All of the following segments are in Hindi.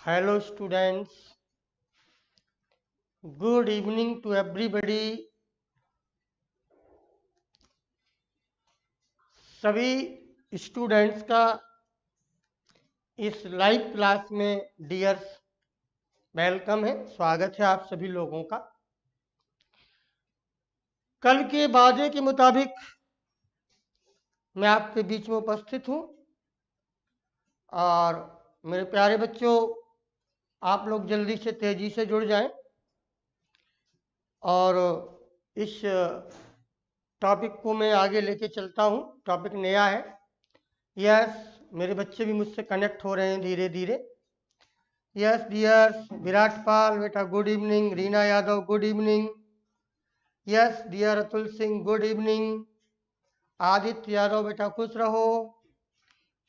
Hello students, good evening to everybody. सभी स्टूडेंट्स का इस लाइव क्लास में डियर्स वेलकम है, स्वागत है आप सभी लोगों का। कल के वादे के मुताबिक मैं आपके बीच में उपस्थित हूँ और मेरे प्यारे बच्चों, आप लोग जल्दी से तेजी से जुड़ जाएं और इस टॉपिक को मैं आगे लेके चलता हूँ। टॉपिक नया है। यस, मेरे बच्चे भी मुझसे कनेक्ट हो रहे हैं धीरे धीरे। यस डियर्स, विराट पाल बेटा good evening, Reena Yadav good evening, yes dear Atul Singh good evening, Aditya Yadav बेटा खुश रहो,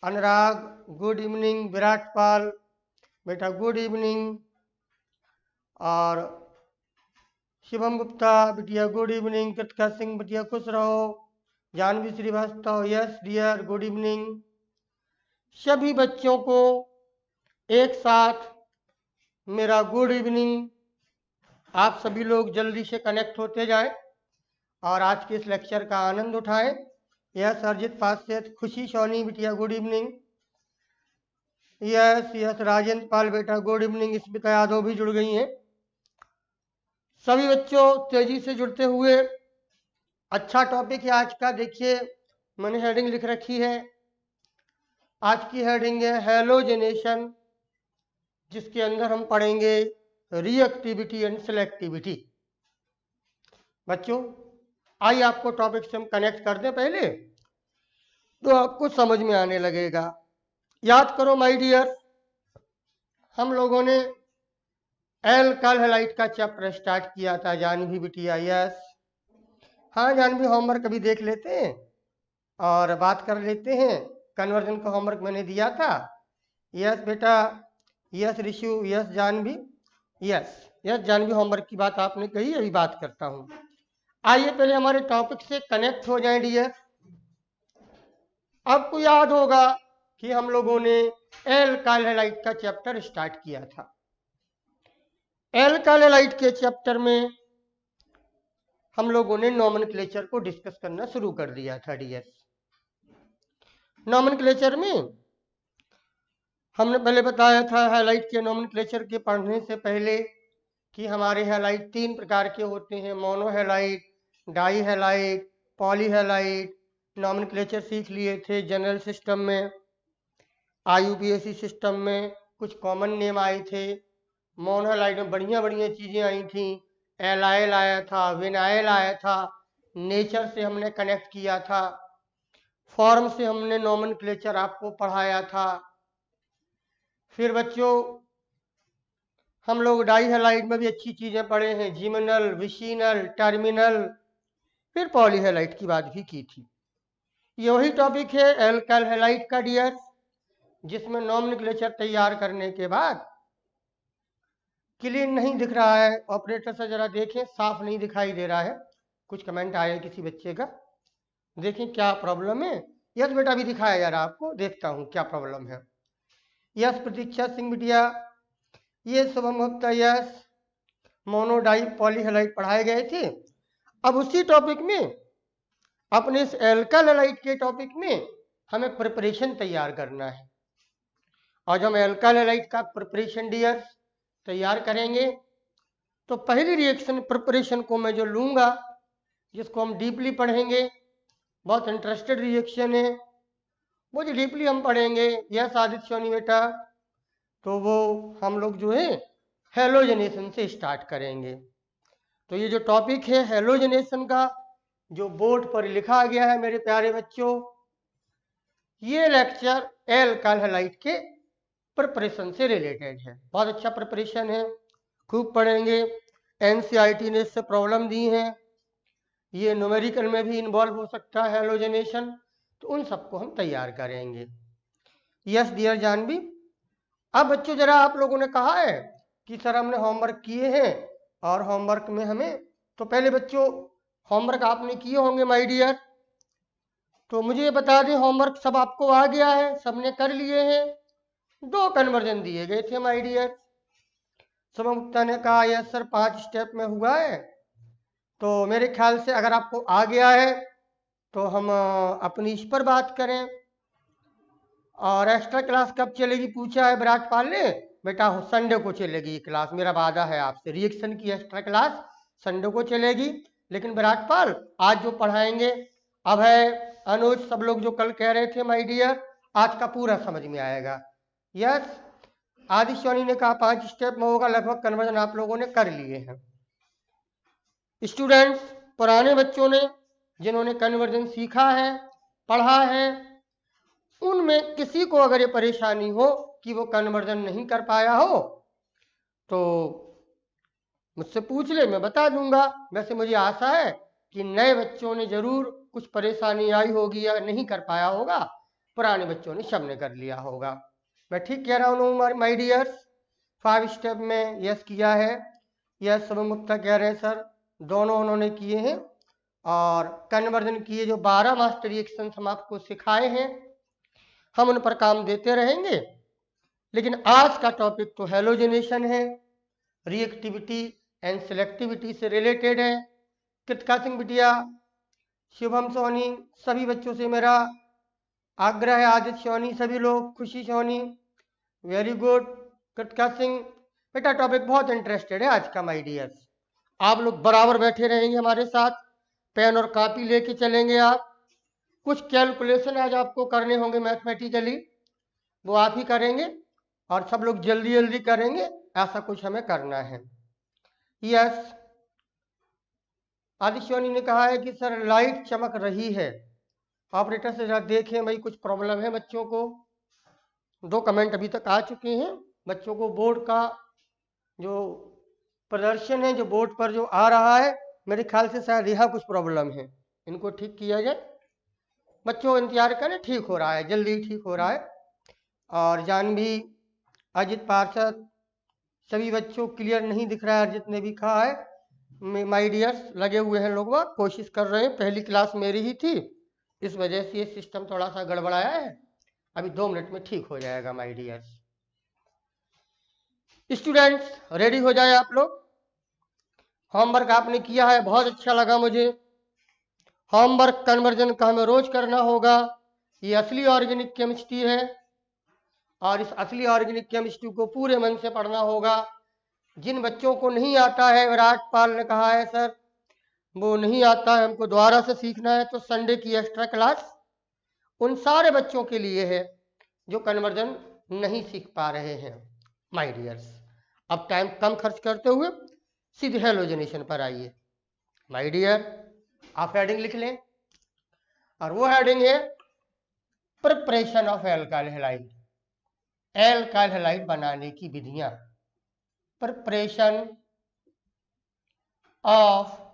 अनुराग गुड इवनिंग, विराट पाल बेटा गुड इवनिंग, और शिवम गुप्ता बिटिया गुड इवनिंग, कृतिका सिंह बिटिया खुश रहो, Janvi Srivastava yes dear good evening. सभी बच्चों को एक साथ मेरा गुड इवनिंग। आप सभी लोग जल्दी से कनेक्ट होते जाएं और आज के इस लेक्चर का आनंद उठाएं। यस अर्जित पास्यत, खुशी सोनी बिटिया good evening, yes yes Rajendra Pal बेटा गुड इवनिंग, स्मिता यादव भी जुड़ गई हैं। सभी बच्चों तेजी से जुड़ते हुए, अच्छा टॉपिक है आज का। देखिए मैंने हेडिंग लिख रखी है, आज की हेडिंग है हैलोजेनेशन, जिसके अंदर हम पढ़ेंगे रिएक्टिविटी एंड सेलेक्टिविटी। बच्चों आइए आपको टॉपिक से हम कनेक्ट कर दें पहले, तो आपको समझ में आने लगेगा। याद करो माय डियर, हम लोगों ने एल्काइल हैलाइड का चैप्टर स्टार्ट किया था। जानवी बिटिया यस, हाँ जानवी होमवर्क अभी देख लेते हैं और बात कर लेते हैं। कन्वर्जन का होमवर्क मैंने दिया था। यस बेटा, yes Rishu, yes Janvi, yes yes Janvi homework की बात आपने कही, अभी बात करता हूँ। आइए पहले हमारे टॉपिक से कनेक्ट हो जाएं डियर। आपको याद होगा कि हम लोगों ने एल्काइल हैलाइड का चैप्टर स्टार्ट किया था। एल्काइल हैलाइड के चैप्टर में हम लोगों ने नॉमेनक्लेचर को डिस्कस करना शुरू कर दिया था डियर। नॉमेनक्लेचर में हमने पहले बताया था हैलाइड के नॉमेनक्लेचर के पढ़ने से पहले कि हमारे हैलाइड तीन प्रकार के होते हैं, monohalide, di halide, poly halide. Nomenclature सीख लिए थे। जनरल सिस्टम में, IUPAC सिस्टम में कुछ कॉमन नेम आए थे। मोनोहैलाइड में बढ़िया बढ़िया चीज़ें आई थी। एलाइल आया था, विनाइल आया था, नेचर से हमने कनेक्ट किया था, फॉर्म से हमने नॉमेनक्लेचर आपको पढ़ाया था। फिर बच्चों हम लोग डाई हैलाइड में भी अच्छी चीज़ें पढ़े हैं, जिमिनल, विसिनल, टर्मिनल। फिर पॉली हैलाइड की बात भी की थी। ये वही टॉपिक है एल्काइल हैलाइड का डियर, जिसमें नॉमेनक्लेचर तैयार करने के बाद क्लीन नहीं दिख रहा है। ऑपरेटर से जरा देखें, साफ नहीं दिखाई दे रहा है। कुछ कमेंट आया है किसी बच्चे का, देखें क्या प्रॉब्लम है। यस बेटा भी दिखाया जा रहा है आपको, देखता हूँ क्या प्रॉब्लम है। यस प्रतीक्षा सिंह बिटिया, ये Shubham Gupta yes, mono di poly halide पढ़ाए गए थे। अब उसी टॉपिक में, अपने इस एल्काइल हैलाइड के टॉपिक में हमें प्रिपरेशन तैयार करना है। और जब हम एल्काइल हैलाइड का प्रिपरेशन डियर तैयार करेंगे तो पहली रिएक्शन प्रिपरेशन को मैं जो लूँगा, जिसको हम डीपली पढ़ेंगे, बहुत इंटरेस्टेड रिएक्शन है, वो जो डीपली हम पढ़ेंगे यस आदित्य सोनी बेटा, तो वो हम लोग जो है हैलोजेनेशन से स्टार्ट करेंगे। तो ये जो टॉपिक है हैलोजेनेशन का, जो बोर्ड पर लिखा गया है मेरे प्यारे बच्चों, ये लेक्चर एल्काइल हैलाइड के प्रिपरेशन से रिलेटेड है। बहुत अच्छा प्रिपरेशन है, खूब पढ़ेंगे। NCERT ने इससे प्रॉब्लम दी है, ये न्यूमेरिकल में भी इन्वॉल्व हो सकता है हैलोजेनेशन, तो उन सबको हम तैयार करेंगे। Yes dear Janvi. अब बच्चों जरा आप लोगों ने कहा है कि सर हमने होमवर्क किए हैं और होमवर्क में हमें, तो पहले बच्चों होमवर्क आपने किए होंगे माय डियर, तो मुझे ये बता दें होमवर्क सब आपको आ गया है, सबने कर लिए हैं? 2 कन्वर्जन दिए गए थे माय डियर। शुभम ने कहा यस सर 5 स्टेप में हुआ है। तो मेरे ख्याल से अगर आपको आ गया है तो हम अपनी इस पर बात करें। और एक्स्ट्रा क्लास कब चलेगी पूछा है विराटपाल ने। बेटा संडे को चलेगी ये क्लास, मेरा वादा है आपसे। रिएक्शन की एक्स्ट्रा क्लास संडे को चलेगी। लेकिन विराटपाल आज जो पढ़ाएंगे अभय अनुज सब लोग जो कल कह रहे थे माय डियर, आज का पूरा समझ में आएगा। यस आदित्य सोनी ने कहा 5 स्टेप में होगा, लगभग कन्वर्जन आप लोगों ने कर लिए हैं। स्टूडेंट्स पुराने बच्चों ने जिन्होंने कन्वर्जन सीखा है पढ़ा है, उनमें किसी को अगर ये परेशानी हो कि वो कन्वर्जन नहीं कर पाया हो तो मुझसे पूछ ले, मैं बता दूंगा। वैसे मुझे आशा है कि नए बच्चों ने जरूर कुछ परेशानी आई होगी या नहीं कर पाया होगा, पुराने बच्चों ने सबने कर लिया होगा। मैं ठीक कह रहा हूँ माय डियर्स? 5 स्टेप में यस किया है। यस शुभम गुप्ता कह रहे हैं सर दोनों उन्होंने किए हैं। और कन्वर्जन किए जो 12 मास्टर रिएक्शन हम आपको सिखाए हैं, हम उन पर काम देते रहेंगे। लेकिन आज का टॉपिक तो हेलोजेनेशन है, रिएक्टिविटी एंड सिलेक्टिविटी से रिलेटेड है। कृतिका सिंह बिटिया, शुभम सोनी, सभी बच्चों से मेरा आग्रह है, आदित्य सोनी, सभी लोग, खुशी सोनी, वेरी गुड। कृतिका सिंह बेटा टॉपिक बहुत इंटरेस्टेड है आज का माय डियर्स। आप लोग बराबर बैठे रहेंगे हमारे साथ, पेन और कॉपी लेके चलेंगे आप। कुछ कैलकुलेशन आज आपको करने होंगे मैथमेटिकली, वो आप ही करेंगे और सब लोग जल्दी जल्दी करेंगे, ऐसा कुछ हमें करना है। यस आदित्य सोनी ने कहा है कि सर लाइट चमक रही है। ऑपरेटर से जरा देखें भाई कुछ प्रॉब्लम है बच्चों को। 2 कमेंट अभी तक आ चुके हैं। बच्चों को बोर्ड का जो प्रदर्शन है, जो बोर्ड पर जो आ रहा है, मेरे ख्याल से शायद यह कुछ प्रॉब्लम है, इनको ठीक किया जाए। बच्चों इंतजार करें, ठीक हो रहा है, जल्दी ठीक हो रहा है। और जानवी, अजित पार्षद, सभी बच्चों क्लियर नहीं दिख रहा है। अजित ने भी कहा है माय डियर्स लगे हुए हैं लोग, वह कोशिश कर रहे हैं। पहली क्लास मेरी ही थी, इस वजह से ये सिस्टम थोड़ा सा गड़बड़ाया है। अभी 2 मिनट में ठीक हो जाएगा माय डियर्स। स्टूडेंट्स रेडी हो जाए आप लोग। होमवर्क आपने किया है, बहुत अच्छा लगा मुझे। होमवर्क कन्वर्जन का हमें रोज करना होगा। ये असली ऑर्गेनिक केमिस्ट्री है और इस असली ऑर्गेनिक केमिस्ट्री को पूरे मन से पढ़ना होगा। जिन बच्चों को नहीं आता है, विराटपाल ने कहा है सर वो नहीं आता है, हमको दोबारा से सीखना है, तो संडे की एक्स्ट्रा क्लास उन सारे बच्चों के लिए है जो कन्वर्जन नहीं सीख पा रहे हैं माय डियर्स। अब टाइम कम खर्च करते हुए सीधे हेलोजेनेशन पर आइए माय डियर। आप हेडिंग लिख लें और वो हेडिंग है preparation of alkyl halide. Alkyl halide बनाने की विधियां, preparation of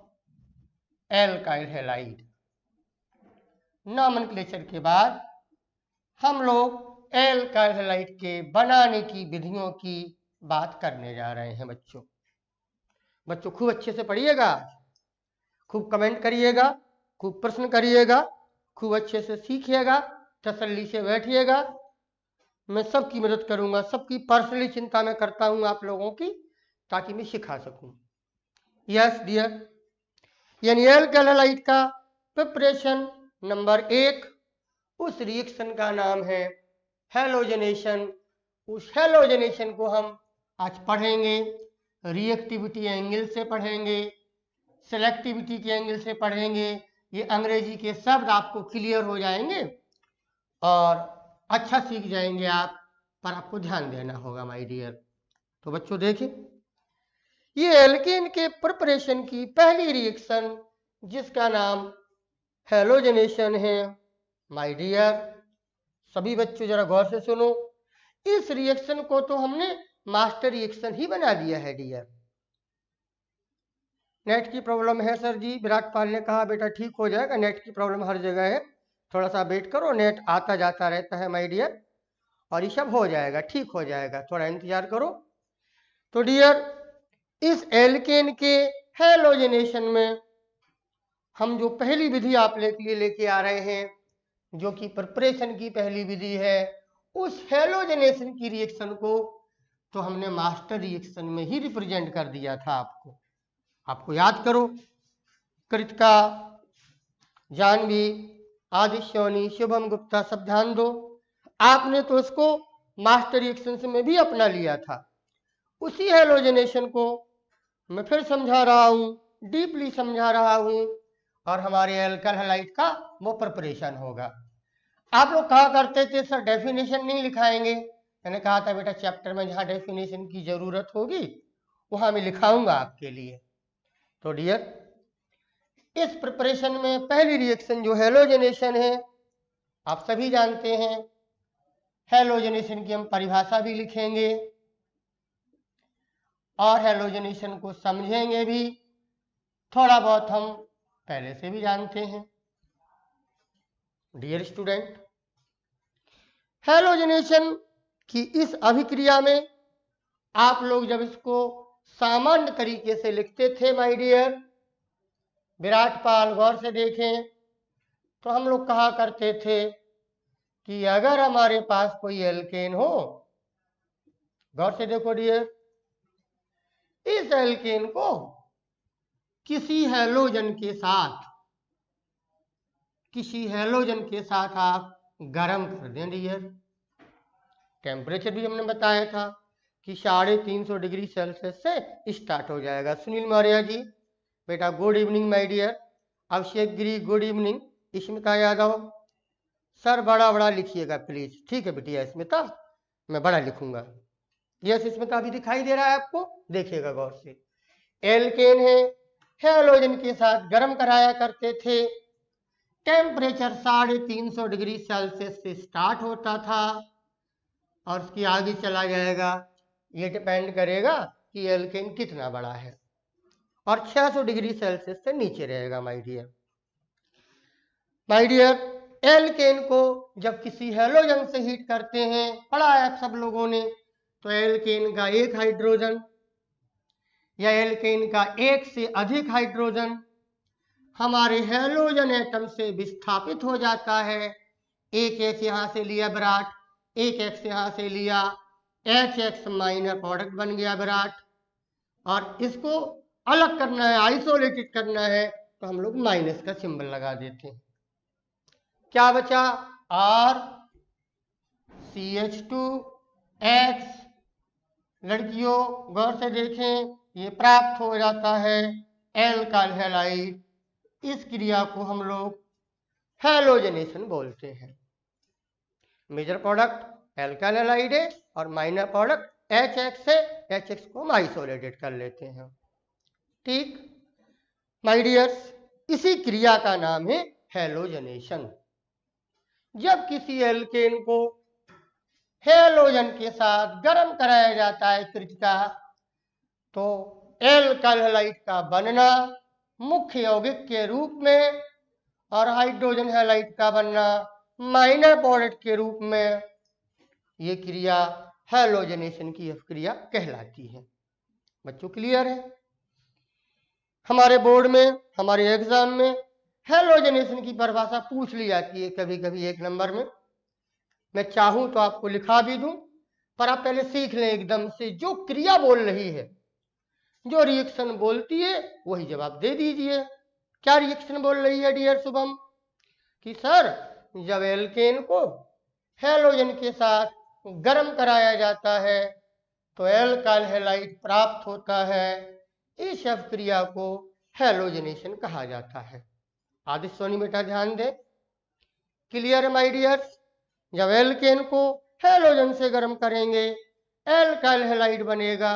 alkyl halide. Nomenclature के बाद हम लोग एल्काइल हैलाइड के बनाने की विधियों की बात करने जा रहे हैं बच्चों। बच्चों खूब अच्छे से पढ़िएगा, खूब कमेंट करिएगा, खूब प्रश्न करिएगा, खूब अच्छे से सीखिएगा, तसल्ली से बैठिएगा। मैं सबकी मदद करूंगा, सबकी पर्सनली चिंता मैं करता हूं आप लोगों की, ताकि मैं सिखा सकूं। यस डियर, यानी एल्काइल हैलाइड का प्रिपरेशन नंबर 1, उस रिएक्शन का नाम है हेलोजेनेशन। उस हेलोजेनेशन को हम आज पढ़ेंगे, रिएक्टिविटी एंगल से पढ़ेंगे, सेलेक्टिविटी के एंगल से पढ़ेंगे। ये अंग्रेजी के शब्द आपको क्लियर हो जाएंगे और अच्छा सीख जाएंगे आप, पर आपको ध्यान देना होगा माय डियर। तो बच्चों देखिए, ये एल्केन के प्रिपरेशन की पहली रिएक्शन जिसका नाम हेलोजेनेशन है माय डियर। सभी बच्चों जरा गौर से सुनो, इस रिएक्शन को तो हमने मास्टर रिएक्शन ही बना दिया है डियर। नेट की प्रॉब्लम है सर जी, विराटपाल ने कहा बेटा ठीक हो जाएगा, नेट की प्रॉब्लम हर जगह है, थोड़ा सा वेट करो, नेट आता जाता रहता है माय डियर, और ये सब हो जाएगा, ठीक हो जाएगा, थोड़ा इंतजार करो। तो डियर इस एल्केन के हेलोजेनेशन में हम जो पहली विधि आप लिए लेके आ रहे हैं, जो कि प्रिपरेशन की पहली विधि है, उस हेलोजनेशन की रिएक्शन को तो हमने मास्टर रिएक्शन में ही रिप्रेजेंट कर दिया था आपको याद करो। कृतिका, जानवी, आदिश्योनी, शुभम गुप्ता, सब ध्यान दो। आपने तो उसको मास्टर रिएक्शन में भी अपना लिया था। उसी हेलोजनेशन को मैं फिर समझा रहा हूं, डीपली समझा रहा हूं, और हमारे एल्काइल हैलाइड का वो प्रिपरेशन होगा। आप लोग कहा करते थे सर डेफिनेशन नहीं लिखाएंगे। मैंने कहा था बेटा चैप्टर में जहां डेफिनेशन की जरूरत होगी वहां मैं लिखाऊंगा आपके लिए। तो डियर, इस प्रिपरेशन में पहली रिएक्शन जो हेलोजनेशन है आप सभी जानते हैं। हेलोजनेशन की हम परिभाषा भी लिखेंगे और हेलोजनेशन को समझेंगे भी। थोड़ा बहुत हम पहले से भी जानते हैं। डियर स्टूडेंट, हेलोजनेशन की इस अभिक्रिया में आप लोग जब इसको सामान्य तरीके से लिखते थे माय डियर विराट पाल, गौर से देखें तो हम लोग कहा करते थे कि अगर हमारे पास कोई एल्केन हो, गौर से देखो डियर, इस एल्केन को किसी हेलोजन के साथ आप गर्म कर दें डियर। टेम्परेचर भी हमने बताया था कि 350 डिग्री सेल्सियस से स्टार्ट हो जाएगा। सुनील मौर्य जी, बेटा good evening my dear. Abhishek Giri, good evening. Smita Yadav, sir बड़ा बड़ा लिखिएगा प्लीज। ठीक है बिटिया स्मिता, मैं बड़ा लिखूंगा। यस स्मिता, अभी दिखाई दे रहा है आपको, देखिएगा गौर से। एल्केन है, हेलोजन के साथ गर्म कराया करते थे। टेम्परेचर 350 डिग्री सेल्सियस से स्टार्ट होता था और उसकी आगे चला जाएगा। ये डिपेंड करेगा कि एल्केन कितना बड़ा है, और 600 डिग्री सेल्सियस से नीचे रहेगा माय डियर। एल्केन को जब किसी हेलोजन से हीट करते हैं, पढ़ा है आप सब लोगों ने, तो एल्केन का एक हाइड्रोजन या एल्केन का एक से अधिक हाइड्रोजन हमारे हेलोजन एटम से विस्थापित हो जाता है। एक एक्स यहां से लिया विराट, एक एक्स यहां से लिया, एच एक्स माइनर प्रोडक्ट बन गया विराट, और इसको अलग करना है, आइसोलेटेड करना है, तो हम लोग माइनस का सिंबल लगा देते हैं। क्या बचा? Are CH2X। लड़कियों गौर से देखें, ये प्राप्त हो जाता है एल्काइल हैलाइड। इस क्रिया को हम लोग हेलोजनेशन बोलते हैं। मेजर प्रोडक्ट एल्काइल हैलाइड है और माइनर प्रोडक्ट HX है। HX को हम आइसोलेटेड कर लेते हैं। ठीक माय डियर्स, इसी क्रिया का नाम है हेलोजनेशन। जब किसी एल्केन को हेलोजन के साथ गर्म कराया जाता है कृतिका, तो एल्काइल हैलाइड का बनना मुख्य यौगिक के रूप में और हाइड्रोजन हैलाइड का बनना माइनर प्रोडक्ट के रूप में, ये क्रिया हेलोजनेशन की क्रिया कहलाती है। बच्चों क्लियर है? हमारे बोर्ड में, हमारे एग्जाम में हेलोजनेशन की परिभाषा पूछ ली जाती है कभी कभी 1 नंबर में। मैं चाहूं तो आपको लिखा भी दूं, पर आप पहले सीख लें एकदम से। जो क्रिया बोल रही है, जो रिएक्शन बोलती है, वही जवाब दे दीजिए। क्या रिएक्शन बोल रही है डियर शुभम? कि सर जब एल्केन को हेलोजन के साथ गर्म कराया जाता है तो एल्काइल हैलाइड प्राप्त होता है। इस अभिक्रिया को हेलोजनेशन कहा जाता है। आदित्य सोनी बेटा ध्यान दे। क्लियर है माय डियर्स? जब एल्केन को हेलोजन से गर्म करेंगे एल्काइल हैलाइड बनेगा।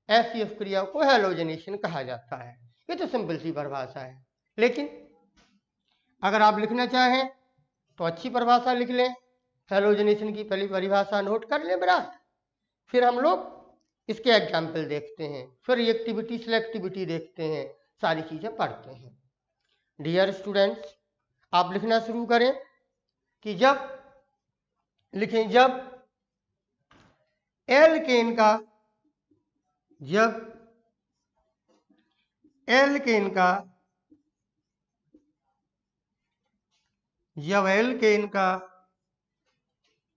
ऐसी अभिक्रिया को हेलोजनेशन कहा जाता है। ये तो सिंपल सी परिभाषा है, लेकिन अगर आप लिखना चाहें तो अच्छी परिभाषा लिख लें। हेलोजनेशन की पहली परिभाषा नोट कर लें विराट, फिर हम लोग इसके एग्जाम्पल देखते हैं, फिर रिएक्टिविटी सिलेक्टिविटी देखते हैं, सारी चीजें पढ़ते हैं। डियर स्टूडेंट्स, आप लिखना शुरू करें कि जब लिखें, जब एल्केन का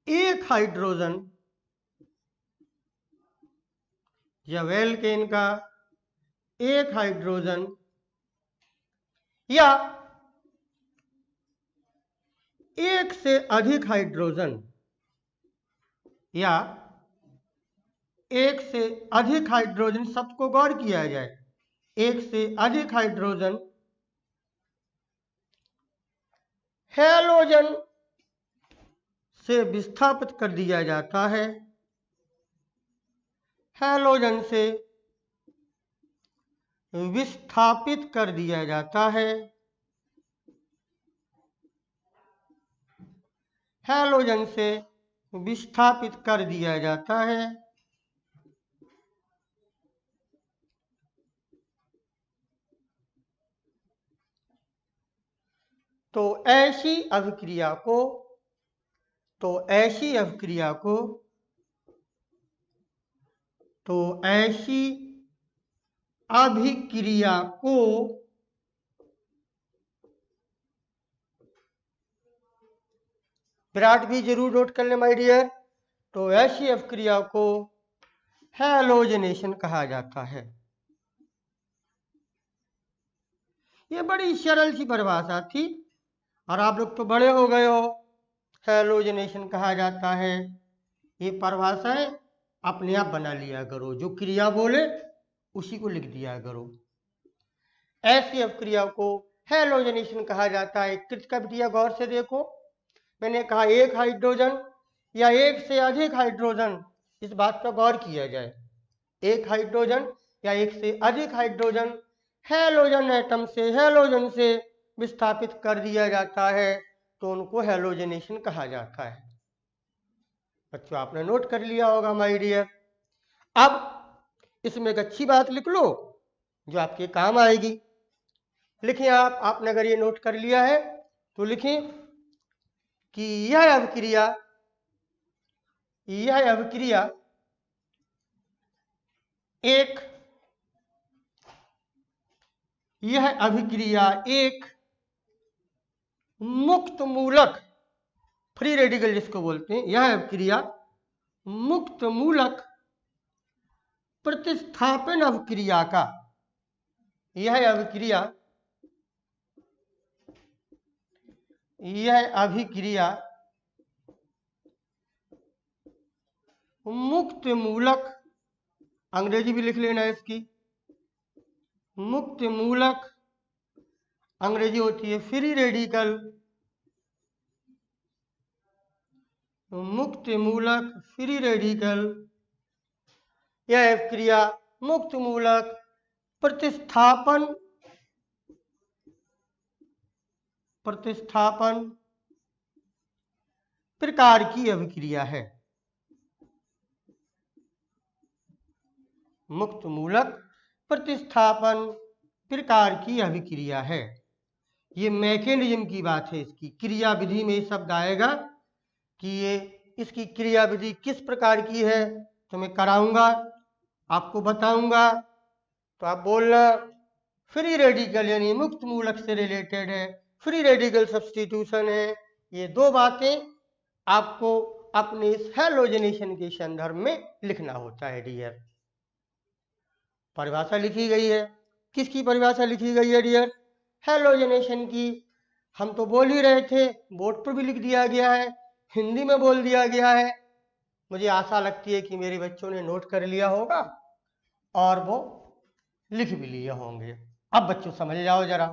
एक हाइड्रोजन या एल्केन का एक हाइड्रोजन या एक से अधिक हाइड्रोजन या एक से अधिक हाइड्रोजन, सबको गौर किया जाए, एक से अधिक हाइड्रोजन हैलोजन से विस्थापित कर दिया जाता है, हैलोजन से विस्थापित कर दिया जाता है, हैलोजन से विस्थापित कर दिया जाता है। तो ऐसी अभिक्रिया को विराट भी जरूर नोट कर ले माय डियर। तो ऐसी अभिक्रिया को हैलोजनेशन कहा जाता है। ये बड़ी सरल सी परिभाषा थी और आप लोग तो बड़े हो गए हो। हैलोजनेशन कहा जाता है, ये परिभाषाएं अपने आप बना लिया करो, जो क्रिया बोले उसी को लिख दिया करो। ऐसी अभिक्रिया को हैलोजनेशन कहा जाता है। कृत का बिटिया गौर से देखो, मैंने कहा एक हाइड्रोजन या एक से अधिक हाइड्रोजन, इस बात पर गौर किया जाए। एक हाइड्रोजन या एक से अधिक हाइड्रोजन हैलोजन एटम से, हैलोजन से विस्थापित कर दिया जाता है, तो उनको हैलोजनेशन कहा जाता है। बच्चों आपने नोट कर लिया होगा माय डियर। अब इसमें एक अच्छी बात लिख लो जो आपके काम आएगी। लिखें आपने अगर ये नोट कर लिया है तो लिखें कि यह अभिक्रिया एक मुक्त मूलक, फ्री रेडिकल जिसको बोलते हैं, यह अभिक्रिया मुक्त मूलक प्रतिस्थापन अभिक्रिया का, यह अभिक्रिया मुक्त मूलक, अंग्रेजी भी लिख लेना इसकी, मुक्त मूलक अंग्रेजी होती है फ्री रेडिकल, मुक्त मूलक फ्री रेडिकल, यह अभिक्रिया मुक्त मूलक प्रतिस्थापन प्रकार की अभिक्रिया है। मुक्त मूलक प्रतिस्थापन प्रकार की अभिक्रिया है। ये मैकेनिज्म की बात है, इसकी क्रिया विधि में शब्द आएगा कि ये इसकी क्रिया विधि किस प्रकार की है, तो मैं कराऊंगा, आपको बताऊंगा, तो आप बोलना फ्री रेडिकल यानी मुक्त मूलक से रिलेटेड है, फ्री रेडिकल सब्स्टिट्यूशन है। ये दो बातें आपको अपने इस हैलोजनेशन के संदर्भ में लिखना होता है डियर। परिभाषा लिखी गई है, किसकी परिभाषा लिखी गई है डियर? हैलोजनेशन की। हम तो बोल ही रहे थे, बोर्ड पर भी लिख दिया गया है, हिंदी में बोल दिया गया है। मुझे आशा लगती है कि मेरे बच्चों ने नोट कर लिया होगा और वो लिख भी लिए होंगे। अब बच्चों समझ जाओ जरा।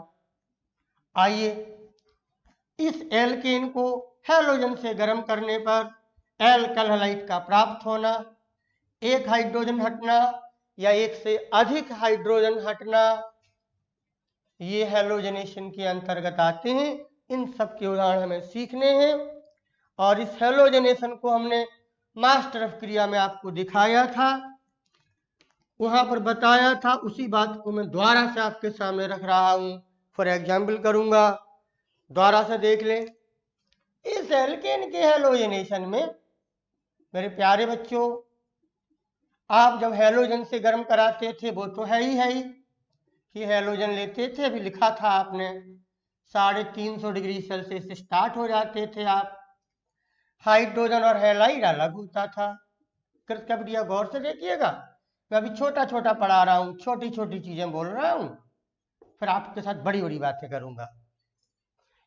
आइए, इस एल्केन को हैलोजन से गर्म करने पर एल्कल हैलाइड का प्राप्त होना, एक हाइड्रोजन हटना या एक से अधिक हाइड्रोजन हटना, ये हैलोजनेशन के अंतर्गत आते हैं। इन सब के उदाहरण हमें सीखने हैं और इस हैलोजनेशन को हमने मास्टर ऑफ क्रिया में आपको दिखाया था, वहां पर बताया था, उसी बात को मैं दोबारा से आपके सामने रख रहा हूं, फॉर एग्जाम्पल करूंगा, दोबारा से देख लें। इस एल्केन के हैलोजनेशन में मेरे प्यारे बच्चों, आप जब हैलोजन से गर्म कराते थे, वो तो है ही कि हैलोजन लेते थे, अभी लिखा था आपने 350 डिग्री सेल्सियस से स्टार्ट हो जाते थे आप। हाइड्रोजन और हैलाइड अलग होता था। कृत क्रिया गौर से देखिएगा, मैं अभी छोटा छोटा पढ़ा रहा हूं, छोटी छोटी चीजें बोल रहा हूं, फिर आपके साथ बड़ी बड़ी बातें करूंगा।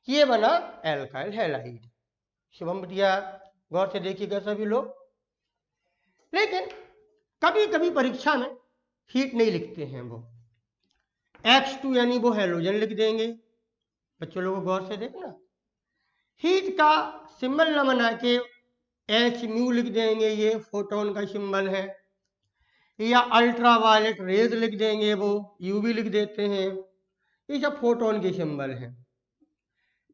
ये बना एल्काइल हैलाइड। शुभम बिटिया गौर से देखिएगा सभी लोग। लेकिन कभी कभी परीक्षा में हीट नहीं लिखते हैं वो, H2 यानी वो हैलोजन लिख देंगे। बच्चों लोगों गौर से देखना, हीट का सिंबल न बना के एच म्यू लिख देंगे, ये फोटोन का सिंबल है, या अल्ट्रावायलेट रेज लिख देंगे, वो यूवी लिख देते हैं, ये सब फोटोन के सिंबल हैं।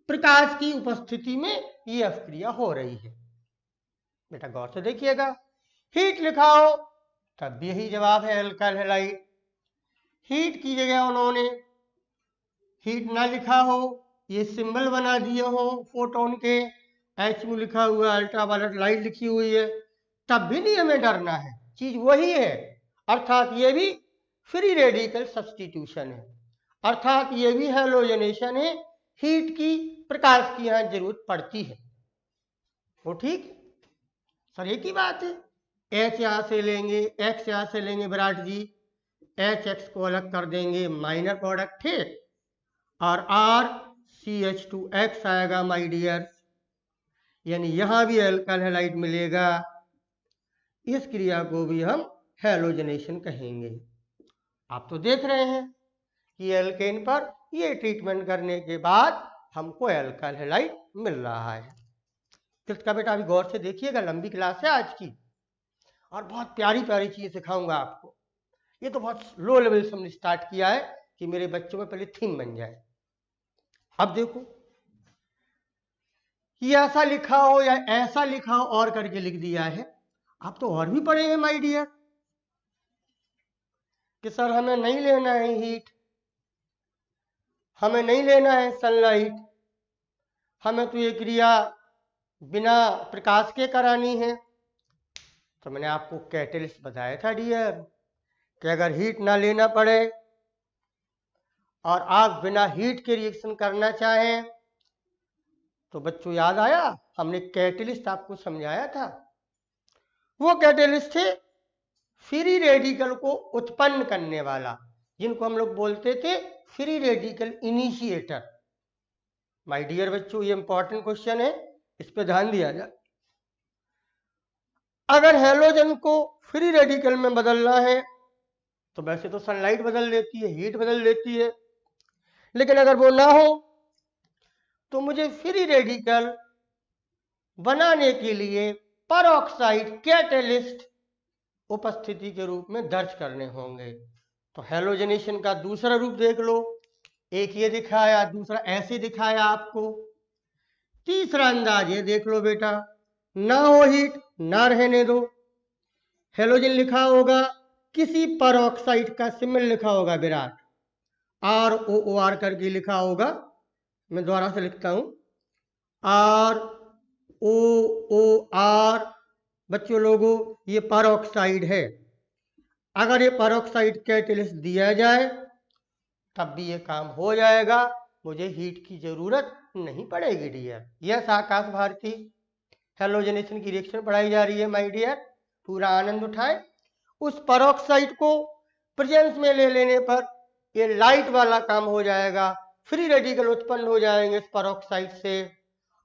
प्रकाश की उपस्थिति में ये अपक्रिया हो रही है। बेटा गौर से देखिएगा, हीट लिखा हो तब भी यही जवाब है एल्काइल हैलाइड। हीट की जगह उन्होंने हीट ना लिखा हो, ये सिंबल बना दिए हो फोटोन के, एच में लिखा हुआ, अल्ट्रावायलेट लाइट लिखी हुई है, तब भी नहीं हमें डरना है, चीज वही है। अर्थात ये भी फ्री रेडिकल सब्स्टिट्यूशन है, अर्थात ये भी हैलोजनेशन है। हीट की, प्रकाश की यहां जरूरत पड़ती है, वो ठीक सर एक ही बात है। एच यहां से लेंगे, एक्स यहां से लेंगे विराट जी, एच एक्स को अलग कर देंगे, माइनर प्रोडक्ट है, और आर CH2X आएगा माय डियर, यानी यहां भी एल्काइल हैलाइड मिलेगा। इस क्रिया को भी हम हैलोजनेशन कहेंगे। आप तो देख रहे हैं कि एल्केन पर ये ट्रीटमेंट करने के बाद हमको एल्काइल हैलाइड मिल रहा है। फिफ्थ का बेटा अभी गौर से देखिएगा, लंबी क्लास है आज की और बहुत प्यारी प्यारी चीज सिखाऊंगा आपको। ये तो बहुत लो लेवल से हमने स्टार्ट किया है कि मेरे बच्चों में पहले थीम बन जाए। अब देखो, ये ऐसा लिखा हो या ऐसा लिखा हो और करके लिख दिया है। आप तो और भी पढ़े हैं माय डियर कि सर हमें नहीं लेना है हीट, हमें नहीं लेना है सनलाइट, हमें तो ये क्रिया बिना प्रकाश के करानी है। तो मैंने आपको कैटेलिस्ट बताया था डियर कि अगर हीट ना लेना पड़े और आप बिना हीट के रिएक्शन करना चाहें तो बच्चों याद आया, हमने कैटेलिस्ट आपको समझाया था। वो कैटेलिस्ट थे फ्री रेडिकल को उत्पन्न करने वाला, जिनको हम लोग बोलते थे free radical initiator. My dear बच्चों, ये इंपॉर्टेंट क्वेश्चन है, इस पर ध्यान दिया जाए। अगर हैलोजन को फ्री रेडिकल में बदलना है तो वैसे तो सनलाइट बदल देती है, हीट बदल देती है, लेकिन अगर वो ना हो तो मुझे फ्री रेडिकल बनाने के लिए परऑक्साइड कैटेलिस्ट उपस्थिति के रूप में दर्ज करने होंगे। तो हैलोजनेशन का दूसरा रूप देख लो, एक ये दिखाया, दूसरा ऐसे दिखाया आपको, तीसरा अंदाज ये देख लो बेटा, ना हो हीट ना रहने दो, हैलोजन लिखा होगा, किसी परऑक्साइड का सिंबल लिखा होगा विराट, ROOR करके लिखा होगा, मैं दोबारा से लिखता हूं, ROOR। बच्चों लोगों ये परऑक्साइड है, अगर ये परऑक्साइड कैटेलिस्ट दिया जाए तब भी ये काम हो जाएगा, मुझे हीट की जरूरत नहीं पड़ेगी डियर। यस आकाश भारती, हैलोजनेशन की रिएक्शन पढ़ाई जा रही है माय डियर, पूरा आनंद उठाएं। उस परऑक्साइड को प्रेजेंस में ले लेने पर ये लाइट वाला काम हो जाएगा, फ्री रेडिकल उत्पन्न हो जाएंगे इस परऑक्साइड से,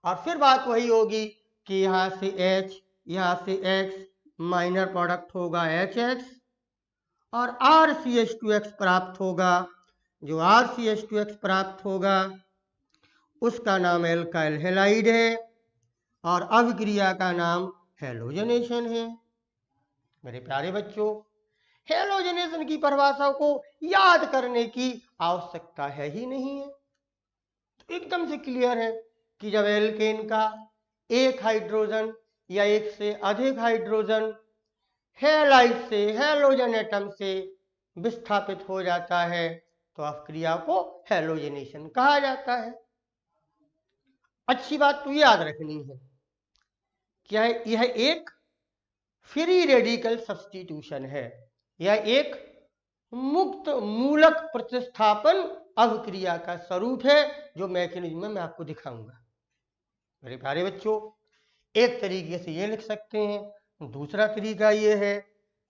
और फिर बात वही होगी कि यहां से H, यहां से X, माइनर प्रोडक्ट होगा HX, और RCH2X प्राप्त होगा। जो RCH2X प्राप्त होगा उसका नाम एल्काइल हैलाइड है और अभिक्रिया का नाम हैलोजनेशन है। मेरे प्यारे बच्चों, हैलोजनेशन की परिभाषा को याद करने की आवश्यकता है ही नहीं है, तो एकदम से क्लियर है कि जब एल्केन का एक हाइड्रोजन या एक से अधिक हाइड्रोजन हैलाइड से, हैलोजन एटम से विस्थापित हो जाता है तो अपक्रिया को हैलोजनेशन कहा जाता है। अच्छी बात तो याद रखनी है क्या, यह एक फ्री रेडिकल सब्स्टिट्यूशन है, यह एक मुक्त मूलक प्रतिस्थापन अभिक्रिया का स्वरूप है, जो मैकेनिज्म में मैं आपको दिखाऊंगा। मेरे प्यारे बच्चों, एक तरीके से ये लिख सकते हैं, दूसरा तरीका ये है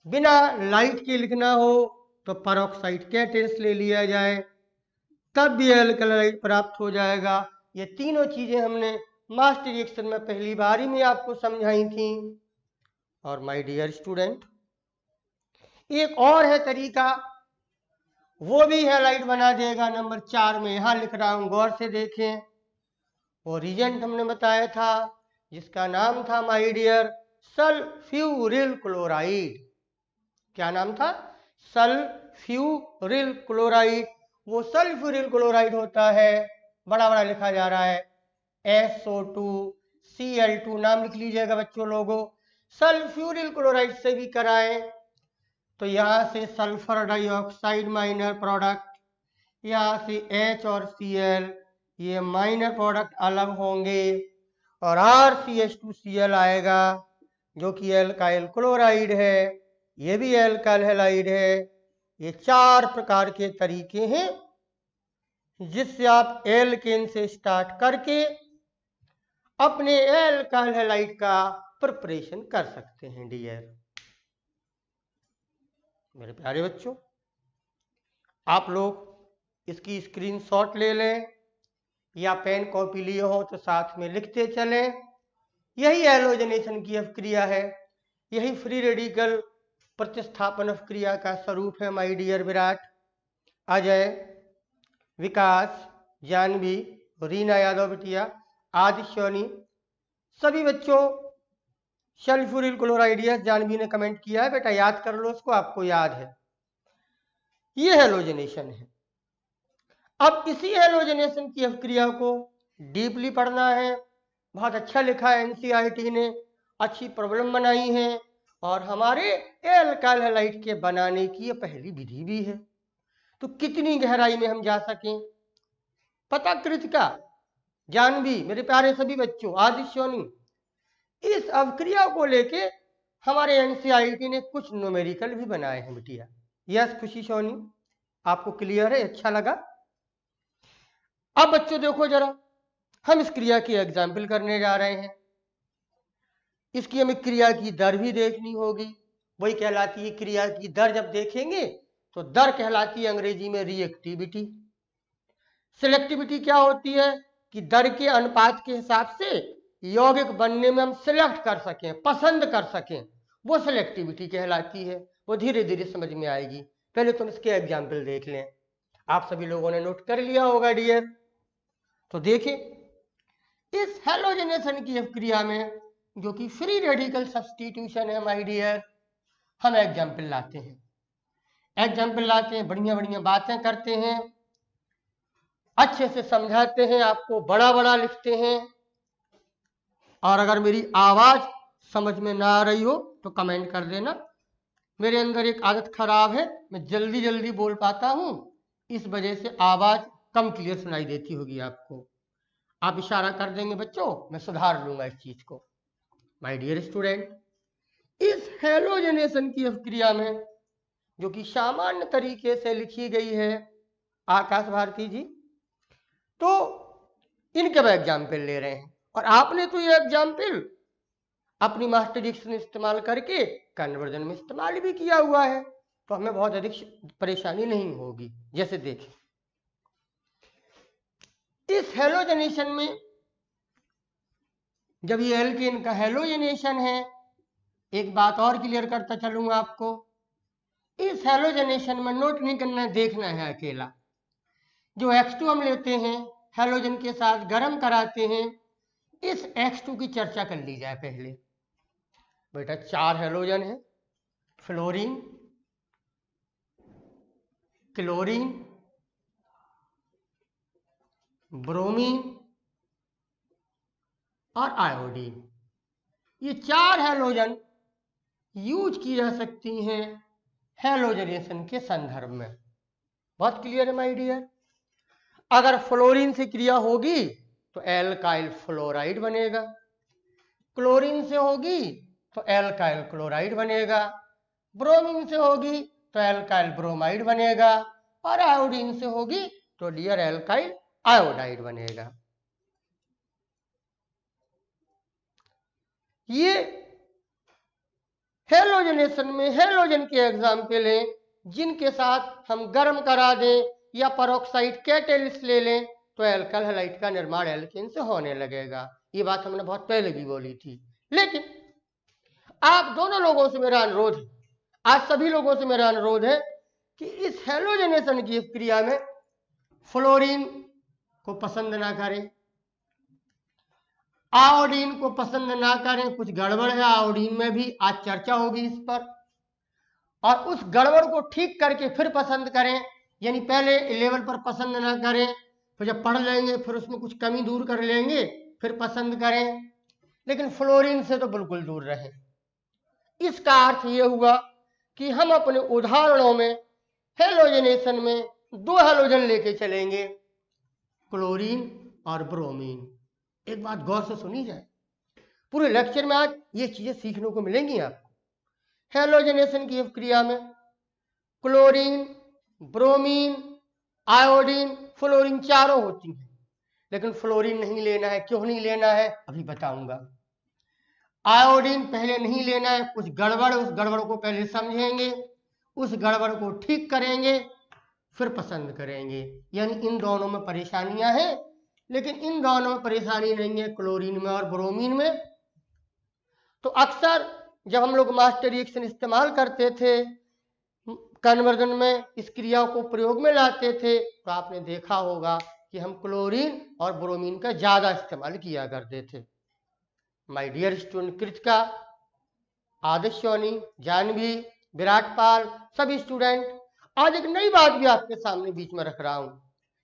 बिना लाइट के लिखना हो तो पेरोक्साइड कैटेंस ले लिया जाए, तब भी एल्कलाइड प्राप्त हो जाएगा। ये तीनों चीजें हमने मास रिएक्शन में पहली बार ही में आपको समझाई थी। और माय डियर स्टूडेंट, एक और है तरीका, वो भी हैलाइड बना देगा। नंबर 4 में यहां लिख रहा हूं, गौर से देखें। वो रिजेंट हमने बताया था जिसका नाम था माय डियर सल्फ्यूरिल क्लोराइड। क्या नाम था? Sulphuryl chloride. वो सल्फ्यूरिल क्लोराइड होता है, बड़ा बड़ा लिखा जा रहा है, SO2 Cl2, नाम लिख लीजिएगा बच्चों लोगों। सल्फ्यूरिल क्लोराइड से भी कराएं तो यहां से सल्फर डाइऑक्साइड माइनर प्रोडक्ट, यहां से H और Cl ये माइनर प्रोडक्ट अलग होंगे और RCH2Cl आएगा जो कि एल्काइल क्लोराइड है, ये भी एल्काइल हैलाइड है। ये 4 प्रकार के तरीके हैं जिससे आप एल्केन से स्टार्ट करके अपने एल्काइल हैलाइड का प्रिपरेशन कर सकते हैं। डियर मेरे प्यारे बच्चों, आप लोग इसकी स्क्रीनशॉट ले लें या पेन कॉपी लिए हो तो साथ में लिखते चलें। यही हैलोजनेशन की अभिक्रिया है, यही फ्री रेडिकल प्रतिस्थापन अभिक्रिया का स्वरूप है। माय डियर विराट, अजय, विकास, जानवी, रीना यादव बिटिया, आदिश्वनी, सभी बच्चों सल्फ्यूरिल क्लोराइड, जानवी ने कमेंट किया है, बेटा याद कर लो उसको, आपको याद है। ये हैलोजनेशन है। अब इसी हैलोजनेशन की अभिक्रिया को डीपली पढ़ना है। बहुत अच्छा लिखा है एनसीईआरटी ने, अच्छी प्रॉब्लम बनाई है और हमारे एल्काइल हैलाइड के बनाने की ये पहली विधि भी है। तो कितनी गहराई में हम जा सकें, पता कृतिका, जानवी, मेरे प्यारे सभी बच्चों, आदिश्योनी, इस अभिक्रिया को लेके हमारे एनसीईआरटी ने कुछ न्यूमेरिकल भी बनाए हैं बिटिया। यस खुशी सोनी, आपको क्लियर है, अच्छा लगा? अब बच्चों देखो जरा, हम इस क्रिया की एग्जाम्पल करने जा रहे हैं। इसकी हमें क्रिया की दर भी देखनी होगी, वही कहलाती है क्रिया की दर। जब देखेंगे तो दर कहलाती है अंग्रेजी में रिएक्टिविटी। सिलेक्टिविटी क्या होती है कि दर के अनुपात के हिसाब से यौगिक बनने में हम सिलेक्ट कर सकें, पसंद कर सकें, वो सिलेक्टिविटी कहलाती है। वो धीरे धीरे समझ में आएगी, पहले तुम इसके एग्जाम्पल देख लें। आप सभी लोगों ने नोट कर लिया होगा डियर। तो देखिए, इस हैलोजनेशन की अभिक्रिया में जो कि फ्री रेडिकल सब्स्टिट्यूशन है माय डियर, हम एग्जाम्पल लाते हैं, बढ़िया बढ़िया बातें करते हैं, अच्छे से समझाते हैं, आपको बड़ा बड़ा लिखते हैं। और अगर मेरी आवाज समझ में ना आ रही हो तो कमेंट कर देना। मेरे अंदर एक आदत खराब है, मैं जल्दी जल्दी बोल पाता हूं, इस वजह से आवाज कम क्लियर सुनाई देती होगी आपको। आप इशारा कर देंगे बच्चों, मैं सुधार लूंगा इस चीज को। माय डियर स्टूडेंट, इस हैलोजनेशन की अभिक्रिया में जो कि सामान्य तरीके से लिखी गई है आकाश भारती जी, तो इनके हम एग्जाम्पल ले रहे हैं। और आपने तो ये एग्जाम्पल अपनी मास्टर डिक्शन इस्तेमाल करके कन्वर्जन में इस्तेमाल भी किया हुआ है, तो हमें बहुत अधिक परेशानी नहीं होगी। जैसे देखें, इस हैलोजनेशन में जब ये एल्केन का हैलोजनेशन है, एक बात और क्लियर करता चलूंगा आपको, इस हैलोजनेशन में नोट नहीं करना है, देखना है अकेला। जो X2 हम लेते हैं हैलोजन के साथ गर्म कराते हैं, इस X2 की चर्चा कर ली जाए पहले। बेटा 4 हैलोजन है, फ्लोरीन, क्लोरीन, ब्रोमीन और आयोडीन। ये 4 हैलोजन यूज की जा सकती हैं हैलोजनेशन के संदर्भ में। बहुत क्लियर है माय डियर। अगर फ्लोरीन से क्रिया होगी तो एल्काइल फ्लोराइड बनेगा, क्लोरीन से होगी तो एल्काइल क्लोराइड बनेगा, ब्रोमीन से होगी तो एल्काइल ब्रोमाइड बनेगा और आयोडीन से होगी तो डियर एल्काइल आयोडाइड बनेगा। ये हेलोजनेशन में हेलोजन के एग्जाम्पल है जिनके साथ हम गर्म करा दें या पेरोक्साइड कैटेलिस्ट ले लें तो एल्काइल हैलाइड का निर्माण एल्केन से होने लगेगा। ये बात हमने बहुत पहले भी बोली थी। लेकिन आप दोनों लोगों से मेरा अनुरोध है, आज सभी लोगों से मेरा अनुरोध है कि इस हेलोजनेशन की क्रिया में फ्लोरीन को पसंद ना करें, आयोडीन को पसंद ना करें। कुछ गड़बड़ है आयोडीन में भी, आज चर्चा होगी इस पर। और उस गड़बड़ को ठीक करके फिर पसंद करें, यानी पहले लेवल पर पसंद ना करें, फिर जब पढ़ लेंगे फिर उसमें कुछ कमी दूर कर लेंगे फिर पसंद करें। लेकिन फ्लोरीन से तो बिल्कुल दूर रहें। इसका अर्थ यह हुआ कि हम अपने उदाहरणों में हेलोजनेशन में दो हेलोजन लेके चलेंगे, क्लोरीन और ब्रोमीन। एक बात गौर से सुनी जाए, पूरे लेक्चर में आज ये चीजें सीखने को मिलेंगी आपको। हेलोजनेशन की क्रिया में क्लोरीन, ब्रोमीन, आयोडीन, फ्लोरीन चारों होती हैं, लेकिन फ्लोरीन नहीं लेना है। क्यों नहीं लेना है अभी बताऊंगा। आयोडीन पहले नहीं लेना है, कुछ गड़बड़, उस गड़बड़ को पहले समझेंगे, उस गड़बड़ को ठीक करेंगे फिर पसंद करेंगे। यानी इन दोनों में परेशानियां हैं, लेकिन इन दोनों में परेशानी नहीं है क्लोरीन में और ब्रोमीन में। तो अक्सर जब हम लोग मास्टर रिएक्शन इस्तेमाल करते थे कन्वर्जन में, इस क्रिया को प्रयोग में लाते थे, तो आपने देखा होगा कि हम क्लोरीन और ब्रोमीन का ज्यादा इस्तेमाल किया करते थे। माय डियर स्टूडेंट कृतिका, आदर्श सोनी, जानवी, विराट पाल, सभी स्टूडेंट, आज एक नई बात भी आपके सामने बीच में रख रहा हूं,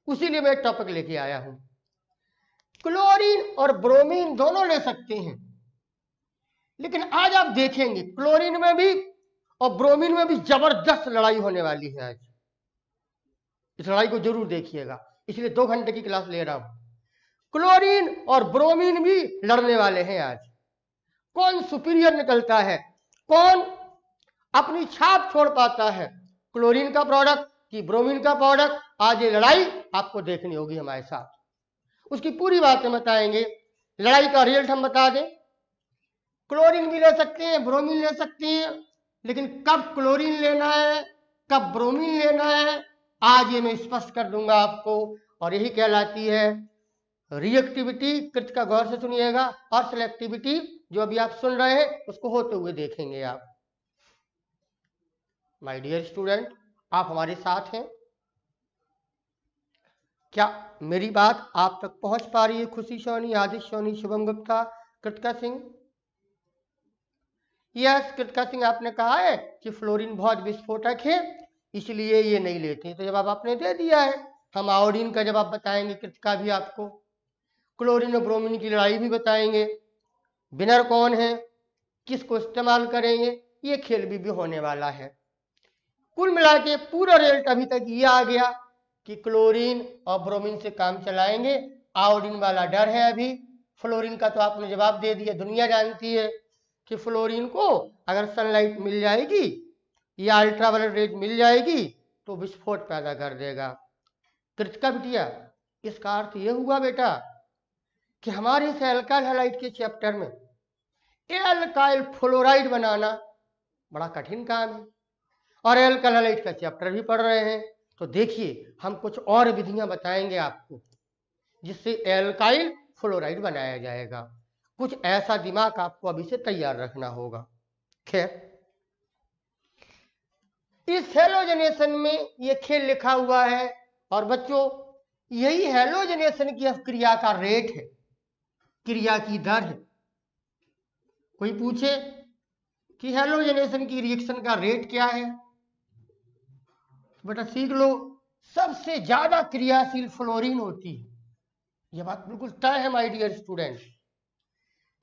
उसीलिए मैं टॉपिक लेके आया हूं। क्लोरीन और ब्रोमीन दोनों ले सकते हैं, लेकिन आज आप देखेंगे क्लोरीन में भी और ब्रोमीन में भी जबरदस्त लड़ाई होने वाली है। आज इस लड़ाई को जरूर देखिएगा, इसलिए 2 घंटे की क्लास ले रहा हूं। क्लोरीन और ब्रोमीन भी लड़ने वाले हैं आज। कौन सुपीरियर निकलता है, कौन अपनी छाप छोड़ पाता है, क्लोरीन का प्रोडक्ट कि ब्रोमीन का प्रोडक्ट, आज ये लड़ाई आपको देखनी होगी हमारे साथ। उसकी पूरी बातें बताएंगे। लड़ाई का रिजल्ट हम बता दें, क्लोरीन भी ले सकते हैं, ब्रोमीन ले सकते हैं, लेकिन कब क्लोरीन लेना है कब ब्रोमीन लेना है आज ये मैं स्पष्ट कर दूंगा आपको। और यही कहलाती है रिएक्टिविटी। कृतिका गौर से सुनिएगा, और सिलेक्टिविटी जो अभी आप सुन रहे हैं उसको होते हुए देखेंगे आप। माय डियर स्टूडेंट, आप हमारे साथ हैं? क्या मेरी बात आप तक पहुंच पा रही है? खुशी सोनी, आदित्य सोनी, शुभम गुप्ता, कृतिका सिंह। यस कृतिका सिंह, आपने कहा है कि फ्लोरीन बहुत विस्फोटक है इसलिए ये नहीं लेते, तो जवाब आपने दे दिया है। हम आयोडीन का जवाब बताएंगे कृतिका भी आपको, क्लोरीन और ब्रोमीन की लड़ाई भी बताएंगे, विनर कौन है, किसको इस्तेमाल करेंगे, ये खेल भी होने वाला है। कुल मिला के पूरा रिजल्ट अभी तक ये आ गया कि क्लोरीन और ब्रोमीन से काम चलाएंगे, आयोडीन वाला डर है अभी। फ्लोरीन का तो आपने जवाब दे दिया, दुनिया जानती है कि फ्लोरीन को अगर सनलाइट मिल जाएगी या अल्ट्रावायलेट रेज मिल जाएगी तो विस्फोट पैदा कर देगा। कृतिका बिटिया, इसका अर्थ यह हुआ बेटा कि हमारे इस एल्काइल हैलाइड के चैप्टर में एल्काइल फ्लोराइड बनाना बड़ा कठिन काम है, और एल्काइल हैलाइड का चैप्टर भी पढ़ रहे हैं। तो देखिए हम कुछ और विधियां बताएंगे आपको जिससे एल्काइल फ्लोराइड बनाया जाएगा। कुछ ऐसा दिमाग आपको अभी से तैयार रखना होगा। खैर, इस हेलोजनेशन में ये खेल लिखा हुआ है, और बच्चों यही हेलोजनेशन की क्रिया का रेट है, क्रिया की दर है। कोई पूछे कि हेलोजनेशन की रिएक्शन का रेट क्या है, बेटा सीख लो, सबसे ज्यादा क्रियाशील फ्लोरीन होती है, यह बात बिल्कुल तय है माय डियर स्टूडेंट।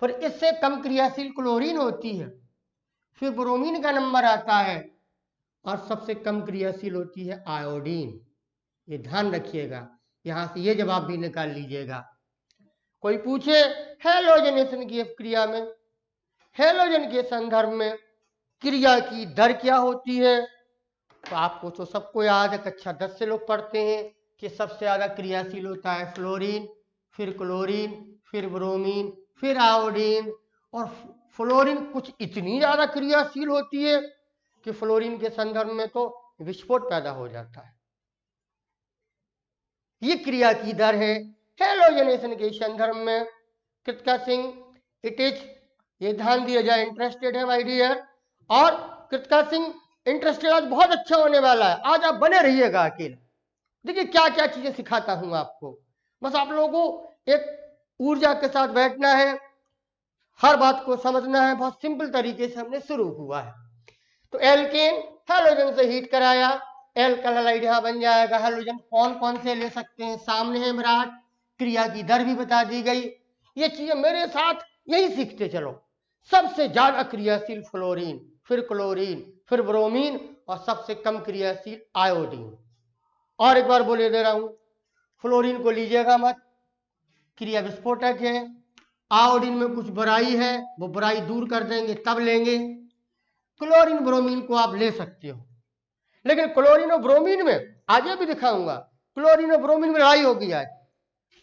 फिर इससे कम क्रियाशील क्लोरीन होती है, फिर ब्रोमीन का नंबर आता है, और सबसे कम क्रियाशील होती है आयोडीन। ये ध्यान रखिएगा, यहां से ये जवाब भी निकाल लीजिएगा। कोई पूछे हेलोजनेशन की क्रिया में, हेलोजन के संदर्भ में क्रिया की दर क्या होती है, तो आपको तो सबको याद है, कक्षा 10 से लोग पढ़ते हैं कि सबसे ज्यादा क्रियाशील होता है फ्लोरीन, फिर क्लोरीन, फिर ब्रोमीन, फिर आयोडीन, और फ्लोरीन कुछ इतनी ज्यादा क्रियाशील होती है कि फ्लोरीन के संदर्भ में तो विस्फोट पैदा हो जाता है। ये क्रिया की दर है हेलोजनेशन के संदर्भ में। कृतिका सिंह, इट इज, ये ध्यान दिया जाए, इंटरेस्टेड है माय डियर। और कृतिका सिंह इंटरेस्टेड आज बहुत अच्छा होने वाला है, आज आप बने रहिएगा अकेले। देखिए क्या क्या चीजें सिखाता हूं आपको, बस आप लोगों को एक ऊर्जा के साथ बैठना है, हर बात को समझना है। बहुत सिंपल तरीके से हमने शुरू हुआ है। तो एल्केन हेलोजन से हीट कराया, एल्काइल हैलाइड यहां बन जाएगा। हेलोजन कौन कौन से ले सकते हैं, सामने है विराट। क्रिया की दर भी बता दी गई। ये चीजें मेरे साथ यही सीखते चलो। सबसे ज्यादा क्रियाशील फ्लोरीन, फिर क्लोरीन, फिर ब्रोमीन, और सबसे कम क्रियाशील आयोडीन। और एक बार बोले दे रहा हूं, फ्लोरीन को लीजिएगा मत, क्रिया विस्फोटक है। आयोडीन में कुछ बुराई है, वो बुराई दूर कर देंगे तब लेंगे। क्लोरीन ब्रोमीन को आप ले सकते हो, लेकिन क्लोरीन और ब्रोमीन में आज भी दिखाऊंगा, क्लोरीन और ब्रोमीन में लड़ाई होगी आज।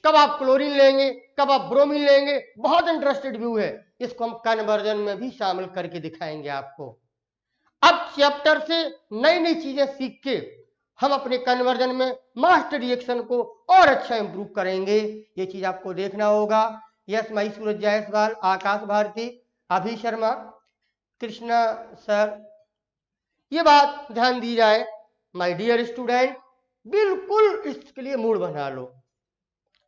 कब आप क्लोरीन लेंगे, कब आप ब्रोमीन लेंगे, बहुत इंटरेस्टेड व्यू है। इसको हम कन्वर्जन में भी शामिल करके दिखाएंगे आपको। अब चैप्टर से नई नई चीजें सीख के हम अपने कन्वर्जन में मास्टर रिएक्शन को और अच्छा इंप्रूव करेंगे। ये चीज आपको देखना होगा। यस मई सूरज जायसवाल, आकाश भारती, अभी शर्मा, कृष्णा सर, ये बात ध्यान दी जाए माय डियर स्टूडेंट, बिल्कुल इसके लिए मूड बना लो।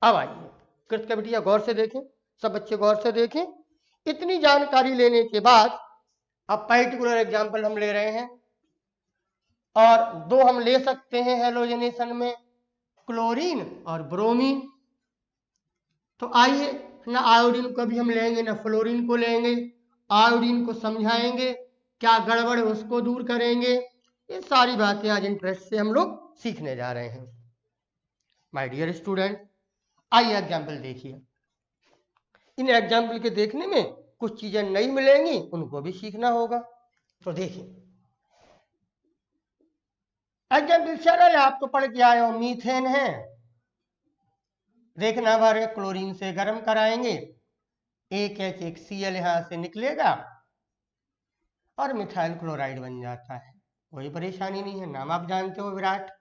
अब आइए कृतिका बिटिया गौर से देखें, सब बच्चे गौर से देखें। इतनी जानकारी लेने के बाद अब पर्टिकुलर एग्जांपल हम ले रहे हैं, और दो हम ले सकते हैं हेलोजनेशन में, क्लोरीन और ब्रोमीन। तो आइए, ना आयोडीन को भी हम लेंगे ना फ्लोरीन को लेंगे। आयोडीन को समझाएंगे, क्या गड़बड़ है उसको दूर करेंगे। ये सारी बातें आज इंटरेस्ट से हम लोग सीखने जा रहे हैं। माय डियर स्टूडेंट, आइए एग्जाम्पल देखिए। इन एग्जाम्पल के देखने में कुछ चीजें नई मिलेंगी, उनको भी सीखना होगा। तो देखिए एग्जाम्पल सरल है, आप तो पढ़ के आए हो। मीथेन है, देखना बारे, क्लोरीन से गर्म कराएंगे, एक HCl यहां से निकलेगा और मिथाइल क्लोराइड बन जाता है। कोई परेशानी नहीं है, नाम आप जानते हो विराट।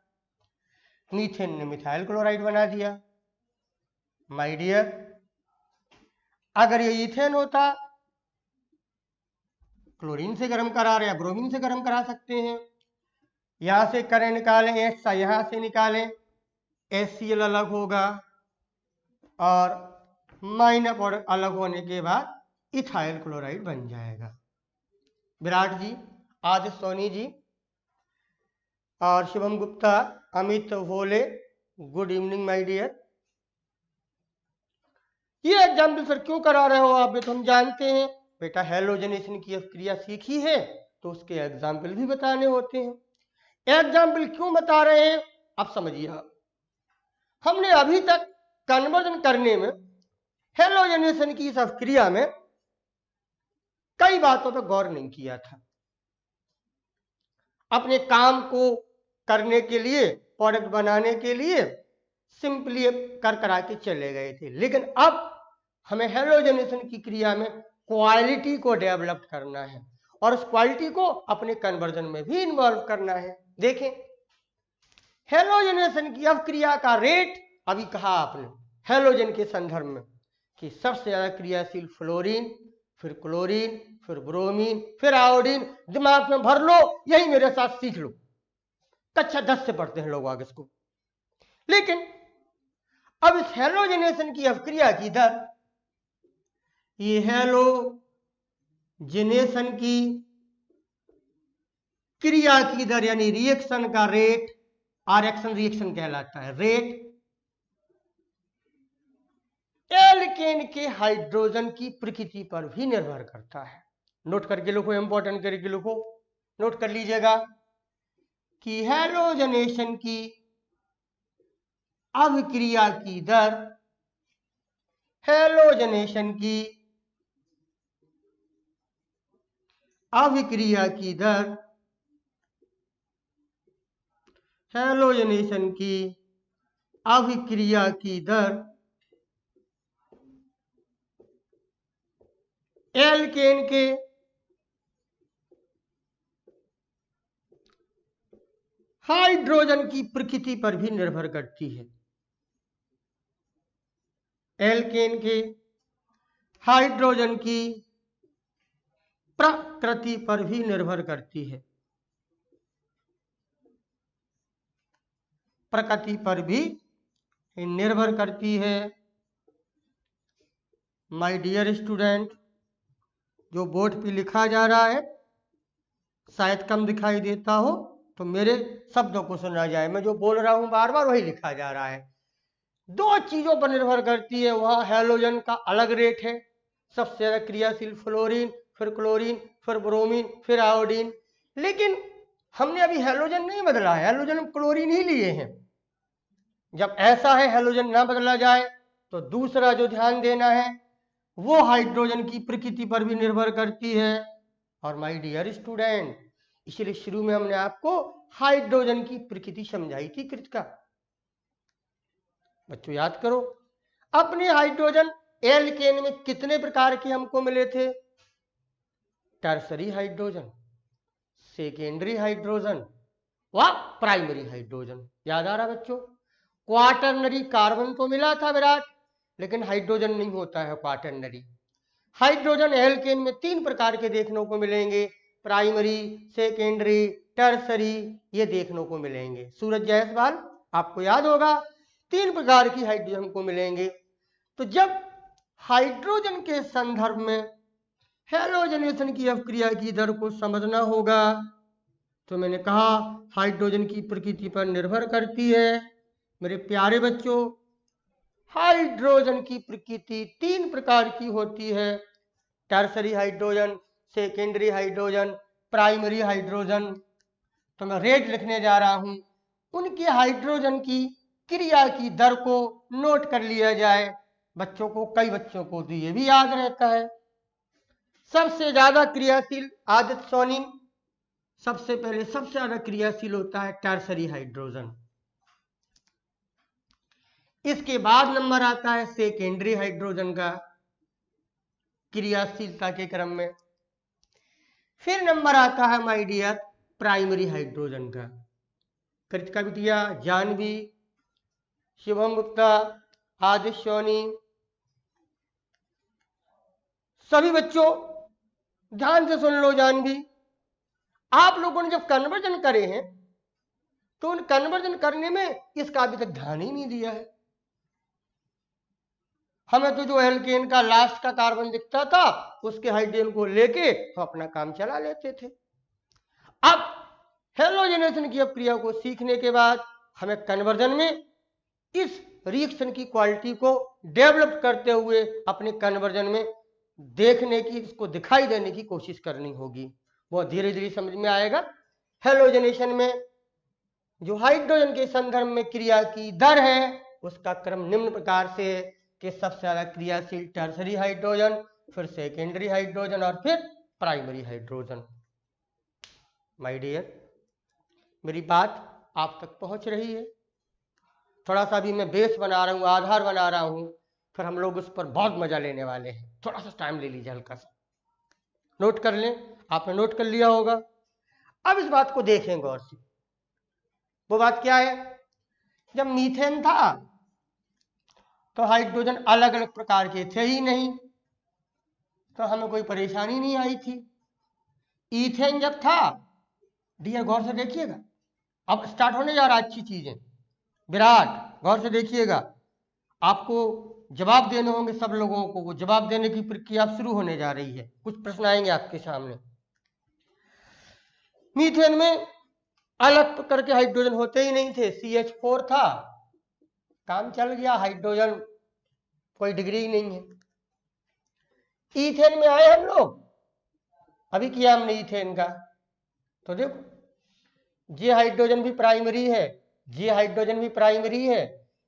मीथेन ने मिथाइल क्लोराइड बना दिया। माय डियर, अगर ये इथेन होता, क्लोरीन से गर्म करा रहे हैं, ब्रोमीन से गर्म करा सकते हैं। यहां से करें निकालें, H यहां से निकालें, HCl अलग होगा, और माइनस और अलग होने के बाद इथाइल क्लोराइड बन जाएगा। विराट जी, आदित्य सोनी जी, और शिवम गुप्ता, अमित भोले, गुड इवनिंग माय डियर। ये एग्जाम्पल सर क्यों करा रहे हो आप, तो हम जानते हैं बेटा, हेलोजनेशन की क्रिया सीखी है तो उसके एग्जाम्पल भी बताने होते हैं। एग्जाम्पल क्यों बता रहे हैं आप समझिए। हमने अभी तक कन्वर्जन करने में हेलोजनेशन की इस क्रिया में कई बातों पर गौर नहीं किया था। अपने काम को करने के लिए, प्रोडक्ट बनाने के लिए सिंपली कर करा के चले गए थे, लेकिन अब हमें हेलोजनेशन की क्रिया में क्वालिटी को डेवलप करना है, और उस क्वालिटी को अपने कन्वर्जन में भी इन्वॉल्व करना है। देखें हेलोजनेशन की अवक्रिया का रेट, अभी कहा आपने हेलोजन के संदर्भ में कि सबसे ज्यादा क्रियाशील फ्लोरीन, फिर क्लोरीन, फिर ब्रोमीन, फिर आयोडीन। दिमाग में भर लो, यही मेरे साथ सीख लो। कक्षा 10 से पढ़ते हैं लोग आगे इसको। लेकिन अब इस हेलोजनेशन की अवक्रिया की दर, ये हेलोजनेशन की क्रिया की दर यानी रिएक्शन का रेट, रिएक्शन रिएक्शन कहलाता है, रेट एल्केन के हाइड्रोजन की प्रकृति पर भी निर्भर करता है। नोट करके लिखो, इंपॉर्टेंट करके लिखो, नोट कर लीजिएगा कि हेलोजनेशन की अभिक्रिया की दर, हेलोजनेशन की अभिक्रिया की दर, हेलोजनेशन की अभिक्रिया की दर एल्केन के हाइड्रोजन की प्रकृति पर भी निर्भर करती है। एल्केन के हाइड्रोजन की प्रकृति पर भी निर्भर करती है। प्रकृति पर भी निर्भर करती है। माय डियर स्टूडेंट, जो बोर्ड पे लिखा जा रहा है शायद कम दिखाई देता हो तो मेरे शब्दों को सुना जाए। मैं जो बोल रहा हूं बार बार वही लिखा जा रहा है। दो चीजों पर निर्भर करती है। वहां हैलोजन का अलग रेट है, सबसे ज्यादा क्रियाशील फ्लोरीन, फिर क्लोरीन, फिर ब्रोमीन, फिर आयोडीन। लेकिन हमने अभी हैलोजन नहीं बदला है, हैलोजन क्लोरीन ही लिए हैं। जब ऐसा है हैलोजन ना बदला जाए तो दूसरा जो ध्यान देना है वो हाइड्रोजन की प्रकृति पर भी निर्भर करती है। और माय डियर स्टूडेंट, इसलिए शुरू में हमने आपको हाइड्रोजन की प्रकृति समझाई थी कृतिका। बच्चों याद करो, अपने हाइड्रोजन एल्केन में कितने प्रकार के हमको मिले थे? टर्सरी हाइड्रोजन, सेकेंडरी हाइड्रोजन व प्राइमरी हाइड्रोजन। याद आ रहा बच्चों? क्वाटरनरी कार्बन तो मिला था विराट, लेकिन हाइड्रोजन नहीं होता है क्वाटरनरी। हाइड्रोजन एल्केन में तीन प्रकार के देखने को मिलेंगे, प्राइमरी, सेकेंडरी, टर्सरी, ये देखने को मिलेंगे। सूरज जायसवाल, आपको याद होगा तीन प्रकार की हाइड्रोजन को मिलेंगे। तो जब हाइड्रोजन के संदर्भ में हैलोजनेशन की अपक्रिया की दर को समझना होगा तो मैंने कहा हाइड्रोजन की प्रकृति पर निर्भर करती है। मेरे प्यारे बच्चों, हाइड्रोजन की प्रकृति तीन प्रकार की होती है, tertiary hydrogen, secondary hydrogen, primary hydrogen. तो मैं रेट लिखने जा रहा हूं, उनके हाइड्रोजन की क्रिया की दर को नोट कर लिया जाए। बच्चों को, कई बच्चों को तो ये भी याद रहता है। सबसे ज्यादा क्रियाशील आदित्य सोनी, सबसे पहले सबसे ज्यादा क्रियाशील होता है टर्सरी हाइड्रोजन। इसके बाद नंबर आता है सेकेंडरी हाइड्रोजन का क्रियाशीलता के क्रम में। फिर नंबर आता है माय डियर प्राइमरी हाइड्रोजन का। कृतिका बिटिया, जानवी, शिवम गुप्ता, आदित्य सोनी, सभी बच्चों ध्यान से सुन लो। जानवी, आप लोगों ने जब कन्वर्जन करे हैं तो उन कन्वर्जन करने में इसका अभी तक ध्यान ही नहीं दिया है। हमें तो जो एल्केन का लास्ट का कार्बन दिखता था उसके हाइड्रोजन को लेके हम अपना काम चला लेते थे। अब हैलोजनेशन की अपक्रिया को सीखने के बाद हमें कन्वर्जन में इस रिएक्शन की क्वालिटी को डेवलप करते हुए अपने कन्वर्जन में देखने की, इसको दिखाई देने की कोशिश करनी होगी। बहुत धीरे धीरे समझ में आएगा। हैलोजनेशन में जो हाइड्रोजन के संदर्भ में क्रिया की दर है उसका क्रम निम्न प्रकार से है कि सबसे ज्यादा क्रियाशील टर्सरी हाइड्रोजन, फिर सेकेंडरी हाइड्रोजन और फिर प्राइमरी हाइड्रोजन। माय डियर, मेरी बात आप तक पहुंच रही है? थोड़ा सा भी मैं बेस बना रहा हूं, आधार बना रहा हूं, फिर हम लोग उस पर बहुत मजा लेने वाले हैं। थोड़ा सा टाइम ले लीजिए, हल्का सा नोट कर लें। आपने नोट कर लिया होगा। अब इस बात को देखें गौर से। वो बात क्या है? जब मीथेन था तो हाइड्रोजन अलग अलग प्रकार के थे ही नहीं, तो हमें कोई परेशानी नहीं आई थी। ईथेन जब था, डियर गौर से देखिएगा, अब स्टार्ट होने जा रहा अच्छी चीजें। विराट गौर से देखिएगा, आपको जवाब देने होंगे सब लोगों को। वो जवाब देने की प्रक्रिया शुरू होने जा रही है। कुछ प्रश्न आएंगे आपके सामने। मीथेन में अलग करके हाइड्रोजन होते ही नहीं थे, CH4 था, काम चल गया, हाइड्रोजन कोई डिग्री ही नहीं है। ईथेन में आए हम लोग, अभी किया हमने ईथेन का, तो देखो ये हाइड्रोजन भी प्राइमरी है, ये हाइड्रोजन भी प्राइमरी है।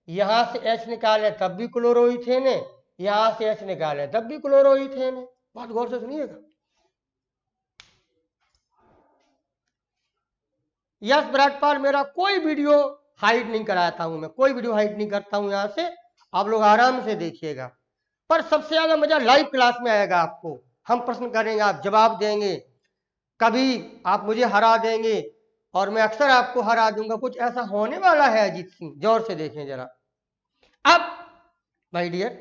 यहां से H निकाले तब भी क्लोरोइथेन है, यहां से H निकाले तब भी क्लोरोइथेन है। बहुत गौर से सुनिएगा। यस विराटपाल, मेरा कोई वीडियो हाइड नहीं कराता हूं, मैं कोई वीडियो हाइड नहीं करता हूं यहां से, आप लोग आराम से देखिएगा। पर सबसे ज्यादा मजा लाइव क्लास में आएगा आपको। हम प्रश्न करेंगे, आप जवाब देंगे, कभी आप मुझे हरा देंगे और मैं अक्सर आपको हरा दूंगा। कुछ ऐसा होने वाला है अजीत सिंह, जोर से देखें जरा। अब भाई डियर,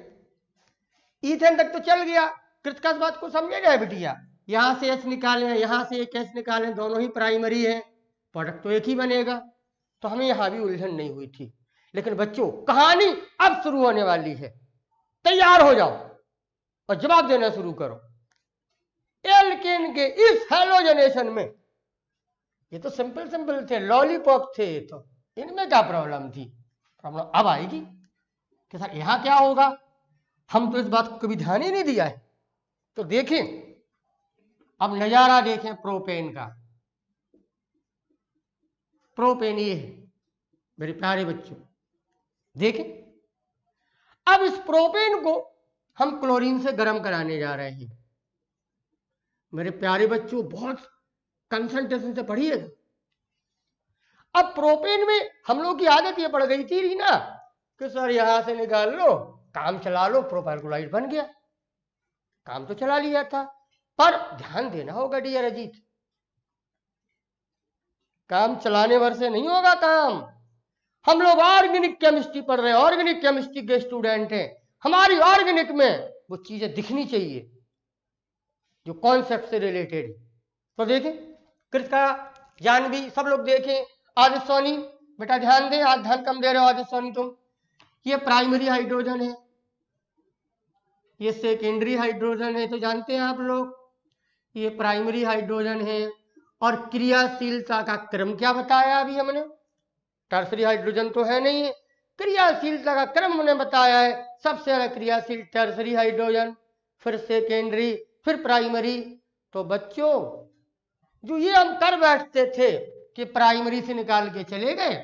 इथेन तक तो चल गया, कृतका बात को समझे गए बिटिया। यहां से एच निकालें, यहां से एक एच निकालें, दोनों ही प्राइमरी है, प्रोडक्ट तो एक ही बनेगा। तो हमें यहां भी उलझन नहीं हुई थी। लेकिन बच्चों, कहानी अब शुरू होने वाली है, तैयार हो जाओ और जवाब देना शुरू करो। एल्केन के इस हैलोजनेशन में, ये तो सिंपल सिंपल थे, लॉलीपॉप थे, ये तो इनमें क्या प्रॉब्लम थी? प्रॉब्लम अब आएगी कि सर यहां क्या होगा, हम तो इस बात को कभी ध्यान ही नहीं दिया है। तो देखें, अब नजारा देखें प्रोपेन का। प्रोपेन ये है मेरे प्यारे बच्चों, देखें। अब इस प्रोपेन को हम क्लोरीन से गर्म कराने जा रहे हैं। मेरे प्यारे बच्चों, बहुत कंसंट्रेशन से पढ़िएगा। अब प्रोपेन में हम लोग की आदत ये पड़ गई थी ना कि सर यहां से निकाल लो, काम चला लो, प्रोपाइल क्लोराइड बन गया, काम तो चला लिया था। पर ध्यान देना होगा डियर अजीत, काम चलाने भर से नहीं होगा काम। हम लोग ऑर्गेनिक केमिस्ट्री पढ़ रहे हैं, ऑर्गेनिक केमिस्ट्री के स्टूडेंट हैं। हमारी ऑर्गेनिक में वो चीजें दिखनी चाहिए जो कॉन्सेप्ट से रिलेटेड। तो देखें, कृतिका, जानवी, सब लोग देखें। आदित्य सोनी, बेटा ध्यान दे, आज ध्यान कम दे रहे हो आदित्य सोनी तुम। ये प्राइमरी हाइड्रोजन है, ये सेकेंडरी हाइड्रोजन है, तो जानते हैं आप लोग। ये प्राइमरी हाइड्रोजन है। और क्रियाशीलता का क्रम क्या बताया अभी हमने? टर्सरी हाइड्रोजन तो है नहीं है, क्रियाशीलता का क्रम हमने बताया है। सबसे ज्यादा क्रियाशील टर्सरी हाइड्रोजन, फिर सेकेंडरी, फिर प्राइमरी। तो बच्चों, जो ये हम कर बैठते थे कि प्राइमरी से निकाल के चले गए,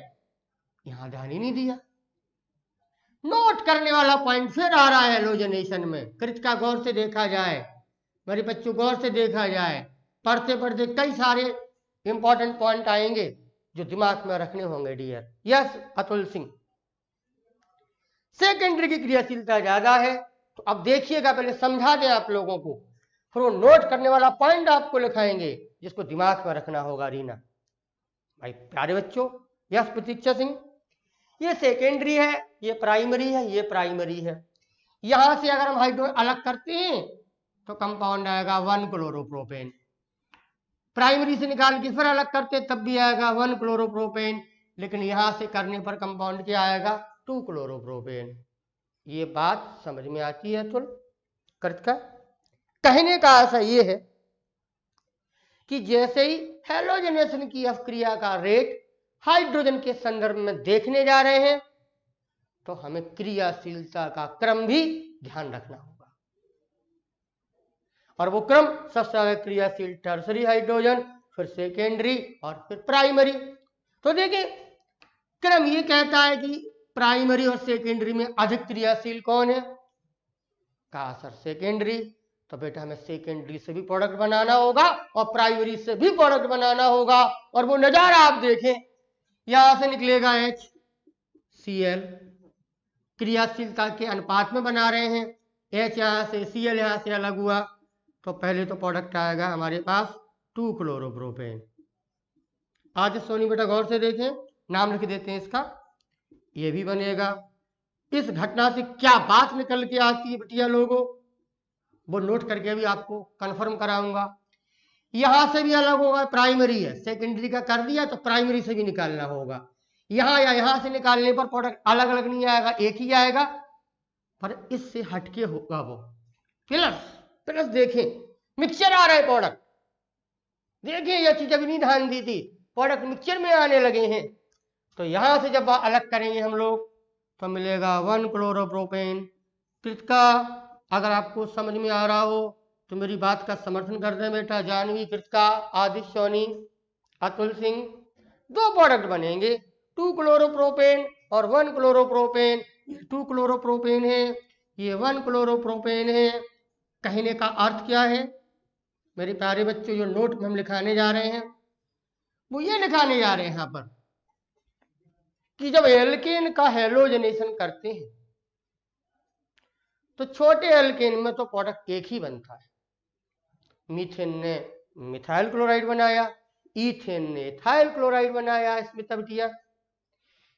यहां ध्यान ही नहीं दिया। नोट करने वाला पॉइंट फिर आ रहा है हैलोजनेशन में। कृतिका गौर से देखा जाए, मेरे बच्चों गौर से देखा जाए, पढ़ते पढ़ते कई सारे इंपॉर्टेंट पॉइंट आएंगे जो दिमाग में रखने होंगे dear. Yes Atul Singh, secondary की क्रियाशीलता ज्यादा है। तो अब देखिएगा, पहले समझा दें आप लोगों को, फिर वो नोट करने वाला पॉइंट आपको लिखाएंगे जिसको दिमाग में रखना होगा। रीना भाई प्यारे बच्चों, यस प्रतीक्षा सिंह, ये सेकेंडरी है, ये प्राइमरी है, ये प्राइमरी है। यहां से अगर हम हाइड्रोजन अलग करते हैं तो कंपाउंड आएगा 1 क्लोरोप्रोपेन। प्राइमरी से निकाल के फिर अलग करते तब भी आएगा 1 क्लोरोप्रोपेन। लेकिन यहां से करने पर कंपाउंड क्या आएगा? 2 क्लोरोप्रोपेन। ये बात समझ में आती है तुल कृतिका? कहने का आशा ये है कि जैसे ही हैलोजनेशन की अपक्रिया का रेट हाइड्रोजन के संदर्भ में देखने जा रहे हैं, तो हमें क्रियाशीलता का क्रम भी ध्यान रखना होगा। और वो क्रम सबसे ज्यादा क्रियाशील टर्सरी हाइड्रोजन, फिर सेकेंडरी और फिर प्राइमरी। तो देखिए, क्रम ये कहता है कि प्राइमरी और सेकेंडरी में अधिक क्रियाशील कौन है? कहा सर सेकेंडरी। तो बेटा हमें सेकेंडरी से भी प्रोडक्ट बनाना होगा और प्राइमरी से भी प्रोडक्ट बनाना होगा। और वो नजारा आप देखें, यहां से निकलेगा HCl, क्रियाशीलता के अनुपात में बना रहे हैं। H यहां से, Cl यहां से अलग हुआ, तो पहले तो प्रोडक्ट आएगा हमारे पास 2 क्लोरोप्रोपेन। आज सोनी बेटा गौर से देखें, नाम लिख देते हैं इसका, ये भी बनेगा। इस घटना से क्या बात निकल के आती है बिटिया लोगों, वो नोट करके भी आपको कंफर्म कराऊंगा। यहां से भी अलग होगा, प्राइमरी है, सेकेंडरी का कर दिया तो प्राइमरी से भी निकालना होगा। यहां या यहां से निकालने पर प्रोडक्ट अलग अलग नहीं आएगा, एक ही आएगा, पर इससे हटके होगा वो प्लस। प्लस देखें, मिक्सचर आ रहा है प्रोडक्ट, देखिए ये चीज अभी नहीं ध्यान दी थी, प्रोडक्ट मिक्सचर में आने लगे हैं। तो यहां से जब अलग करेंगे हम लोग तो मिलेगा 1 क्लोरोप्रोपेन। कृतिका, अगर आपको समझ में आ रहा हो तो मेरी बात का समर्थन कर दें बेटा। जानवी, कृतिका, आदित्य सोनी, अतुल सिंह, दो प्रोडक्ट बनेंगे, 2 क्लोरोप्रोपेन और 1 क्लोरोप्रोपेन। ये 2 क्लोरोप्रोपेन है, ये 1 क्लोरोप्रोपेन है। कहने का अर्थ क्या है मेरे प्यारे बच्चों? जो नोट में हम लिखाने जा रहे हैं वो ये लिखाने जा रहे हैं यहां पर कि जब एल्केन का हैलोजनेशन करते हैं तो छोटे एल्केन में तो प्रोडक्ट एक ही बनता है, मीथेन ने मिथाइल क्लोराइड बनाया, ईथेन ने इथाइल क्लोराइड बनाया स्मिता बिटिया।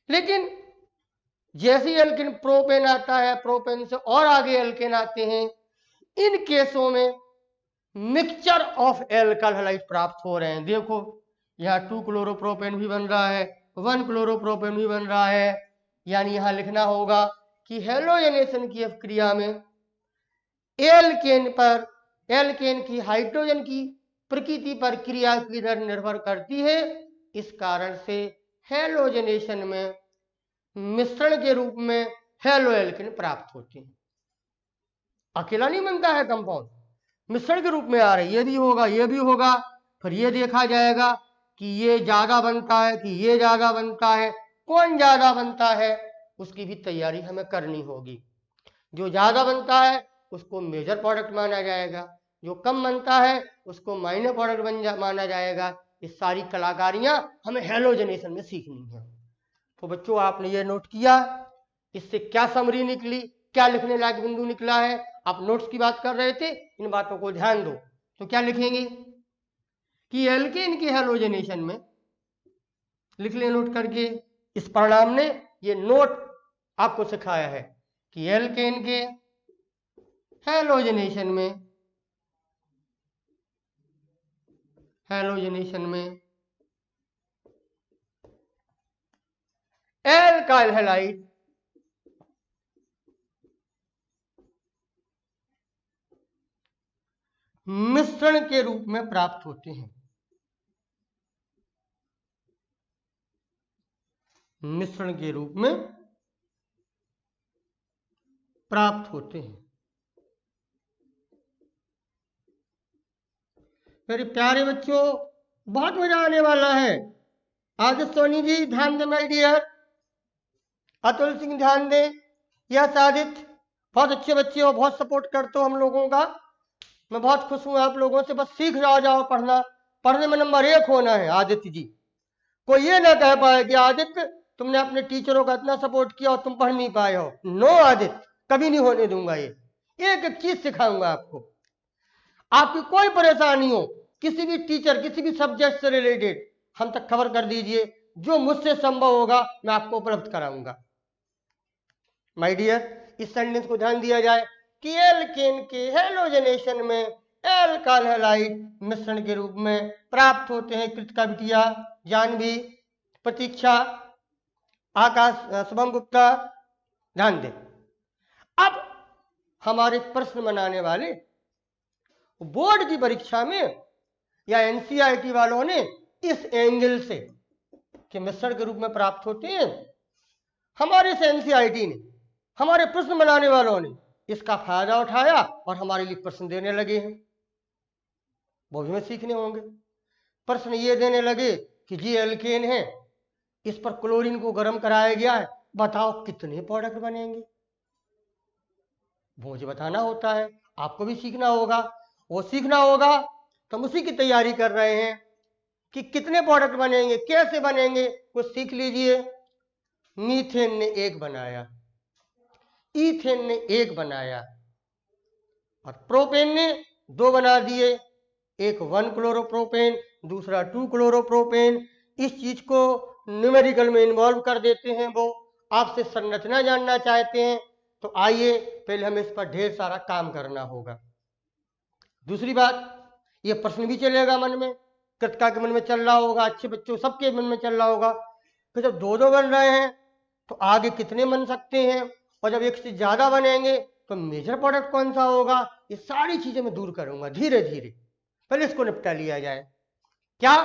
लेकिन जैसे एल्केन प्रोपेन आता है, प्रोपेन से और आगे एल्केन आते हैं, इन केसों में मिक्सचर ऑफ एल्काइल हैलाइड प्राप्त हो रहे हैं। देखो यहाँ 2 क्लोरोप्रोपेन भी बन रहा है, 1 क्लोरोप्रोपेन भी बन रहा है। यानी यहां लिखना होगा कि हेलोजनेशन की क्रिया में एल्केन की हाइड्रोजन की प्रकृति पर क्रिया की दर निर्भर करती है। इस कारण से हेलोजनेशन में मिश्रण के रूप में हेलो एल्केन प्राप्त होते हैं। अकेला नहीं बनता है कंपाउंड, मिश्रण के रूप में आ रहे, ये भी होगा, ये भी होगा। फिर ये देखा जाएगा कि ये ज्यादा बनता है कि ये ज्यादा बनता है, कौन ज्यादा बनता है उसकी भी तैयारी हमें करनी होगी। जो ज्यादा बनता है उसको मेजर प्रोडक्ट माना जाएगा, जो कम बनता है उसको माइनर प्रोडक्ट माना जाएगा। ये सारी कलाकारियां हमें हेलोजनेशन में सीखनी है। तो बच्चों आपने ये नोट किया, इससे क्या समरी निकली, क्या लिखने लायक बिंदु निकला है। आप नोट्स की बात कर रहे थे, इन बातों को ध्यान दो। तो क्या लिखेंगे कि एल्केन के हेलोजनेशन में, लिख ले नोट करके। इस परिणाम ने ये नोट आपको सिखाया है कि एल्केन के हेलोजनेशन में एल्काइल हैलाइड मिश्रण के रूप में प्राप्त होते हैं। मिश्रण के रूप में प्राप्त होते हैं। मेरे प्यारे बच्चों, बहुत मजा आने वाला है। आदित्य सोनी जी ध्यान दें, माय डियर। अतुल सिंह ध्यान दें। यस आदित्य, बहुत अच्छे बच्चे हो, बहुत सपोर्ट करते हो हम लोगों का। मैं बहुत खुश हूं आप लोगों से। बस सीख जाओ पढ़ना, पढ़ने में नंबर 1 होना है आदित्य जी। कोई ये ना कह पाए कि आदित्य तुमने अपने टीचरों का इतना सपोर्ट किया और तुम पढ़ नहीं पाए हो। नो आदित्य, कभी नहीं होने दूंगा। ये एक एक चीज सिखाऊंगा आपको। आपकी कोई परेशानी हो, किसी भी टीचर, किसी भी सब्जेक्ट से रिलेटेड, हम तक खबर कर दीजिए। जो मुझसे संभव होगा मैं आपको उपलब्ध कराऊंगा। माय डियर, इस सेंटेंस को ध्यान दिया जाए कि एल्केन के हेलोजनेशन में एल्काइल हैलाइड मिश्रण के रूप में प्राप्त होते हैं। कृतिका बिटिया, जानवी, प्रतीक्षा, आकाश, शुभम गुप्ता, ध्यान दें। अब हमारे प्रश्न बनाने वाले बोर्ड की परीक्षा में या एनसीईआरटी वालों ने इस एंगल से कि मिश्रण के रूप में प्राप्त होते हैं, हमारे इस एनसीईआरटी ने, हमारे प्रश्न बनाने वालों ने इसका फायदा उठाया और हमारे लिए प्रश्न देने लगे हैं। वो भी हमें सीखने होंगे। प्रश्न ये देने लगे कि जी एल्केन है, इस पर क्लोरीन को गर्म कराया गया है, बताओ कितने प्रोडक्ट बनेंगे। वो मुझे बताना होता है, आपको भी सीखना होगा। वो सीखना होगा तो हम उसी की तैयारी कर रहे हैं कि कितने प्रोडक्ट बनेंगे, कैसे बनेंगे, कुछ सीख लीजिए। मीथेन ने 1 बनाया, ईथेन ने 1 बनाया और प्रोपेन ने 2 बना दिए। एक 1 क्लोरोप्रोपेन, दूसरा 2 क्लोरोप्रोपेन। इस चीज को न्यूमेरिकल में इन्वॉल्व कर देते हैं। वो आपसे संरचना जानना चाहते हैं, तो आइए पहले हमें इस पर ढेर सारा काम करना होगा। दूसरी बात, ये प्रश्न भी चलेगा मन में, कृतिका के मन में चल रहा होगा, अच्छे बच्चों सबके मन में चल रहा होगा कि जब 2-2 बन रहे हैं तो आगे कितने बन सकते हैं, और जब 1 से ज्यादा बनेंगे तो मेजर प्रोडक्ट कौन सा होगा। ये सारी चीजें मैं दूर करूंगा धीरे धीरे। पहले इसको निपटा लिया जाए। क्या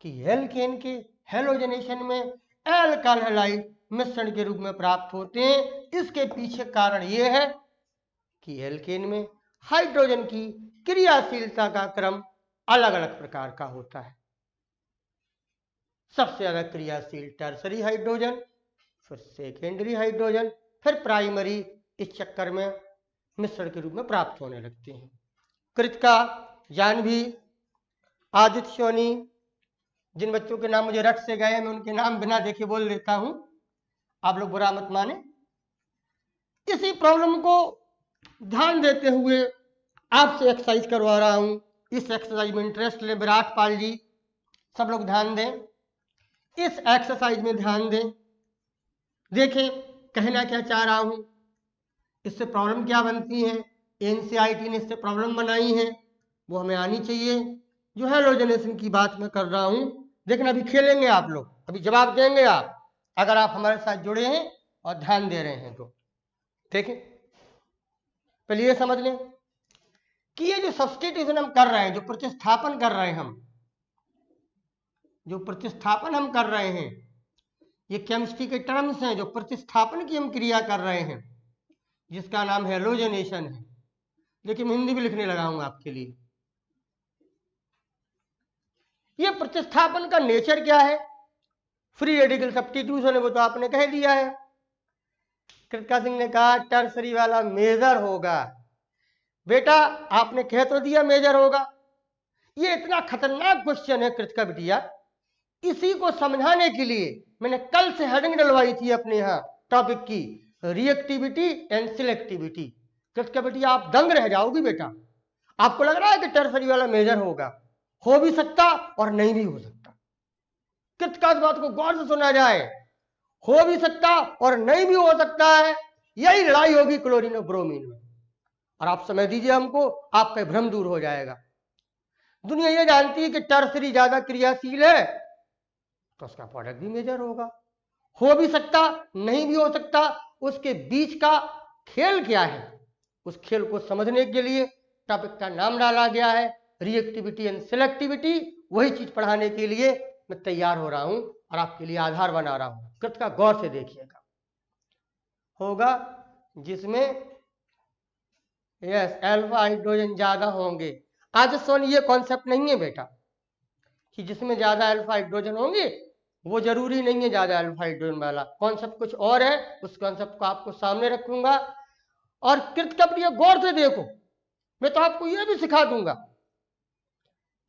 कि एल्केन के हेलोजनेशन में एल्काइल हैलाइड मिश्रण के रूप में प्राप्त होते हैं। इसके पीछे कारण यह है कि एल्केन में हाइड्रोजन की क्रियाशीलता का क्रम अलग अलग प्रकार का होता है। सबसे ज्यादा क्रियाशील टर्सरी हाइड्रोजन, फिर सेकेंडरी हाइड्रोजन, फिर प्राइमरी। इस चक्कर में मिश्रण के रूप में प्राप्त होने लगते हैं। कृतिका, जानवी, आदित्य सोनी, जिन बच्चों के नाम मुझे रट से गए मैं उनके नाम बिना देखे बोल देता हूं, आप लोग बुरा मत माने। इसी प्रॉब्लम को ध्यान देते हुए आपसे एक्सरसाइज करवा रहा हूं इस एक्सरसाइज में इंटरेस्ट लें, विराट पाल जी सब लोग ध्यान दें, इस एक्सरसाइज में ध्यान दें। देखें कहना क्या चाह रहा हूं, इससे प्रॉब्लम क्या बनती है, एनसीईआरटी ने इससे प्रॉब्लम बनाई है, वो हमें आनी चाहिए। जो हैलोजनेशन की बात मैं कर रहा हूं, देखना अभी खेलेंगे आप लोग, अभी जवाब देंगे आप, अगर आप हमारे साथ जुड़े हैं और ध्यान दे रहे हैं तो। देखें पहले ये समझ लें कि ये जो सब्स्टिट्यूशन हम कर रहे हैं, जो प्रतिस्थापन कर रहे हैं हम, जो प्रतिस्थापन हम कर रहे हैं, ये केमिस्ट्री के टर्म्स हैं, जो प्रतिस्थापन की हम क्रिया कर रहे हैं, जिसका नाम हैलोजनेशन है। देखिए मैं हिंदी भी लिखने लगा हूं आपके लिए। ये प्रतिस्थापन का नेचर क्या है, फ्री रेडिकल सब्स्टिट्यूशन है, वो तो आपने कह दिया है। कृतिका सिंह ने कहा टर्सरी वाला मेजर होगा, बेटा आपने कह तो दिया मेजर होगा। ये इतना खतरनाक क्वेश्चन है कृतिका बिटिया, इसी को समझाने के लिए मैंने कल से हेडिंग डलवाई थी अपने यहाँ टॉपिक की, रिएक्टिविटी एंड सिलेक्टिविटी। कृतिका बिटिया आप दंग रह जाओगी बेटा, आपको लग रहा है कि टर्सरी वाला मेजर होगा, हो भी सकता और नहीं भी हो सकता। कृतिका इस बात को गौर से सुना जाए, हो भी सकता और नहीं भी हो सकता है, यही लड़ाई होगी क्लोरीन और ब्रोमीन में। और आप समझ दीजिए हमको, आपका भ्रम दूर हो जाएगा। दुनिया ये जानती है कि टर्सरी ज्यादा क्रियाशील है तो उसका प्रोडक्ट भी मेजर होगा, हो भी सकता नहीं भी हो सकता। उसके बीच का खेल क्या है, उस खेल को समझने के लिए टॉपिक का नाम डाला गया है रिएक्टिविटी एंड सिलेक्टिविटी। वही चीज पढ़ाने के लिए मैं तैयार हो रहा हूं और आपके लिए आधार बना रहा हूं। कृतिका गौर से देखिएगा, होगा जिसमें यस अल्फा हाइड्रोजन ज्यादा होंगे। आज सोन ये कॉन्सेप्ट नहीं है बेटा कि जिसमें ज्यादा अल्फा हाइड्रोजन होंगे, वो जरूरी नहीं है ज्यादा अल्फा हाइड्रोजन वाला, कॉन्सेप्ट कुछ और है। उस कॉन्सेप्ट को आपको सामने रखूंगा। और कृतिका बिटिया गौर से देखो, मैं तो आपको यह भी सिखा दूंगा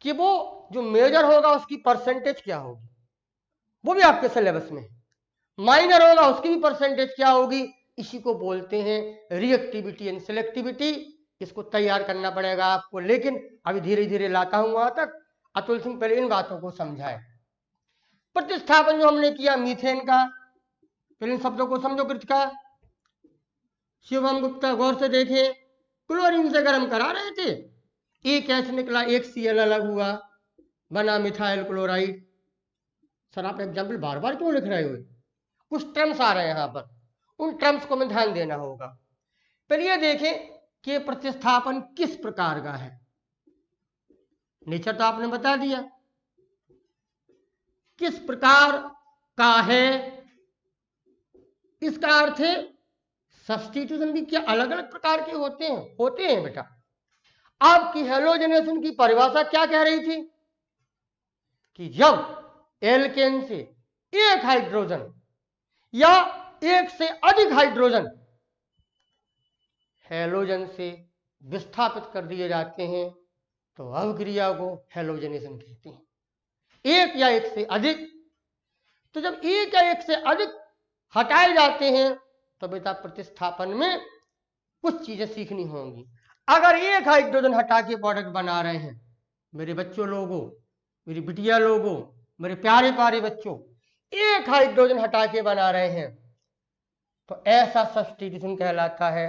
कि वो जो मेजर होगा उसकी परसेंटेज क्या होगी, वो भी आपके सिलेबस में। माइनर होगा उसकी भी परसेंटेज क्या होगी, इसी को बोलते हैं रिएक्टिविटी एंड सिलेक्टिविटी। इसको तैयार करना पड़ेगा आपको, लेकिन अभी धीरे धीरे लाता हूं वहां तक। अतुल सिंह पहले इन बातों को समझाए। प्रतिस्थापन जो हमने किया मीथेन का, पहले इन शब्दों को समझो कृतिका। शिवम गुप्ता गौर से देखें, क्लोरीन से गर्म करा रहे थे, एक एच निकला, एक Cl अलग हुआ, बना मिथाइल क्लोराइड। सर आप एग्जाम्पल बार बार क्यों लिख रहे हो, कुछ टर्म्स आ रहे हैं यहां पर, उन टर्म्स को में ध्यान देना होगा। पहले ये देखें कि प्रतिस्थापन किस प्रकार का है। नेचर तो आपने बता दिया, किस प्रकार का है, इसका अर्थ है सब्स्टिट्यूशन भी क्या अलग अलग प्रकार के होते हैं बेटा। आपकी हैलोजनेशन की परिभाषा क्या कह रही थी कि जब एल्केन से एक हाइड्रोजन या एक से अधिक हाइड्रोजन हैलोजन से विस्थापित कर दिए जाते हैं तो अवक्रिया को हैलोजनेशन कहते हैं। एक या एक से अधिक, तो जब एक या एक से अधिक हटाए जाते हैं तो बेटा प्रतिस्थापन में कुछ चीजें सीखनी होंगी। अगर एक हाइड्रोजन हटा के प्रोडक्ट बना रहे हैं, मेरे बच्चों लोगों, मेरी बिटिया लोगों, मेरे प्यारे प्यारे बच्चों, एक हाइड्रोजन हटा के बना रहे हैं तो ऐसा सब्स्टिट्यूशन कहलाता है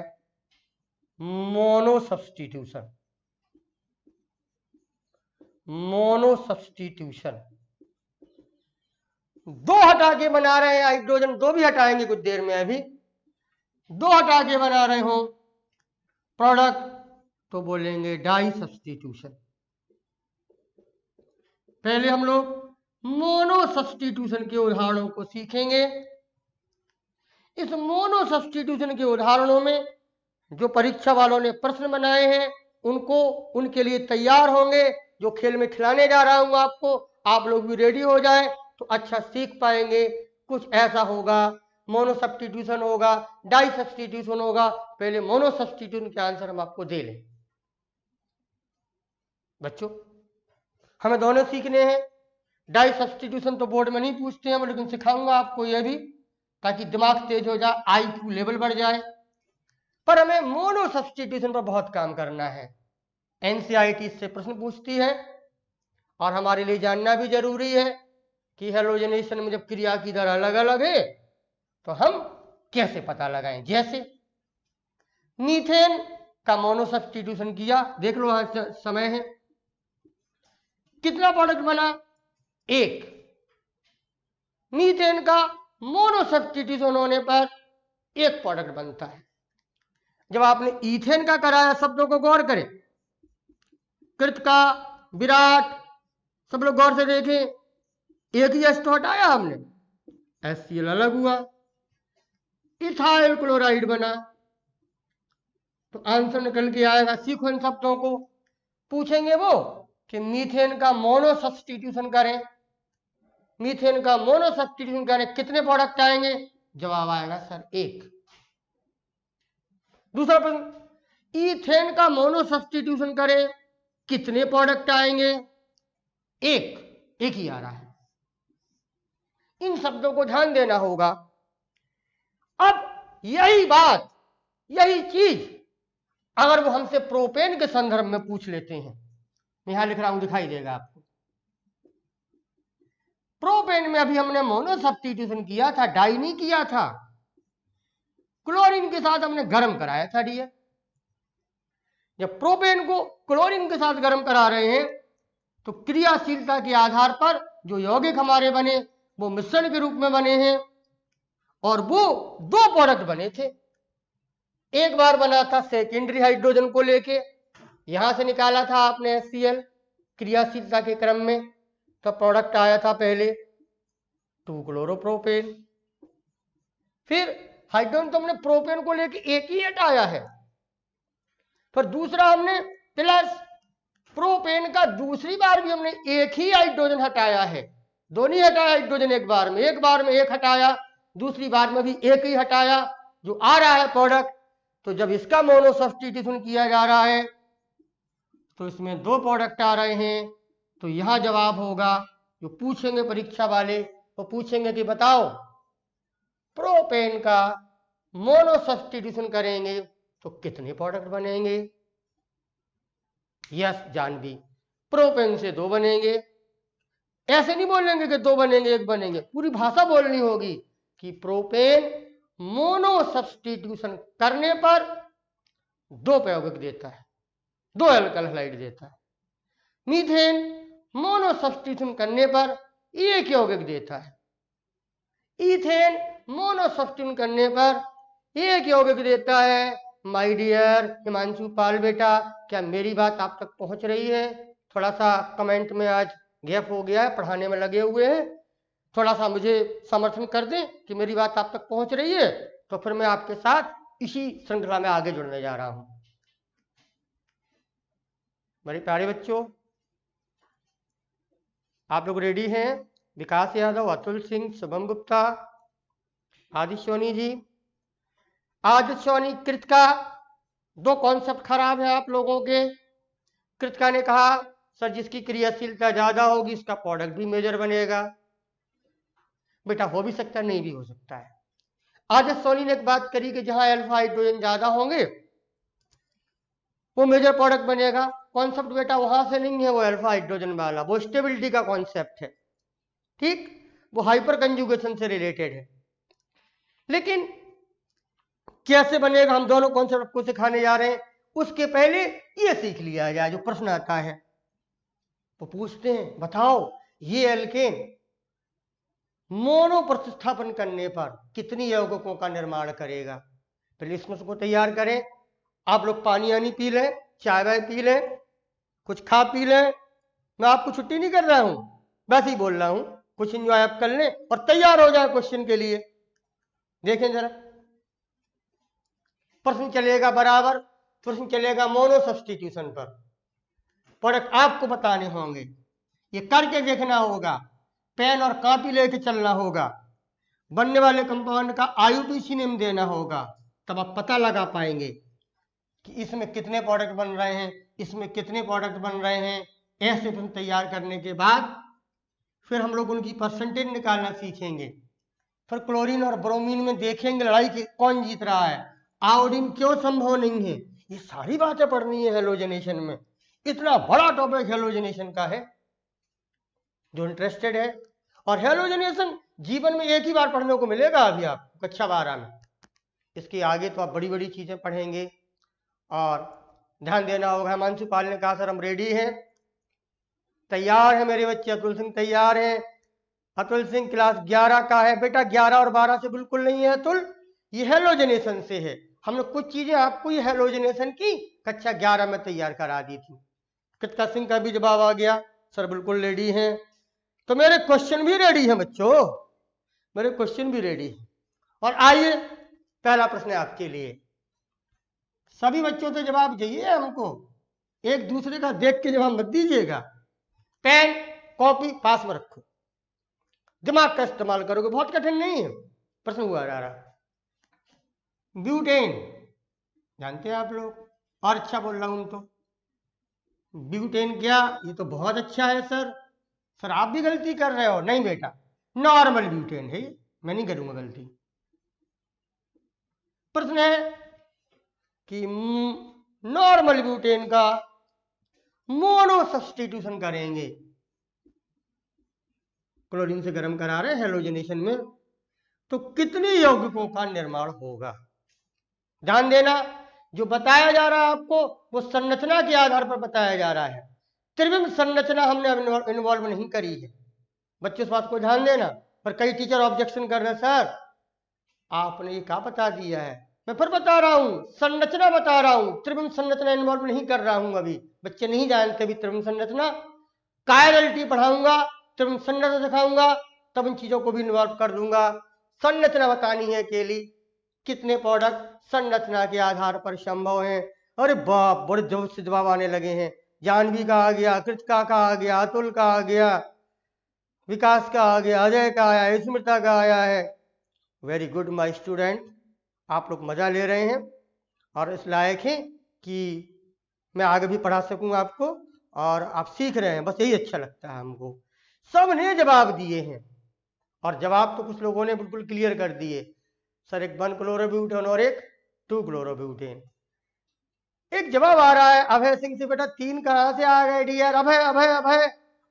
मोनो सब्स्टिट्यूशन। Mono substitution. दो हटा के बना रहे हैं हाइड्रोजन, दो भी हटाएंगे कुछ देर में, अभी दो हटा के बना रहे हो प्रोडक्ट तो बोलेंगे डाई सब्स्टिट्यूशन। पहले हम लोग मोनो सब्स्टिट्यूशन के उदाहरणों को सीखेंगे। इस मोनो सब्स्टिट्यूशन के उदाहरणों में जो परीक्षा वालों ने प्रश्न बनाए हैं उनको, उनके लिए तैयार होंगे। जो खेल में खिलाने जा रहा हूं आपको, आप लोग भी रेडी हो जाए तो अच्छा सीख पाएंगे। कुछ ऐसा होगा, मोनो सब्स्टिट्यूशन होगा, डाई सब्स्टिट्यूशन होगा। पहले मोनो सब्स्टिट्यूशन के आंसर हम आपको दे लें बच्चों, हमें दोनों सीखने हैं। डाई सब्स्टिट्यूशन तो बोर्ड में नहीं पूछते हैं, लेकिन सिखाऊंगा आपको यह भी, ताकि दिमाग तेज हो जाए, IQ लेवल बढ़ जाए। पर हमें मोनो सब्स्टिट्यूशन पर बहुत काम करना है। एनसीईआरटी से प्रश्न पूछती है और हमारे लिए जानना भी जरूरी है कि हेलोजनेशन में जब क्रिया की दर अलग अलग है तो हम कैसे पता लगाएं। जैसे मीथेन का मोनो सब्स्टिट्यूशन किया, देख लो आज समय है, कितना प्रोडक्ट बना? 1। मीथेन का मोनो सब्स्टिट्यूशन होने पर 1 प्रोडक्ट बनता है। जब आपने ईथेन का कराया, शब्दों को गौर करें, कृतका, विराट, सब लोग गौर से देखें, एक ही एस तो हटाया हमने, HCl अलग हुआ, इथाइल क्लोराइड बना। तो आंसर निकल के आएगा। सीखो इन शब्दों को। पूछेंगे वो कि मीथेन का मोनो सब्स्टिट्यूशन करें, मीथेन का मोनो सब्स्टिट्यूशन करें, कितने प्रोडक्ट आएंगे? जवाब आएगा सर 1। दूसरा प्रश्न, ईथेन का मोनो सब्स्टिट्यूशन करें, कितने प्रोडक्ट आएंगे? 1 ही आ रहा है। इन शब्दों को ध्यान देना होगा। अब यही बात, यही चीज अगर वो हमसे प्रोपेन के संदर्भ में पूछ लेते हैं, यहां लिख रहा हूं, दिखाई देगा आपको। प्रोपेन में अभी हमने मोनो सब्स्टिट्यूशन किया था, डाई नहीं किया था, क्लोरीन के साथ हमने गर्म कराया था डियर। जब प्रोपेन को क्लोरीन के साथ गर्म करा रहे हैं तो क्रियाशीलता के आधार पर जो यौगिक हमारे बने वो मिश्रण के रूप में बने हैं और वो 2 प्रोडक्ट बने थे। एक बार बना था सेकेंडरी हाइड्रोजन को लेके, यहां से निकाला था आपने HCl क्रियाशीलता के क्रम में, तो प्रोडक्ट आया था पहले 2 क्लोरोप्रोपेन। फिर हाइड्रोजन तो हमने प्रोपेन को लेके एक ही हटाया है, फिर दूसरा हमने प्लस प्रोपेन का दूसरी बार भी हमने एक ही हाइड्रोजन हटाया है, दोनों हटाया हाइड्रोजन एक बार में, एक हटाया, दूसरी बार में भी एक ही हटाया, जो आ रहा है प्रोडक्ट। तो जब इसका मोनो सब्स्टिट्यूशन किया जा रहा है तो इसमें 2 प्रोडक्ट आ रहे हैं। तो यहां जवाब होगा, जो पूछेंगे परीक्षा वाले, वो पूछेंगे कि बताओ प्रोपेन का मोनो सब्स्टिट्यूशन करेंगे तो कितने प्रोडक्ट बनेंगे? यस जानवी, प्रोपेन से 2 बनेंगे। ऐसे नहीं बोलेंगे कि 2 बनेंगे 1 बनेंगे, पूरी भाषा बोलनी होगी कि प्रोपेन मोनो सब्स्टिट्यूशन करने पर 2 यौगिक देता है, 2 एल्काइल हैलाइड देता है। मीथेन मोनो सब्स्टिट्यूशन करने पर 1 यौगिक देता है। ईथेन मोनो सब्स्टिट्यूशन करने पर 1 यौगिक देता है। माय डियर हिमांशु पाल बेटा, क्या मेरी बात आप तक पहुंच रही है? थोड़ा सा कमेंट में आज गैप हो गया है, पढ़ाने में लगे हुए हैं, थोड़ा सा मुझे समर्थन कर दें कि मेरी बात आप तक पहुंच रही है, तो फिर मैं आपके साथ इसी श्रृंखला में आगे जुड़ने जा रहा हूं। मेरे प्यारे बच्चों, आप लोग रेडी हैं? विकास यादव, अतुल सिंह, शुभम गुप्ता, आदित्य सोनी जी। आदित्य सोनी, कृतिका, 2 कॉन्सेप्ट खराब है आप लोगों के। कृतिका ने कहा सर जिसकी क्रियाशीलता ज्यादा होगी इसका प्रोडक्ट भी मेजर बनेगा। बेटा हो भी सकता है, नहीं भी हो सकता है। आदित्य सोनी ने एक बात करी कि जहां अल्फा हाइड्रोजन ज्यादा होंगे वो मेजर प्रोडक्ट बनेगा। कॉन्सेप्ट बेटा वहां से नहीं है, वो अल्फा हाइड्रोजन वाला, वो स्टेबिलिटी का कॉन्सेप्ट है, ठीक, वो हाइपर कंजुगेशन से रिलेटेड है। लेकिन कैसे बनेगा हम दोनों कॉन्सेप्ट आपको सिखाने जा रहे हैं। उसके पहले ये सीख लिया जाए, जो प्रश्न आता है वो पूछते हैं बताओ ये एल्केन मोनो प्रतिस्थापन करने पर कितनी यौगिकों का निर्माण करेगा। पहले इसमें को तैयार करें। आप लोग पानी यानी पी लें, चाय वाय पी लें, कुछ खा पी लें, मैं आपको छुट्टी नहीं कर रहा हूं, वैसे ही बोल रहा हूं, कुछ इंजॉय आप कर लें और तैयार हो जाए क्वेश्चन के लिए। देखें जरा, प्रश्न चलेगा बराबर, प्रश्न चलेगा मोनो सब्स्टिट्यूशन पर, प्रोडक्ट आपको बताने होंगे, ये करके देखना होगा, पेन और कॉपी लेके चलना होगा, बनने वाले कंपाउंड का IUPAC नेम देना होगा, तब आप पता लगा पाएंगे कि इसमें कितने प्रोडक्ट बन रहे हैं, इसमें कितने प्रोडक्ट बन रहे हैं। ऐसे प्रश्न तैयार करने के बाद फिर हम लोग उनकी परसेंटेज निकालना सीखेंगे। फिर क्लोरीन और ब्रोमीन में देखेंगे लड़ाई की कौन जीत रहा है, आयोडीन क्यों संभव नहीं है। ये सारी बातें पढ़नी है हेलोजनेशन में, इतना बड़ा टॉपिक हेलोजनेशन का है, जो इंटरेस्टेड है। और हेलोजनेशन जीवन में एक ही बार पढ़ने को मिलेगा अभी आपको कक्षा 12 में। इसके आगे तो आप बड़ी बड़ी चीजें पढ़ेंगे और ध्यान देना होगा। हिमांशु पाल ने कहा सर हम रेडी हैं, तैयार है मेरे बच्चे। अतुल सिंह तैयार है। अतुल सिंह क्लास 11 का है बेटा। 11 और 12 से बिल्कुल नहीं है अतुल, ये हेलोजनेशन से है। हमने कुछ चीजें आपको ये हेलोजनेशन की कक्षा 11 में तैयार करा दी थी। कृतिका सिंह का भी जवाब आ गया, सर बिल्कुल रेडी हैं। तो मेरे क्वेश्चन भी रेडी हैं बच्चों, मेरे क्वेश्चन भी रेडी हैं। और आइए पहला प्रश्न है आपके लिए। सभी बच्चों से जवाब चाहिए हमको, एक दूसरे का देख के जवाब मत दीजिएगा। पेन कॉपी पास में रखो, दिमाग का इस्तेमाल करोगे, बहुत कठिन नहीं है। प्रश्न हुआ जा रहा, ब्यूटेन जानते हैं आप लोग, और अच्छा बोल रहा हूं तो ब्यूटेन क्या, ये तो बहुत अच्छा है सर। सर आप भी गलती कर रहे हो। नहीं बेटा, नॉर्मल ब्यूटेन है, मैं नहीं करूंगा गलती। प्रश्न है कि नॉर्मल ब्यूटेन का मोनो सब्स्टिट्यूशन करेंगे, क्लोरीन से गर्म करा रहे हैं हेलोजनेशन में, तो कितनी यौगिकों का निर्माण होगा। ध्यान देना, जो बताया जा रहा है आपको वो संरचना के आधार पर बताया जा रहा है, त्रिविम संरचना हमने इन्वॉल्व नहीं करी है। बच्चों इस बात को ध्यान देना। पर कई टीचर ऑब्जेक्शन कर रहे हैं, सर आपने ये क्या बता दिया है। मैं फिर बता रहा हूं, संरचना बता रहा हूं, त्रिविम संरचना इन्वॉल्व नहीं कर रहा हूं। अभी बच्चे नहीं जानते भी त्रिविम संरचना, कायरलिटी पढ़ाऊंगा, त्रिविम संरचना सिखाऊंगा, तब इन चीजों को भी इन्वॉल्व कर दूंगा। संरचना बतानी है अकेली, कितने प्रोडक्ट संरचना के आधार पर संभव हैं। अरे बाप, बड़े जोर से जवाब आने लगे हैं। जानवी का आ गया, कृतिका का आ गया, अतुल का आ गया, विकास का आ गया, अजय का आया, स्मृता का आया है। वेरी गुड माय स्टूडेंट, आप लोग मजा ले रहे हैं और इस लायक हैं कि मैं आगे भी पढ़ा सकूं आपको, और आप सीख रहे हैं, बस यही अच्छा लगता है हमको। सबने जवाब दिए हैं, और जवाब तो कुछ लोगों ने बिल्कुल क्लियर कर दिए। सर एक 1 क्लोरोब्यूटेन और एक 2 क्लोरोब्यूटेन। एक जवाब आ रहा है अभय सिंह से, बेटा 3 कहां से आ गए डियर। अभय अभय अभय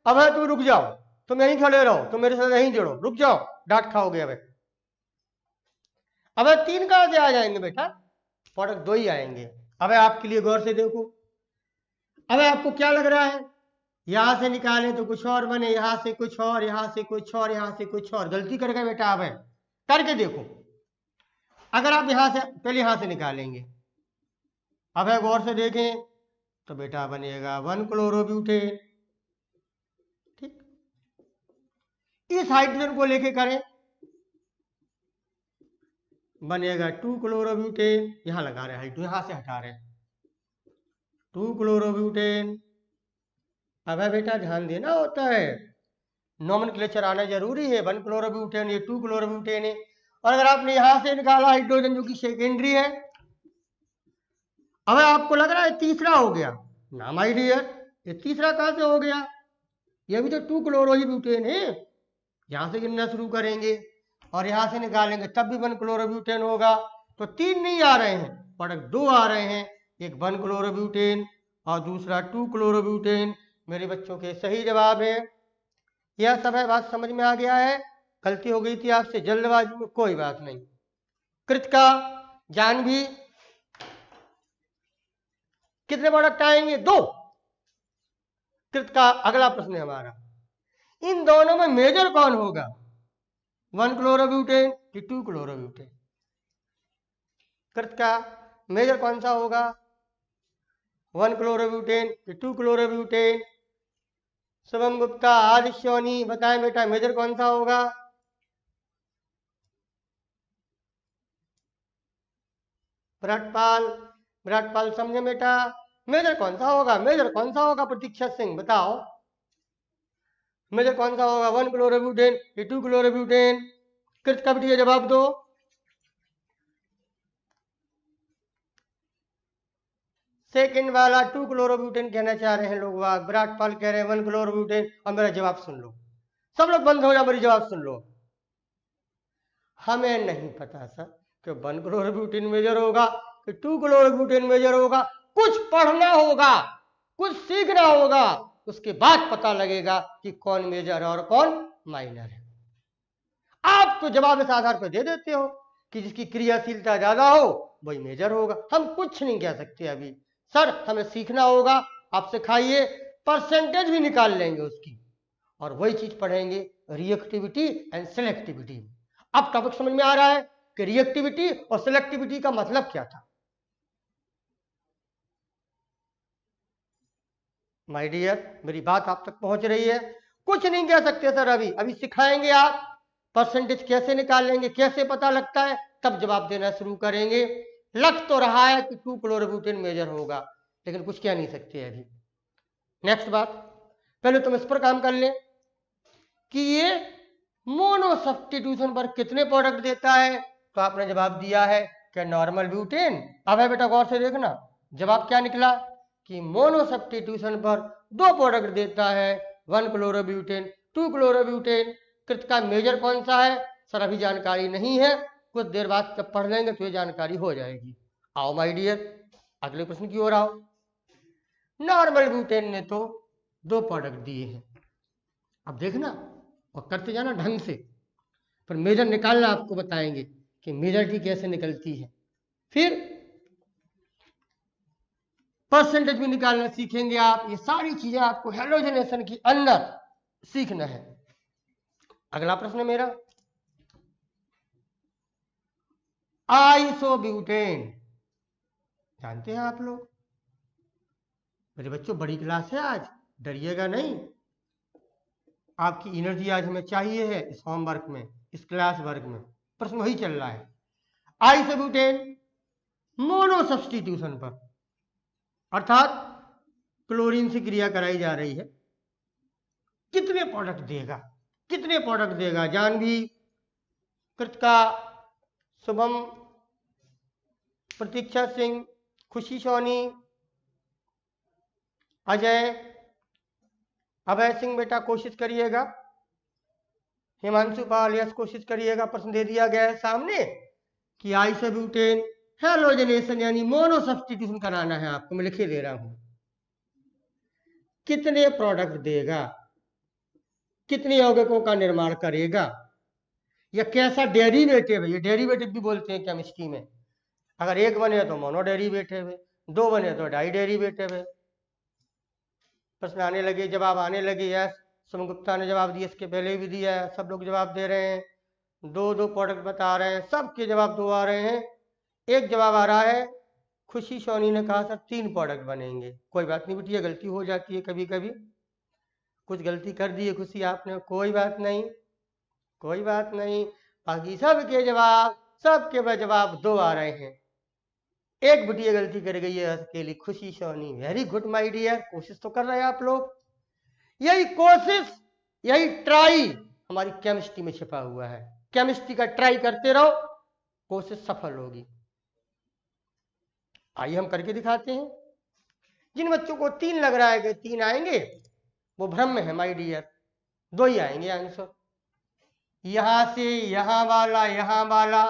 अभय तुम रुक जाओ, तुम यहीं खड़े रहो, तुम मेरे साथ यहीं जुड़ो, रुक जाओ, डांट खाओगे अभय। अभय 3 कहां से आ जाएंगे बेटा, प्रोडक्ट 2 ही आएंगे। अभय आपके लिए गौर से देखो, अभय आपको क्या लग रहा है, यहां से निकाले तो कुछ और बने, यहां से कुछ और, यहां से कुछ और, यहां से कुछ और। गलती कर गए बेटा अभय, करके देखो। अगर आप यहां से पहले यहां से निकालेंगे, अभय गौर से देखें, तो बेटा बनेगा 1 क्लोरोब्यूटेन। ठीक, इस हाइड्रोजन को लेके करें, बनेगा 2 क्लोरोब्यूटेन। यहां लगा रहे हाइड्रोजन, यहां से हटा रहे 2 क्लोरोब्यूटेन। अभय बेटा ध्यान देना होता है, नोमेनक्लेचर आना जरूरी है। 1 क्लोरोब्यूटेन, ये 2 क्लोरोब्यूटेन है। और अगर आपने यहां से निकाला हाइड्रोजन जो कि सेकेंडरी है, अब आपको लग रहा है तीसरा हो गया ना माय डियर, ये तीसरा कहां से हो गया, ये भी तो 2 क्लोरोब्यूटेन है। यहां से गिनना शुरू करेंगे और यहां से निकालेंगे तब भी 1 क्लोरोब्यूटेन होगा। तो 3 नहीं आ रहे हैं, प्रोडक्ट 2 आ रहे हैं, एक 1 क्लोरोब्यूटेन और दूसरा 2 क्लोरोब्यूटेन। मेरे बच्चों के सही जवाब है। यह सब है, बात समझ में आ गया है। गलती हो गई थी आपसे जल्दबाजी में, कोई बात नहीं। कृतिका, जानवी, कितने प्रोडक्ट आएंगे, 2। कृतिका, अगला प्रश्न है हमारा, इन दोनों में मेजर कौन होगा, 1 क्लोरोब्यूटेन कि 2 क्लोरोब्यूटेन। कृतिका, मेजर कौन सा होगा, 1 क्लोरोब्यूटेन कि 2 क्लोरोब्यूटेन। शुभम गुप्ता, आदित्य सोनी, बताएं बेटा मेजर कौन सा होगा। विराटपाल समझे बेटा, मेजर कौन सा होगा, मेजर कौन सा होगा। प्रतीक्षा सिंह बताओ, मेजर कौन सा होगा, 1 क्लोरोब्यूटेन कि 2 क्लोरोब्यूटेन। कृतिका बेटी जवाब दो। सेकंड वाला 2 क्लोरोब्यूटेन कहना चाह रहे हैं लोग, विराटपाल कह रहे हैं 1 क्लोरोब्यूटेन। और मेरा जवाब सुन लो, सब लोग बंद हो जाओ, मेरी जवाब सुन लो। हमें नहीं पता सर कि 1 क्लोरोब्यूटेन मेजर होगा कि 2 क्लोरोब्यूटेन मेजर होगा, कुछ पढ़ना होगा। कुछ सीखना होगा, उसके बाद पता लगेगा कि कौन मेजर है और कौन माइनर है। आप तो जवाब इस आधार पर दे देते हो कि जिसकी क्रियाशीलता ज्यादा हो वही मेजर होगा। हम कुछ नहीं कह सकते अभी। सर हमें सीखना होगा, आप सिखाइए, परसेंटेज भी निकाल लेंगे उसकी, और वही चीज पढ़ेंगे रिएक्टिविटी एंड सिलेक्टिविटी। अब टॉपिक समझ में आ रहा है कि रिएक्टिविटी और सिलेक्टिविटी का मतलब क्या था। माय डियर, मेरी बात आप तक पहुंच रही है? कुछ नहीं कह सकते सर अभी, अभी सिखाएंगे आप परसेंटेज कैसे निकालेंगे, कैसे पता लगता है, तब जवाब देना शुरू करेंगे। लग तो रहा है कि 2-क्लोरोब्यूटेन मेजर होगा, लेकिन कुछ कह नहीं सकते अभी। नेक्स्ट बात, पहले तुम इस पर काम कर ले कि ये मोनो सब्स्टिट्यूशन पर कितने प्रोडक्ट देता है। तो आपने जवाब दिया है कि नॉर्मल ब्यूटेन। अब है बेटा गौर से देखना, जवाब क्या निकला कि मोनो सब्स्टिट्यूशन पर 2 प्रोडक्ट देता है, 1 क्लोरोब्यूटेन 2 क्लोरोब्यूटेन। कृत का मेजर कौन सा है सर अभी जानकारी नहीं है, कुछ देर बाद जब पढ़ लेंगे तो ये जानकारी हो जाएगी। आओ माय डियर अगले प्रश्न की ओर आओ। नॉर्मल ब्यूटेन ने तो 2 प्रोडक्ट दिए हैं, अब देखना और करते जाना ढंग से, पर मेजर निकालना आपको बताएंगे कि मेजॉरिटी कैसे निकलती है। फिर परसेंटेज भी निकालना सीखेंगे आप। ये सारी चीजें आपको हेलोजनेशन के अंदर सीखना है। अगला प्रश्न मेरा, आइसोब्यूटेन जानते हैं आप लोग? मेरे बच्चों बड़ी क्लास है आज, डरिएगा नहीं। आपकी एनर्जी आज हमें चाहिए है इस होमवर्क में, इस क्लास वर्क में। प्रश्न वही चल रहा है। आइसोब्यूटेन मोनो सब्स्टिट्यूशन पर, अर्थात क्लोरीन से क्रिया कराई जा रही है, कितने प्रोडक्ट देगा, कितने प्रोडक्ट देगा? जानवी, कृतिका, शुभम, प्रतीक्षा सिंह, खुशी सोनी, अजय, अभय सिंह बेटा कोशिश करिएगा, हिमांशु पाल यस कोशिश करिएगा। प्रश्न दे दिया गया है सामने कि आइसोब्यूटेन हेलोजनेशन यानी मोनो सब्स्टिट्यूशन कराना है आपको, मैं लिखे दे रहा हूं। कितने प्रोडक्ट देगा, कितने यौगिकों का निर्माण करेगा, या कैसा डेरिवेटिव है, ये डेरिवेटिव भी बोलते हैं केमिस्ट्री में। अगर एक बने तो मोनो डेरिवेटिव है, 2 बने तो डाई डेरिवेटिव है। प्रश्न आने लगे, जवाब आने लगे। यस सुमन गुप्ता ने जवाब दिया, इसके पहले भी दिया है, सब लोग जवाब दे रहे हैं। 2 प्रोडक्ट बता रहे हैं, सबके जवाब 2 आ रहे हैं। एक जवाब आ रहा है, खुशी सोनी ने कहा सर 3 प्रोडक्ट बनेंगे। कोई बात नहीं बिटिया, गलती हो जाती है कभी कभी, कुछ गलती कर दी है खुशी आपने, कोई बात नहीं, कोई बात नहीं। बाकी सबके जवाब 2 आ रहे हैं। एक बिटिया गलती कर गई है अकेली, Khushi Soni. Very good my dear, कोशिश तो कर रहे हैं आप लोग। यही कोशिश, यही ट्राई हमारी केमिस्ट्री में छिपा हुआ है। केमिस्ट्री का ट्राई करते रहो, कोशिश सफल होगी। आइए हम करके दिखाते हैं। जिन बच्चों को 3 लग रहा है कि 3 आएंगे वो भ्रम में है माय डियर, 2 ही आएंगे आंसर। यहां से यहां वाला, यहां वाला,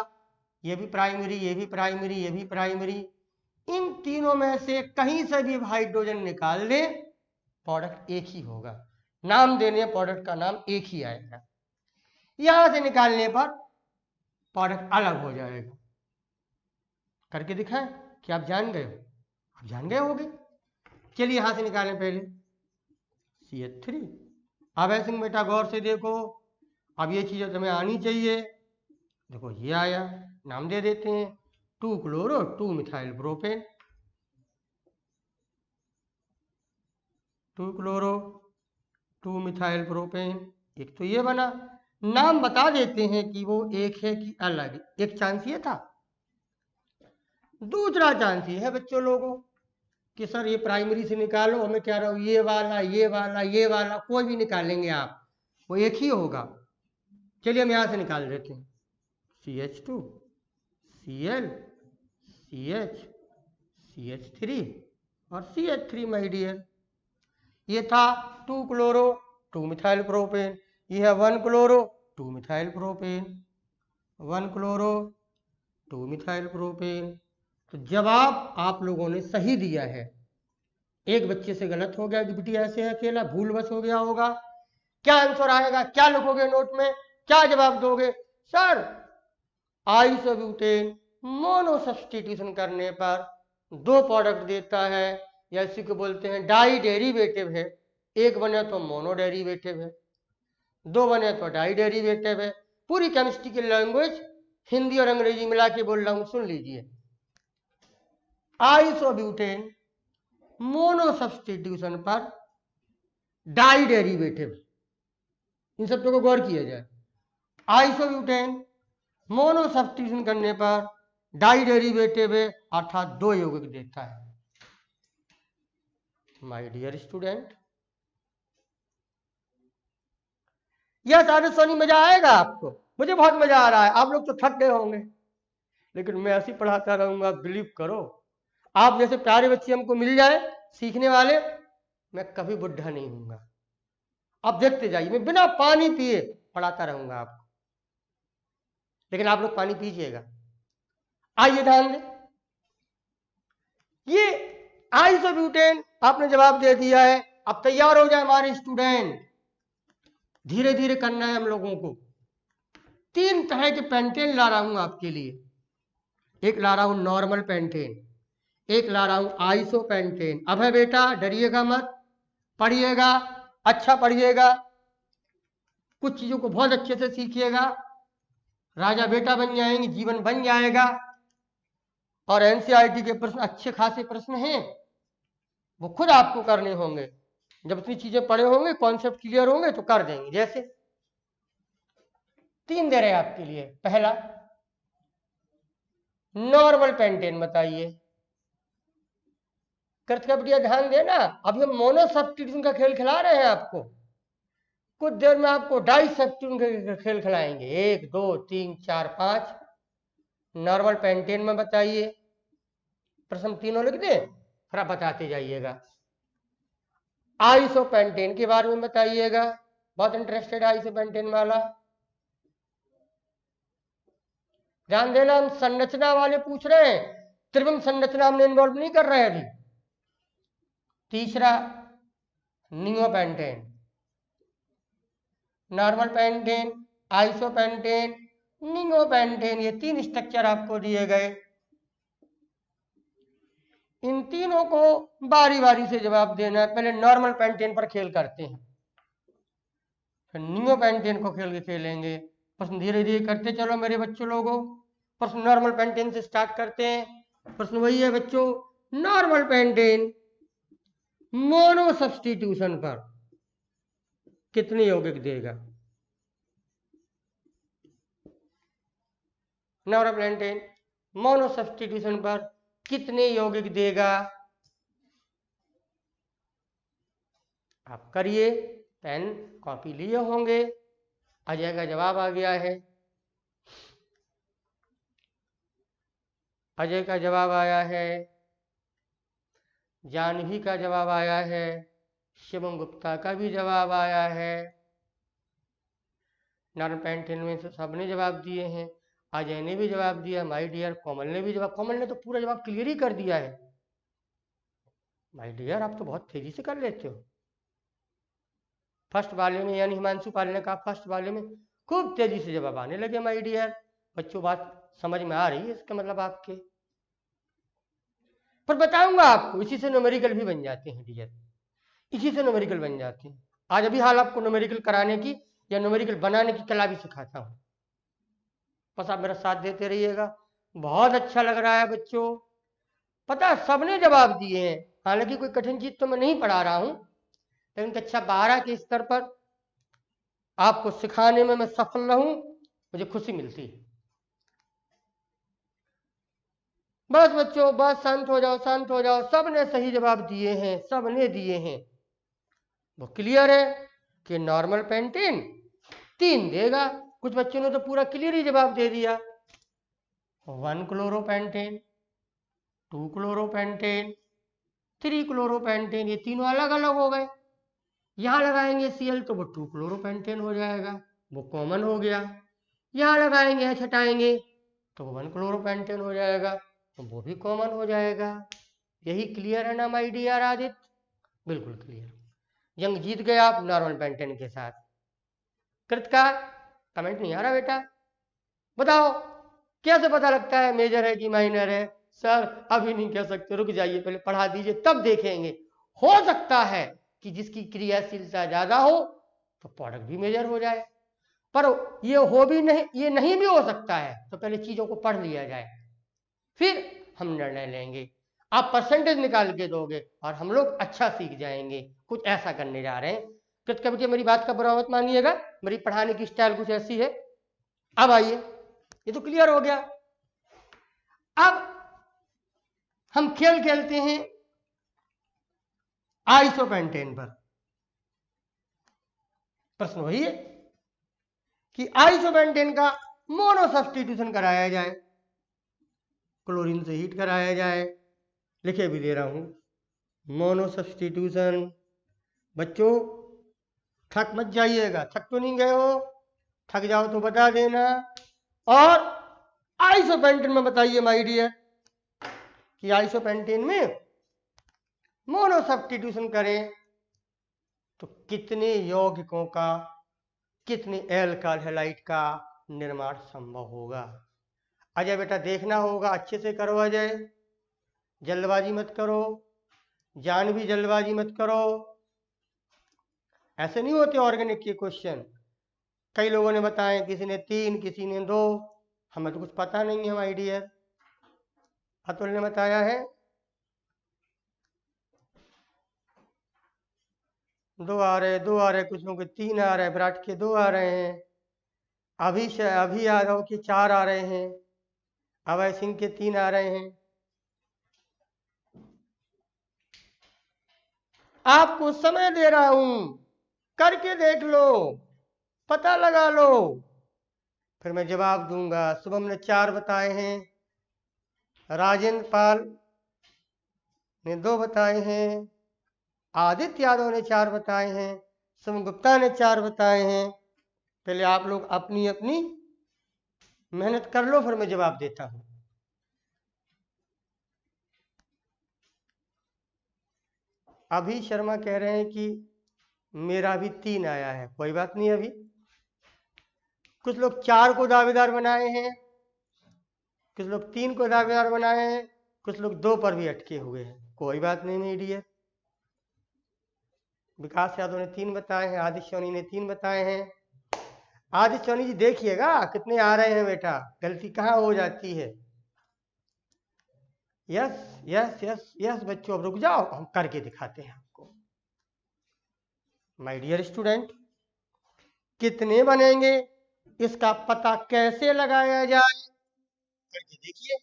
ये भी प्राइमरी, ये भी प्राइमरी, ये भी प्राइमरी, इन तीनों में से कहीं से भी हाइड्रोजन निकाल दे, प्रोडक्ट एक ही होगा। नाम देने प्रोडक्ट का नाम एक ही आएगा, यहां से निकालने पर प्रोडक्ट अलग हो जाएगा। करके दिखाएं कि आप जान गए हो? आप जान गए होगे। चलिए यहां से निकालें पहले CH3। अब ऐसे बेटा गौर से देखो, अब ये चीजें तुम्हें आनी चाहिए। देखो ये आया, नाम दे देते हैं 2 chloro 2 methyl propane, 2 chloro 2 methyl propane. एक तो ये बना, नाम बता देते हैं कि वो एक है कि अलग। एक चांस ये था। दूसरा चांस ये है बच्चों लोगों कि सर ये प्राइमरी से निकालो, मैं कह रहा हूं ये वाला, ये वाला, ये वाला, कोई भी निकालेंगे आप, वो एक ही होगा। चलिए हम यहां से निकाल देते हैं CH2 Cl CH CH3 और CH3 माय डियर। ये था 2 क्लोरो 2 मिथाइल प्रोपेन, ये है 1 chloro 2 methyl propane, 1 chloro 2 methyl propane. तो जवाब आप लोगों ने सही दिया है, एक बच्चे से गलत हो गया, बेटी ऐसे है अकेला, भूलवश हो गया होगा, क्या आंसर आएगा, क्या लिखोगे नोट में, क्या जवाब दोगे? सर आइसोब्यूटेन मोनो सब्स्टिट्यूशन करने पर दो प्रोडक्ट देता है, या इसी को बोलते हैं डाई डेरिवेटिव है। एक बने तो मोनो डेरिवेटिव है, दो बने तो डाई डेरिवेटिव है। पूरी केमिस्ट्री की लैंग्वेज हिंदी और अंग्रेजी मिला के बोल रहा हूं, सुन लीजिए। आइसोब्यूटेन मोनो सब्स्टिट्यूशन पर डाई डेरिवेटिव, इन सब को गौर किया जाए। आइसोब्यूटेन मोनो सब्स्टिट्यूशन करने पर डाई डेरिवेटिव है, अर्थात दो यौगिक देता है। माय डियर स्टूडेंट, यह सारे सोनी मजा आएगा आपको? मुझे बहुत मजा आ रहा है, आप लोग तो थक गए होंगे, लेकिन मैं ऐसे पढ़ाता रहूंगा, बिलीव करो। आप जैसे प्यारे बच्चे हमको मिल जाए सीखने वाले, मैं कभी बुढ़ा नहीं हूंगा। आप देखते जाइए, मैं बिना पानी पिए पढ़ाता रहूंगा आपको, लेकिन आप लोग पानी पीजिएगा। आइए ध्यान दें, ये आइसोब्यूटेन आपने जवाब दे दिया है। अब तैयार हो जाए हमारे स्टूडेंट, धीरे धीरे करना है हम लोगों को। तीन तरह के पेंटेन ला रहा हूं आपके लिए। एक ला रहा हूं नॉर्मल पेंटेन, एक ला रहा हूं आइसो पेंटेन। अब है बेटा, डरिएगा मत, पढ़िएगा, अच्छा पढ़िएगा, कुछ चीजों को बहुत अच्छे से सीखिएगा, राजा बेटा बन जाएंगे, जीवन बन जाएगा। और एनसीईआरटी के प्रश्न अच्छे खासे प्रश्न हैं, वो खुद आपको करने होंगे। जब इतनी चीजें पढ़े होंगे, कॉन्सेप्ट क्लियर होंगे तो कर देंगे। जैसे तीन दे रहे हैं आपके लिए। पहला नॉर्मल पेंटेन, बताइए कृत का बढ़िया ध्यान देना। अभी हम मोनो सब्स्टिट्यूशन का खेल खिला रहे हैं आपको, कुछ देर में आपको डाई सब्स्टिट्यूशन का खेल खिलाएंगे। 1 2 3 4 5 नॉर्मल पेंटेन में बताइए, प्रश्न तीनों लिख दे, फिर आप बताते जाइएगा। आइसो पेंटेन के बारे में बताइएगा, बहुत इंटरेस्टेड है आइसो पेंटेन वाला। ध्यान देना, हम संरचना वाले पूछ रहे हैं, त्रिविम संरचना हमने इन्वॉल्व नहीं कर रहे हैं अभी। तीसरा neo pentane, normal pentane, iso pentane, neo pentane, ये तीन स्ट्रक्चर आपको दिए गए। इन तीनों को बारी बारी से जवाब देना है। पहले नॉर्मल पेंटेन पर खेल करते हैं, फिर नियो पेंटेन को खेलेंगे। प्रश्न धीरे धीरे करते चलो मेरे बच्चों लोगों। प्रश्न नॉर्मल पेंटेन से स्टार्ट करते हैं। प्रश्न वही है बच्चों, नॉर्मल पेंटेन मोनो सब्स्टिट्यूशन पर कितने यौगिक देगा? नॉर्मल पेंटेन मोनो सब्स्टिट्यूशन पर कितने यौगिक देगा? आप करिए, पेन कॉपी लिए होंगे। अजय का जवाब आ गया है, अजय का जवाब आया है, जानवी का जवाब आया है, शिवम गुप्ता का भी जवाब आया है। नॉर्मल पेंटेन में से सबने जवाब दिए हैं। अजय ने भी जवाब दिया, माय डियर कोमल ने भी जवाब, कोमल ने तो पूरा जवाब क्लियर ही कर दिया है। माय डियर आप तो बहुत तेजी से कर लेते हो। फर्स्ट वाले में यानी हिमांशु पाल ने कहा फर्स्ट वाले में खूब तेजी से जवाब आने लगे। माय डियर बच्चों, बात समझ में आ रही है इसका मतलब आपके? पर बताऊंगा आपको, इसी से न्यूमेरिकल भी बन जाते हैं डियर, इसी से न्यूमेरिकल बन जाते हैं। आज अभी हाल आपको न्यूमेरिकल कराने की या न्यूमेरिकल बनाने की कला भी सिखाता हूं, बस आप मेरा साथ देते रहिएगा। बहुत अच्छा लग रहा है बच्चों, पता सबने जवाब दिए हैं। हालांकि कोई कठिन चीज तो मैं नहीं पढ़ा रहा हूं, लेकिन कक्षा 12 के स्तर पर आपको सिखाने में मैं सफल रहूं, मुझे खुशी मिलती है। बस बच्चों, बस शांत हो जाओ, शांत हो जाओ। सबने सही जवाब दिए हैं, सबने दिए हैं। वो क्लियर है कि नॉर्मल पेंटेन 3 देगा। कुछ बच्चों ने तो पूरा क्लियर ही जवाब दे दिया, 1 क्लोरोपेंटेन, 2 क्लोरोपेंटेन, 3 क्लोरोपेंटेन। ये तीनों अलग अलग हो गए। यहां लगाएंगे Cl तो वो 2 क्लोरोपेंटेन हो जाएगा, वो कॉमन हो गया। यहां लगाएंगे H हटाएंगे तो 1 क्लोरोपेंटेन हो जाएगा, तो वो भी कॉमन हो जाएगा। यही क्लियर है ना माय डियर आदित्य? बिल्कुल क्लियर। जंग जीत गए आप नॉर्मल पेंटेन के साथ। कृत का कमेंट नहीं आ रहा बेटा, बताओ कैसे पता लगता है मेजर है कि माइनर है? सर अभी नहीं कह सकते, रुक जाइए पहले पढ़ा दीजिए तब देखेंगे। हो सकता है कि जिसकी क्रियाशीलता ज्यादा हो तो प्रोडक्ट भी मेजर हो जाए, पर ये हो भी नहीं, ये नहीं भी हो सकता है। तो पहले चीजों को पढ़ लिया जाए, फिर हम निर्णय लेंगे। आप परसेंटेज निकाल के दोगे और हम लोग अच्छा सीख जाएंगे। कुछ ऐसा करने जा रहे हैं। कृत कभी मेरी बात का बुरा मत मानिएगा, मेरी पढ़ाने की स्टाइल कुछ ऐसी है। अब आइए, ये तो क्लियर हो गया। अब हम खेल खेलते हैं आइसोपेंटेन पर। प्रश्न वही है कि आइसोपेंटेन का मोनो सब्स्टिट्यूशन कराया जाए, क्लोरीन से हीट कराया जाए। लिखे भी दे रहा हूं, मोनो सब्स्टिट्यूशन। बच्चों थक मत जाइएगा, थक तो नहीं गए हो? थक जाओ तो बता देना। और आइसोपेंटेन में बताइए माय डियर कि आइसोपेंटेन में मोनो सब्स्टिट्यूशन करें तो कितने यौगिकों का, कितने एल्काइल हैलाइड का निर्माण संभव होगा। अजय बेटा देखना होगा, अच्छे से करो अजय, जल्दबाजी मत करो, जान भी जल्दबाजी मत करो। ऐसे नहीं होते ऑर्गेनिक के क्वेश्चन। कई लोगों ने बताए, किसी ने 3, किसी ने 2, हमें तो कुछ पता नहीं है माय डियर। अतुल ने बताया है 2 आ रहे, 2 आ रहे, कुछ लोगों के 3 आ रहे हैं, विराट के 2 आ रहे हैं, अभी यादव के 4 आ रहे हैं, अभय सिंह के 3 आ रहे हैं। आपको समय दे रहा हूं, करके देख लो, पता लगा लो, फिर मैं जवाब दूंगा। शुभम ने 4 बताए हैं, राजेंद्र पाल ने 2 बताए हैं, आदित्य यादव ने 4 बताए हैं, शुभम गुप्ता ने 4 बताए हैं। पहले आप लोग अपनी अपनी मेहनत कर लो, फिर मैं जवाब देता हूं। अभी शर्मा कह रहे हैं कि मेरा भी 3 आया है, कोई बात नहीं। अभी कुछ लोग 4 को दावेदार बनाए हैं, कुछ लोग 3 को दावेदार बनाए हैं, कुछ लोग 2 पर भी अटके हुए हैं, कोई बात नहीं मेरी डियर। विकास यादव ने 3 बताए हैं, आदित्य सोनी ने 3 बताए हैं। आदित्य सोनी जी देखिएगा कितने आ रहे हैं बेटा, गलती कहाँ हो जाती है। यस यस यस यस बच्चों, अब रुक जाओ, हम करके दिखाते हैं आपको। माय डियर स्टूडेंट, कितने बनेंगे इसका पता कैसे लगाया जाए, करके देखिए।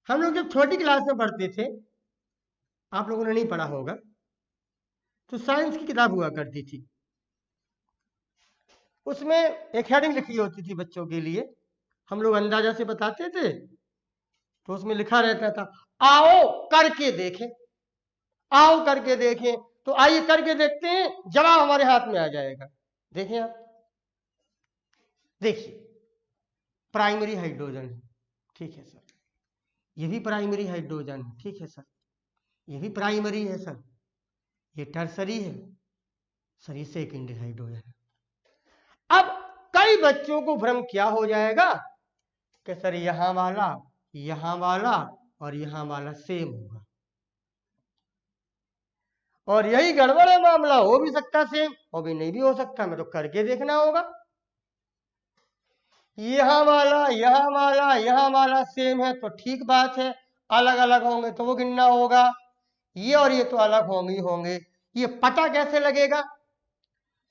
हम लोग जब छोटी क्लास में पढ़ते थे, आप लोगों ने नहीं पढ़ा होगा, तो साइंस की किताब हुआ करती थी, उसमें एक हेडिंग लिखी होती थी बच्चों के लिए, हम लोग अंदाजा से बताते थे। तो उसमें लिखा रहता था, आओ करके देखें, आओ करके देखें। तो आइए करके देखते हैं, जवाब हमारे हाथ में आ जाएगा। देखें आप, देखिए प्राइमरी हाइड्रोजन है, ठीक है सर, ये भी प्राइमरी हाइड्रोजन है, ठीक है सर, ये भी प्राइमरी है सर, ये टर्सरी है सर, ये सेकेंडरी हाइड्रोजन है। अब कई बच्चों को भ्रम क्या हो जाएगा कि सर यहां वाला और यहां वाला सेम होगा, और यही गड़बड़ है, मामला हो भी सकता सेम, और भी नहीं भी हो सकता, मैं तो करके देखना होगा। यहाँ वाला सेम है तो ठीक बात है, अलग अलग होंगे तो वो गिनना होगा, ये और ये तो अलग होंगे ही होंगे। ये पता कैसे लगेगा?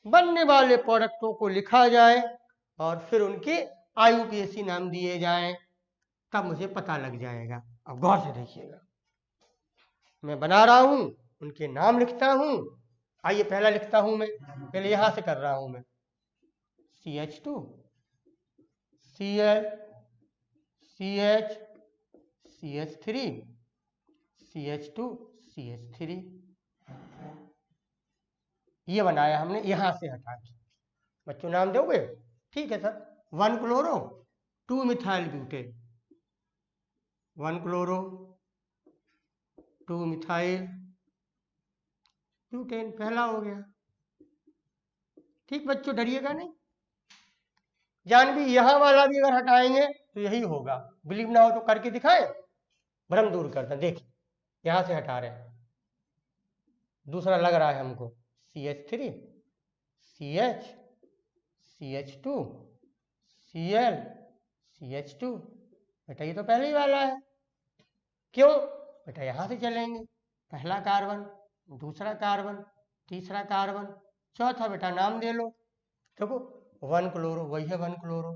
बनने वाले प्रोडक्टों को लिखा जाए और फिर उनके IUPAC नाम दिए जाएं, तब मुझे पता लग जाएगा। अब गौर से देखिएगा, मैं बना रहा हूं, उनके नाम लिखता हूं। आइए पहला लिखता हूं, मैं पहले यहां से कर रहा हूं मैं, CH2 Cl CH CH3 CH2 CH3, ये बनाया हमने यहां से हटा के। बच्चों नाम दोगे? ठीक है sir, 1 chloro 2 methyl butane, 1 chloro 2 methyl butane पहला हो गया। ठीक बच्चों, डरिएगा नहीं। जान भी यहां वाला भी अगर हटाएंगे तो यही होगा। बिलीव ना हो तो करके दिखाए, भ्रम दूर करते हैं। देखिए यहां से हटा रहे हैं, दूसरा लग रहा है हमको CH3 CH CH2 Cl CH2। बेटा ये तो पहले ही वाला है। क्यों बेटा, यहां से चलेंगे, पहला कार्बन, दूसरा कार्बन, तीसरा कार्बन, चौथा बेटा नाम दे लो। देखो 1 क्लोरो, वही है 1 क्लोरो,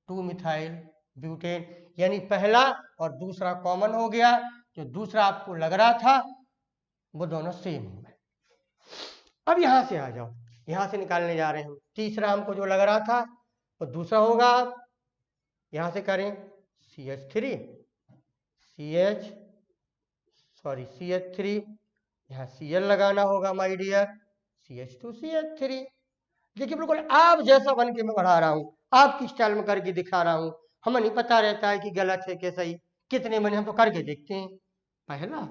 2 मिथाइल ब्यूटेन, यानी पहला और दूसरा कॉमन हो गया। जो दूसरा आपको लग रहा था वो दोनों सेम हो गए। अब यहां से आ जाओ, यहां से निकालने जा रहे हैं हम। तीसरा हमको जो लग रहा था वो दूसरा होगा। यहां से करें CH3 CH3, यहाँ Cl लगाना होगा माय डियर, CH2 CH3। देखिए बिल्कुल आप जैसा बन के मैं बढ़ा रहा हूँ, आपकी स्टाइल में करके दिखा रहा हूँ। हमें नहीं पता रहता है कि गलत है कि सही, कितने बने हम तो करके देखते हैं। पहला,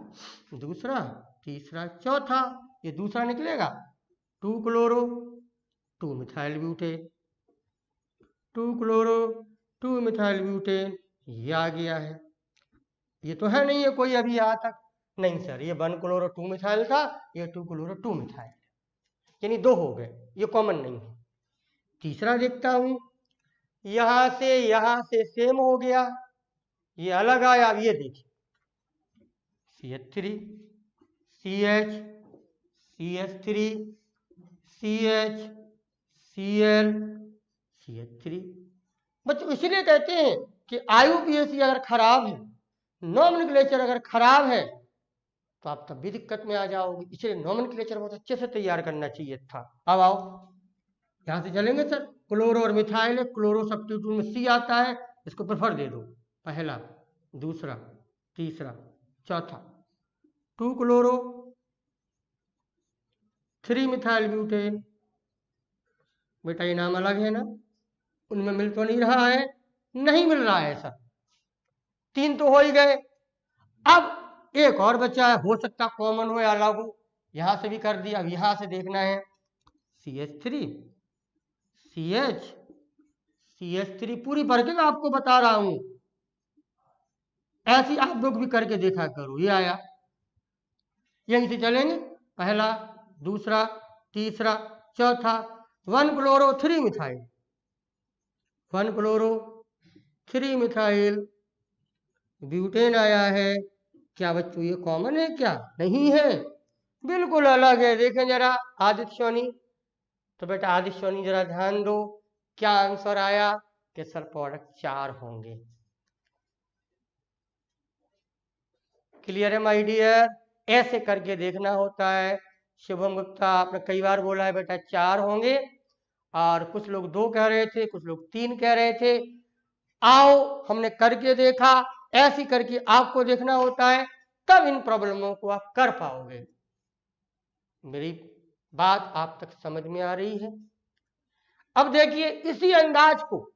दूसरा, तीसरा, चौथा, ये दूसरा निकलेगा 2 chloro 2 methyl butane, 2 chloro 2 methyl butane, ये आ गया है। ये तो है नहीं है कोई अभी यहाँ तक, नहीं सर, ये 1 क्लोरो 2 मिथाइल था, ये 2 क्लोरो 2 मिथाइल, यानी 2 हो गए, ये कॉमन नहीं है। तीसरा देखता हूं, यहां से सेम हो गया, ये अलग आया। अब ये देखिए CH3 CH CH3 CH Cl CH3। बच्चों इसलिए कहते हैं कि IUPAC अगर खराब है, नॉमेनक्लेचर अगर खराब है तो आप तब भी दिक्कत में आ जाओगे। इसलिए नॉमेनक्लेचर बहुत अच्छे से तैयार करना चाहिए था। अब आओ यहां से चलेंगे सर, क्लोरो और मिथाइल है, क्लोरो सब्स्टिट्यूट में C आता है, इसको प्रेफर दे दो। पहला, दूसरा, तीसरा, चौथा, 2 क्लोरो 3 मिथाइल ब्यूटेन। बेटा ये नाम अलग है ना, उनमें मिल तो नहीं रहा है, नहीं मिल रहा है सर। 3 तो हो ही गए। अब एक और बचा है, हो सकता कॉमन हो या अलग हो, यहां से भी कर दिया। अब यहां से देखना है CH3 CH CH3 पूरी भर के मैं आपको बता रहा हूं, ऐसी आप लोग भी करके देखा करो। ये आया, यहीं से चलेंगे, पहला, दूसरा, तीसरा, चौथा, 1 chloro 3 methyl, 1 chloro 3 methyl butane आया है। क्या बच्चों ये कॉमन है क्या? नहीं है, बिल्कुल अलग है। देखें जरा आदित्य सोनी, तो बेटा आदित्य सोनी जरा ध्यान दो, क्या आंसर आया कि सर प्रोडक्ट 4 होंगे। क्लियर है माय डियर? ऐसे करके देखना होता है। शुभम गुप्ता आपने कई बार बोला है बेटा 4 होंगे, और कुछ लोग 2 कह रहे थे, कुछ लोग 3 कह रहे थे। आओ हमने करके देखा, ऐसी करके आपको देखना होता है, तब इन प्रॉब्लमों को आप कर पाओगे। मेरी बात आप तक समझ में आ रही है? अब देखिए इसी अंदाज को,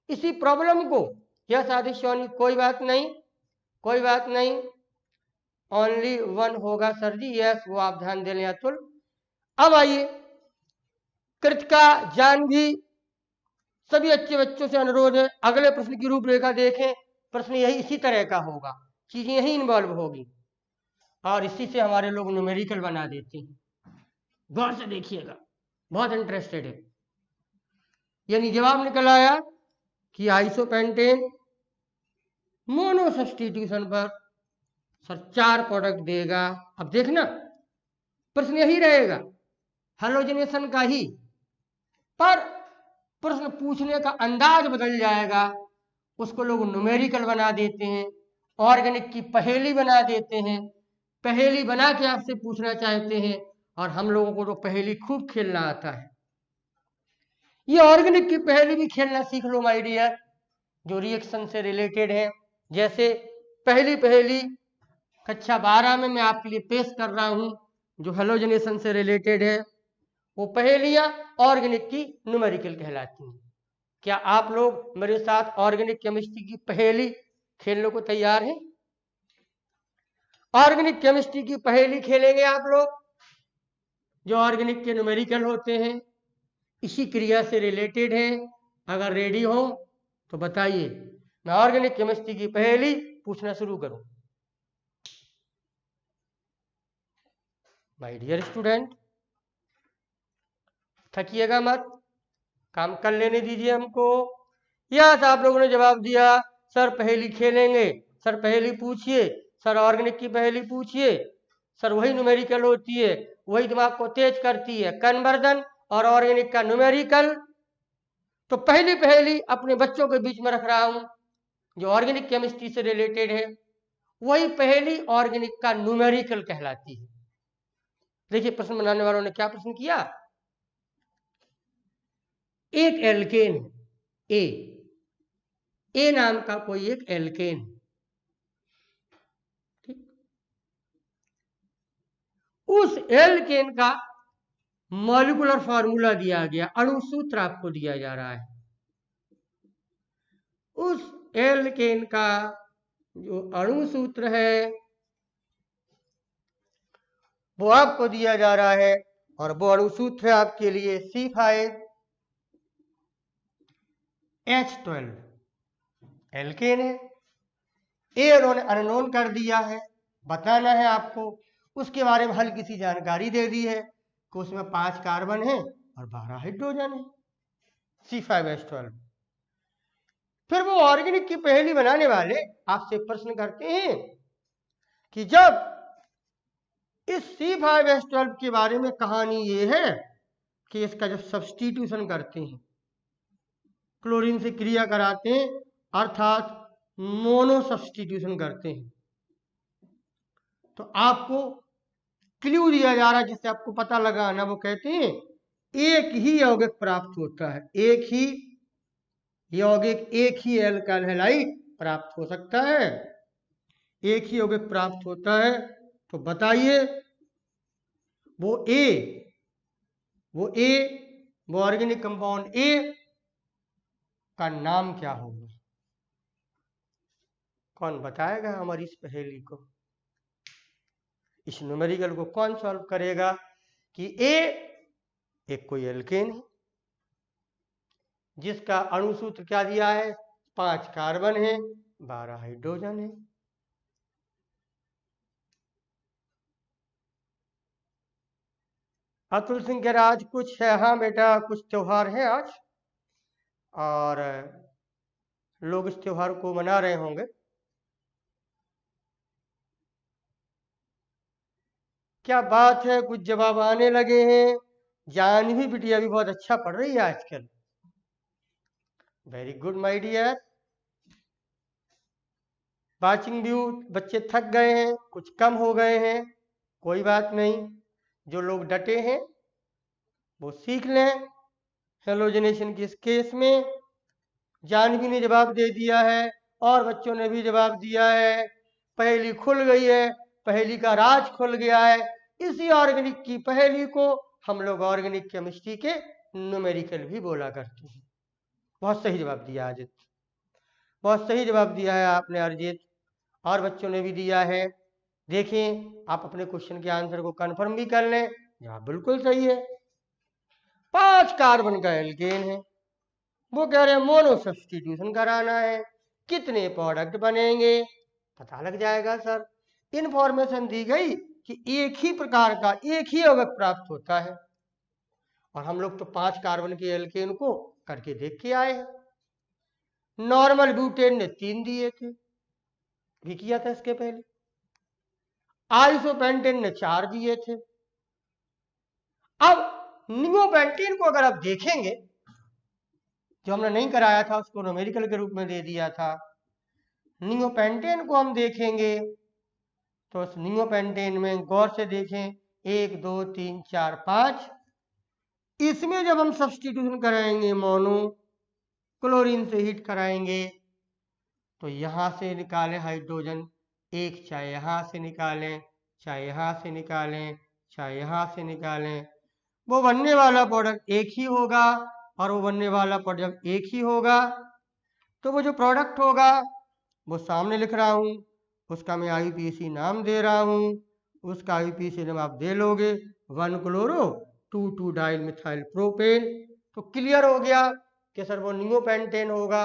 इसी प्रॉब्लम को, यस आदित्य सोनी कोई बात नहीं, कोई बात नहीं, ओनली 1 होगा सर जी, यस वो आप ध्यान दे लें अतुल। अब आइए कृतिका, जानवी, सभी अच्छे बच्चों से अनुरोध है अगले प्रश्न की रूपरेखा देखें। प्रश्न यही इसी तरह का होगा, चीजें यही इन्वॉल्व होगी, और इसी से हमारे लोग न्यूमेरिकल बना देते हैं। गौर से देखिएगा, बहुत इंटरेस्टेड है। यानी जवाब निकल आया कि आइसोपेंटेन मोनो सब्स्टिट्यूशन पर सर 4 प्रोडक्ट देगा। अब देखना प्रश्न यही रहेगा, हेलोजनेशन का ही, पर प्रश्न पूछने का अंदाज बदल जाएगा। उसको लोग न्यूमेरिकल बना देते हैं, ऑर्गेनिक की पहेली बना देते हैं, पहेली बना के आपसे पूछना चाहते हैं, और हम लोगों को तो पहेली खूब खेलना आता है। ये ऑर्गेनिक की पहेली भी खेलना सीख लो माय डियर, जो रिएक्शन से रिलेटेड है। जैसे पहली पहेली कक्षा 12 में मैं आपके लिए पेश कर रहा हूं, जो हेलोजनेशन से रिलेटेड है। वो पहेलियां ऑर्गेनिक की न्यूमेरिकल कहलाती हैं। क्या आप लोग मेरे साथ ऑर्गेनिक केमिस्ट्री की पहेली खेलने को तैयार हैं? ऑर्गेनिक केमिस्ट्री की पहेली खेलेंगे आप लोग? जो ऑर्गेनिक के न्यूमेरिकल होते हैं, इसी क्रिया से रिलेटेड है। अगर रेडी हो तो बताइए, मैं ऑर्गेनिक केमिस्ट्री की पहेली पूछना शुरू करूं। माय डियर स्टूडेंट, थकिएगा मत, काम कर लेने दीजिए हमको। यस, आप लोगों ने जवाब दिया, सर पहेली खेलेंगे, सर पहेली पूछिए, सर ऑर्गेनिक की पहेली पूछिए। सर वही न्यूमेरिकल होती है, वही दिमाग को तेज करती है, कन्वर्जन और ऑर्गेनिक का न्यूमेरिकल। तो पहली पहेली अपने बच्चों के बीच में रख रहा हूं, जो ऑर्गेनिक केमिस्ट्री से रिलेटेड है। वही पहेली ऑर्गेनिक का न्यूमेरिकल कहलाती है। देखिए प्रश्न बनाने वालों ने क्या प्रश्न किया। एक एल्केन ए नाम का कोई एक एल्केन, ठीक, उस एल्केन का मॉलिक्यूलर फार्मूला दिया गया, अणुसूत्र आपको दिया जा रहा है। उस एल्केन का जो अणुसूत्र है वो आपको दिया जा रहा है, और वो अणुसूत्र है आपके लिए C5H12 एल्केन है। ए उन्होंने अननोन कर दिया है, बताना है आपको, उसके बारे में हल्की सी जानकारी दे दी है कि उसमें 5 कार्बन है और 12 हाइड्रोजन है, C5H12। फिर वो ऑर्गेनिक की पहेली बनाने वाले आपसे प्रश्न करते हैं कि जब इस C5H12 के बारे में कहानी ये है कि इसका जब सब्स्टिट्यूशन करते हैं, क्लोरीन से क्रिया कराते हैं, अर्थात मोनो सब्स्टिट्यूशन करते हैं, तो आपको क्लू दिया जा रहा है जिससे आपको पता लगाना। वो कहते हैं एक ही यौगिक प्राप्त होता है, एक ही यौगिक, एक ही एल्काइल हैलाइड प्राप्त हो सकता है, एक ही यौगिक प्राप्त होता है। तो बताइए वो ऑर्गेनिक कंपाउंड ए का नाम क्या होगा? कौन बताएगा हमारी इस पहेली को? इस न्यूमेरिकल को कौन सॉल्व करेगा कि ए एक कोई एल्केन है जिसका अणुसूत्र क्या दिया है, 5 कार्बन है, 12 हाइड्रोजन है। अतुल सिंह कह रहा आज कुछ है। हाँ बेटा, कुछ त्योहार है आज और लोग इस त्योहार को मना रहे होंगे। क्या बात है, कुछ जवाब आने लगे हैं। जानवी बिटिया भी बहुत अच्छा पढ़ रही है आजकल, very good my dear. Watching view, बच्चे थक गए हैं, कुछ कम हो गए हैं, कोई बात नहीं। जो लोग डटे हैं वो सीख लें। हेलोजनेशन की इस केस में जानवी ने जवाब दे दिया है और बच्चों ने भी जवाब दिया है। पहेली खुल गई है, पहेली का राज खुल गया है। इसी ऑर्गेनिक की पहेली को हम लोग ऑर्गेनिक केमिस्ट्री के न्यूमेरिकल भी बोला करते हैं। बहुत सही जवाब दिया अजित, बहुत सही जवाब दिया है आपने अरिजीत, और बच्चों ने भी दिया है। देखें, आप अपने क्वेश्चन के आंसर को कंफर्म भी कर लें। जवाब बिल्कुल सही है, 5 कार्बन का एल्केन है। वो कह रहे हैं मोनो सब्स्टिट्यूशन कराना है, कितने प्रोडक्ट बनेंगे पता लग जाएगा सर। इंफॉर्मेशन दी गई कि एक ही प्रकार का एक ही यौगिक प्राप्त होता है, और हम लोग तो 5 कार्बन के एल्केन को करके देख के आए हैं। नॉर्मल ब्यूटेन ने 3 दिए थे, भी किया था इसके पहले। आइसोपेंटेन ने 4 दिए थे। अब नियोपेंटेन को अगर आप देखेंगे, जो हमने नहीं कराया था उसको न्यूमेरिकल के रूप में दे दिया था। नियोपेंटेन को हम देखेंगे तो उस नियोपेंटेन में गौर से देखें, 1 2 3 4 5, इसमें जब हम सब्स्टिट्यूशन कराएंगे, मोनो क्लोरीन से हीट कराएंगे, तो यहां से निकालें हाइड्रोजन एक, चाहे यहां से निकालें, चाहे यहां से निकालें, चाहे यहां से निकालें, वो बनने वाला प्रोडक्ट एक ही होगा, और वो बनने वाला प्रोडक्ट एक ही होगा। तो वो जो प्रोडक्ट होगा वो सामने लिख रहा हूं, उसका मैं IUPAC नाम दे रहा हूं। उसका IUPAC नाम आप दे लोगे 1 क्लोरो 2 डाइल मिथाइल प्रोपेन। तो क्लियर हो गया कि सर वो नियोपेंटेन होगा,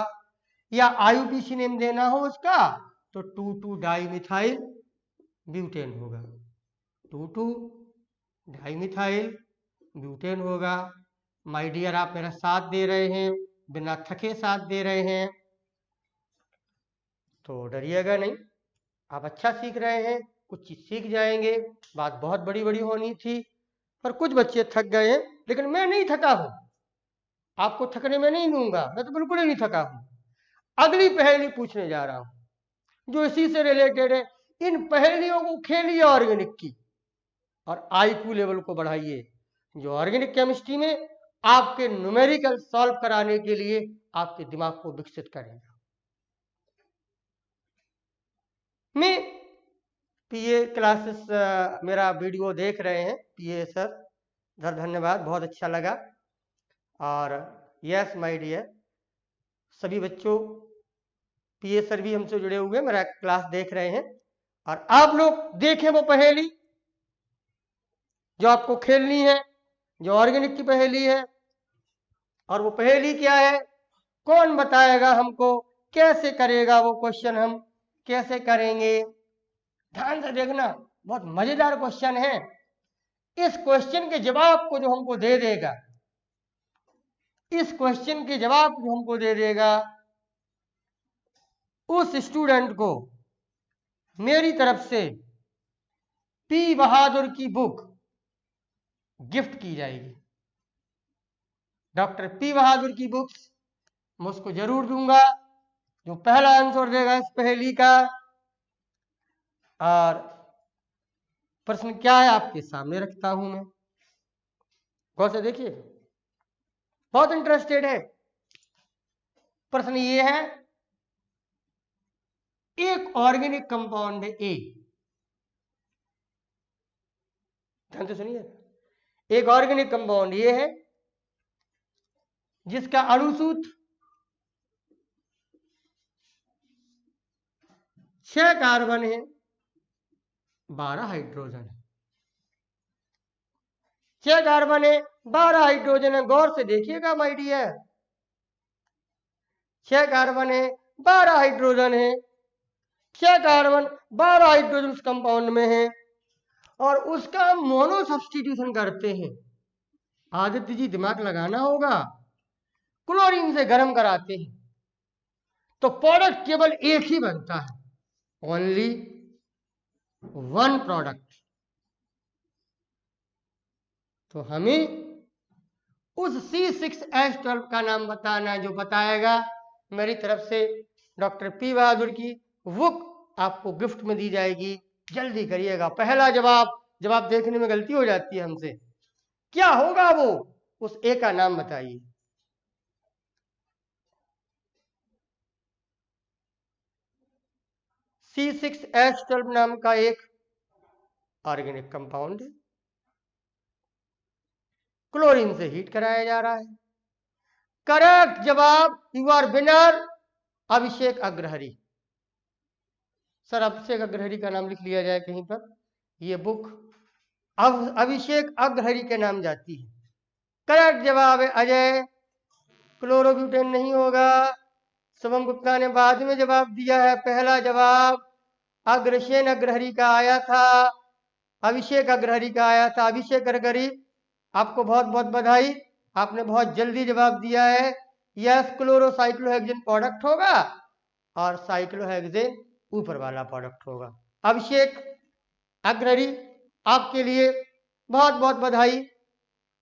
या आईयूपीसी नेम देना हो उसका तो 2 डाई मिथाइल ब्यूटेन होगा, 2 डाई मिथाइल ब्यूटेन होगा। माय डियर, आप मेरा साथ दे रहे हैं, बिना थके साथ दे रहे हैं, तो डरिएगा नहीं, आप अच्छा सीख रहे हैं, कुछ चीज सीख जाएंगे। बात बहुत बड़ी बड़ी होनी थी, पर कुछ बच्चे थक गए हैं, लेकिन मैं नहीं थका हूं, आपको थकने में नहीं दूंगा, मैं तो बिल्कुल ही नहीं थका हूं। अगली पहेली पूछने जा रहा हूं जो इसी से रिलेटेड है। इन पहेलियों को खेलिए ऑर्गेनिक की, और आईक्यू लेवल को बढ़ाइए, जो ऑर्गेनिक केमिस्ट्री में आपके न्यूमेरिकल सॉल्व कराने के लिए आपके दिमाग को विकसित करेगा। मैं पीए क्लासेस मेरा वीडियो देख रहे हैं, पीए सर सर धन्यवाद, बहुत अच्छा लगा। और यस माय डियर, सभी बच्चों, पीए सर भी हमसे जुड़े हुए मेरा क्लास देख रहे हैं, और आप लोग देखें वो पहेली जो आपको खेलनी है, जो ऑर्गेनिक की पहेली है। और वो पहेली क्या है, कौन बताएगा हमको, कैसे करेगा वो क्वेश्चन, हम कैसे करेंगे, ध्यान से देखना, बहुत मजेदार क्वेश्चन है। इस क्वेश्चन के जवाब को जो हमको दे देगा, इस क्वेश्चन के जवाब जो हमको दे देगा, उस स्टूडेंट को मेरी तरफ से पी बहादुर की बुक गिफ्ट की जाएगी। डॉक्टर पी बहादुर की बुक्स मैं उसको जरूर दूंगा जो पहला आंसर देगा इस पहेली का। और प्रश्न क्या है आपके सामने रखता हूं मैं, गौर से देखिए, बहुत इंटरेस्टेड है। प्रश्न ये है, एक ऑर्गेनिक कंपाउंड ए, ध्यान से सुनिए, एक ऑर्गेनिक कंपाउंड ये है जिसका अणुसूत्र 6 कार्बन है, 12 हाइड्रोजन है। 6 कार्बन है, 12 हाइड्रोजन है, गौर से देखिएगा माय डियर, 6 कार्बन है, 12 हाइड्रोजन है, 6 कार्बन 12 हाइड्रोजन उस कंपाउंड में है, और उसका हम मोनो सब्स्टिट्यूशन करते हैं। आदित्य जी दिमाग लगाना होगा, क्लोरीन से गर्म कराते हैं तो प्रोडक्ट केवल एक ही बनता है, ओनली वन प्रोडक्ट। तो हमें उस C6H12 का नाम बताना है, जो बताएगा मेरी तरफ से डॉक्टर पी बहादुर की बुक आपको गिफ्ट में दी जाएगी। जल्दी करिएगा, पहला जवाब देखने में गलती हो जाती है हमसे, क्या होगा वो, उस ए का नाम बताइए। C6H12 नाम का एक ऑर्गेनिक कंपाउंड है, क्लोरीन से हीट कराया जा रहा है। करेक्ट जवाब, you are winner Abhishek Agrahari. Sir Abhishek Agrahari का नाम लिख लिया जाए कहीं पर, ये बुक अब अभिषेक अग्रहरी के नाम जाती है। करेक्ट जवाब है अजय, क्लोरोब्यूटेन नहीं होगा। शुभम गुप्ता ने बाद में जवाब दिया है, पहला जवाब अग्रसेन अग्रहरी का आया था, अभिषेक अग्रहरी का आया था। अभिषेक अग्रहरी, आपको बहुत बहुत बधाई, आपने बहुत जल्दी जवाब दिया है। यस, क्लोरोसाइक्लोहेक्सेन प्रोडक्ट होगा और साइक्लोहेक्सेन ऊपर वाला प्रोडक्ट होगा। अभिषेक अग्रहरी, आपके लिए बहुत बहुत बधाई,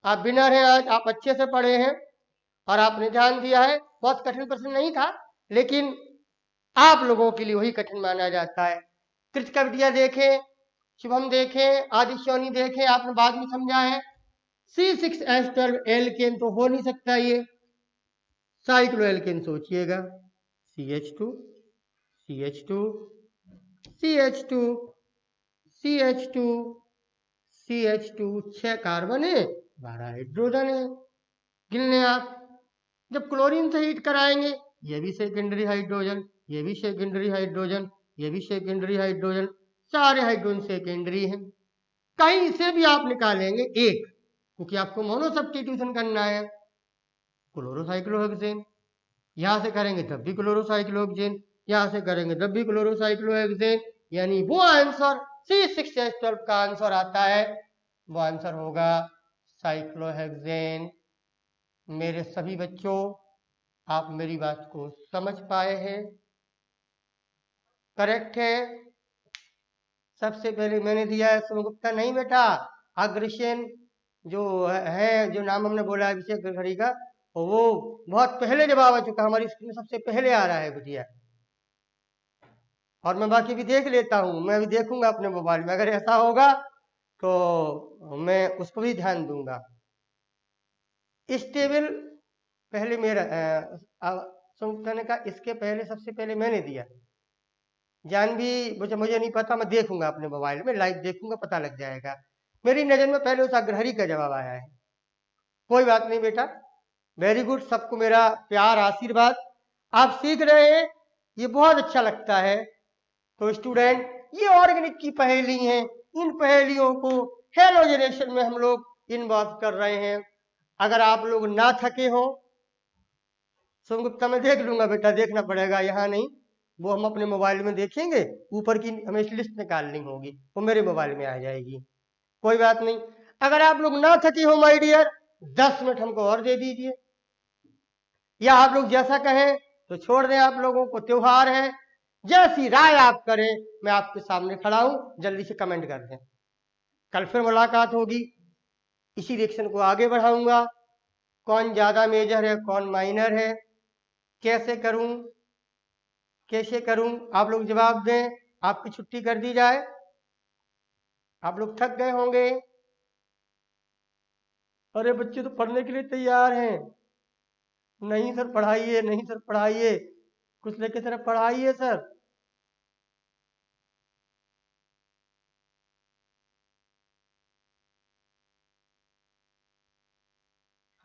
आप विनर हैं आज, आप अच्छे से पढ़े हैं और आपने ध्यान दिया है। बहुत कठिन प्रश्न नहीं था, लेकिन आप लोगों के लिए वही कठिन माना जाता है। कृतिका बिटिया देखें, शुभम देखें, आदिश्योनी देखें, आपने बाद में समझा है। C6H12 एल्केन तो हो नहीं सकता, ये साइक्लो एल्केन सोचिएगा, CH2 CH2 CH2 CH2 CH2, 6 carbon है, 12 हाइड्रोजन है। गिनने आप, जब क्लोरीन से हीट कराएंगे, ये भी सेकेंडरी हाइड्रोजन, ये भी सेकेंडरी हाइड्रोजन, ये भी सेकेंडरी हाइड्रोजन, सारे हाइड्रोजन सेकेंडरी हैं। कहीं से भी आप निकालेंगे एक, क्योंकि आपको मोनो सब्स्टिट्यूशन करना है। क्लोरोसाइक्लोहेक्सेन, यहां से करेंगे तब भी क्लोरोसाइक्लोहेक्सेन, यहां से करेंगे तब भी क्लोरोसाइक्लोहेक्सेन, यानी वो आंसर C6H12 का आंसर आता है, वो आंसर होगा साइक्लोहेक्सेन। मेरे सभी बच्चों, आप मेरी बात को समझ पाए हैं? करेक्ट है? सबसे पहले मैंने दिया है सोमगुप्ता, नहीं बेटा, अग्रसेन जो है, जो नाम हमने बोला है अभिषेक गरखड़ी का, वो बहुत पहले जवाब आ चुका, हमारी स्कूल में सबसे पहले आ रहा है बिटिया। और मैं बाकी भी देख लेता हूँ, मैं भी देखूंगा अपने मोबाइल में, अगर ऐसा होगा तो मैं उस पर भी ध्यान दूंगा। इस टेबल पहले मेरा सोमगुप्ता ने कहा, इसके पहले सबसे पहले मैंने दिया। जानवी मुझे नहीं पता, मैं देखूंगा अपने मोबाइल में, लाइव देखूंगा, पता लग जाएगा। मेरी नजर में पहले उस अग्रहरी का जवाब आया है। कोई बात नहीं बेटा, वेरी गुड, सबको मेरा प्यार आशीर्वाद। आप सीख रहे हैं, ये बहुत अच्छा लगता है। तो स्टूडेंट, ये ऑर्गेनिक की पहेली हैं, इन पहेलियों को हेलोजनेशन में हम लोग इन्वॉल्व कर रहे हैं। अगर आप लोग ना थके हो, सोमगुप्ता में देख लूंगा बेटा, देखना पड़ेगा, यहाँ नहीं, वो हम अपने मोबाइल में देखेंगे, ऊपर की हमें लिस्ट निकालनी होगी, वो मेरे मोबाइल में आ जाएगी। कोई बात नहीं, अगर आप लोग ना थके हो माय डियर, 10 मिनट हमको और दे दीजिए, या आप लोग जैसा कहें तो छोड़ दें, आप लोगों को त्योहार है, जैसी राय आप करें, मैं आपके सामने खड़ा हूं, जल्दी से कमेंट कर दें। कल फिर मुलाकात होगी, इसी रिएक्शन को आगे बढ़ाऊंगा, कौन ज्यादा मेजर है कौन माइनर है, कैसे करूं कैसे करूं, आप लोग जवाब दें, आपकी छुट्टी कर दी जाए, आप लोग थक गए होंगे। अरे बच्चे तो पढ़ने के लिए तैयार हैं, नहीं सर पढ़ाइए, नहीं सर पढ़ाइए, कुछ लेके सर पढ़ाइए सर।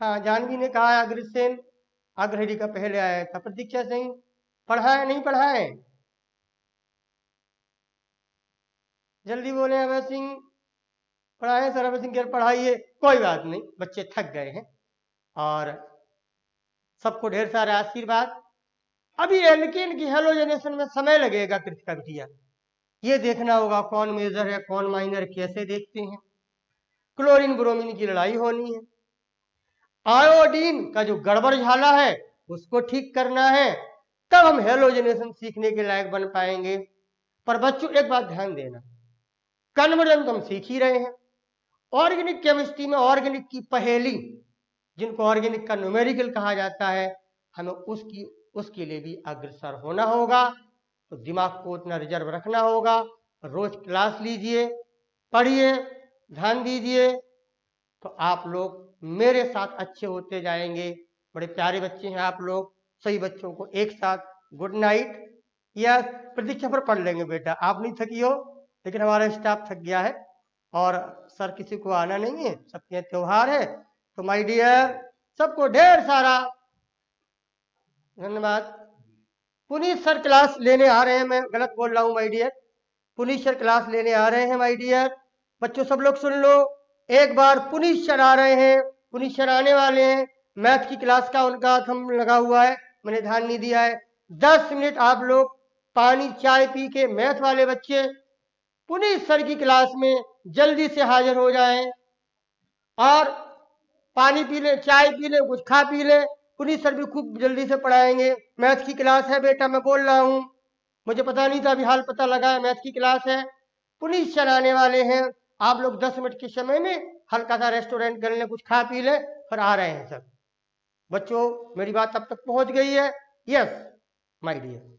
हाँ, जानवी ने कहा अग्रसेन, अग्रहरी का पहले आया था। प्रतीक्षा सिंह, पढ़ाए नहीं पढ़ाए, जल्दी बोले। अभय सिंह, पढ़ाए सर, अभय सिंह कह पढ़ाइए। कोई बात नहीं, बच्चे थक गए हैं, और सबको ढेर सारा आशीर्वाद। अभी एल्केन की हेलोजनेशन में समय लगेगा कृतिका बिटिया, ये देखना होगा कौन मेजर है कौन माइनर, कैसे देखते हैं। क्लोरीन ब्रोमीन की लड़ाई होनी है, आयोडीन का जो गड़बड़ झाला है उसको ठीक करना है, तब हम हेलोजनेशन सीखने के लायक बन पाएंगे। पर बच्चों एक बात ध्यान देना, कन्वर्जन तो हम सीख ही रहे हैं, ऑर्गेनिक केमिस्ट्री में ऑर्गेनिक की पहेली, जिनको ऑर्गेनिक का न्यूमेरिकल कहा जाता है, हमें उसके लिए भी अग्रसर होना होगा। तो दिमाग को उतना रिजर्व रखना होगा, रोज क्लास लीजिए, पढ़िए, ध्यान दीजिए, तो आप लोग मेरे साथ अच्छे होते जाएंगे। बड़े प्यारे बच्चे हैं आप लोग, सही बच्चों को एक साथ गुड नाइट। या प्रतीक्षा पर पढ़ लेंगे बेटा, आप नहीं थकी हो, लेकिन हमारा स्टाफ थक गया है, और सर किसी को आना नहीं है, सबके त्योहार है। तो माय डियर, सबको ढेर सारा धन्यवाद। पुनीत सर क्लास लेने आ रहे हैं, मैं गलत बोल रहा हूँ my dear, Puneet sir class लेने आ रहे हैं माय डियर। बच्चों सब लोग सुन लो, एक बार पुनीत सर आ रहे हैं, पुनीत सर आने वाले हैं, मैथ की क्लास का उनका थंब लगा हुआ है, मैंने ध्यान नहीं दिया है। 10 मिनट आप लोग पानी चाय पी के, मैथ वाले बच्चे पुनीत सर की क्लास में जल्दी से हाजिर हो जाएं, और पानी पी ले, चाय पी ले, कुछ खा पी ले, पुनीत सर भी खूब जल्दी से पढ़ाएंगे। मैथ की क्लास है बेटा, मैं बोल रहा हूँ, मुझे पता नहीं था, अभी हाल पता लगा है, मैथ की क्लास है, पुनीत सर आने वाले हैं। आप लोग 10 मिनट के समय में हल्का सा रेस्टोरेंट कर ले, कुछ खा पी ले, फिर आ रहे हैं सब। बच्चों मेरी बात अब तक पहुंच गई है? Yes my dear.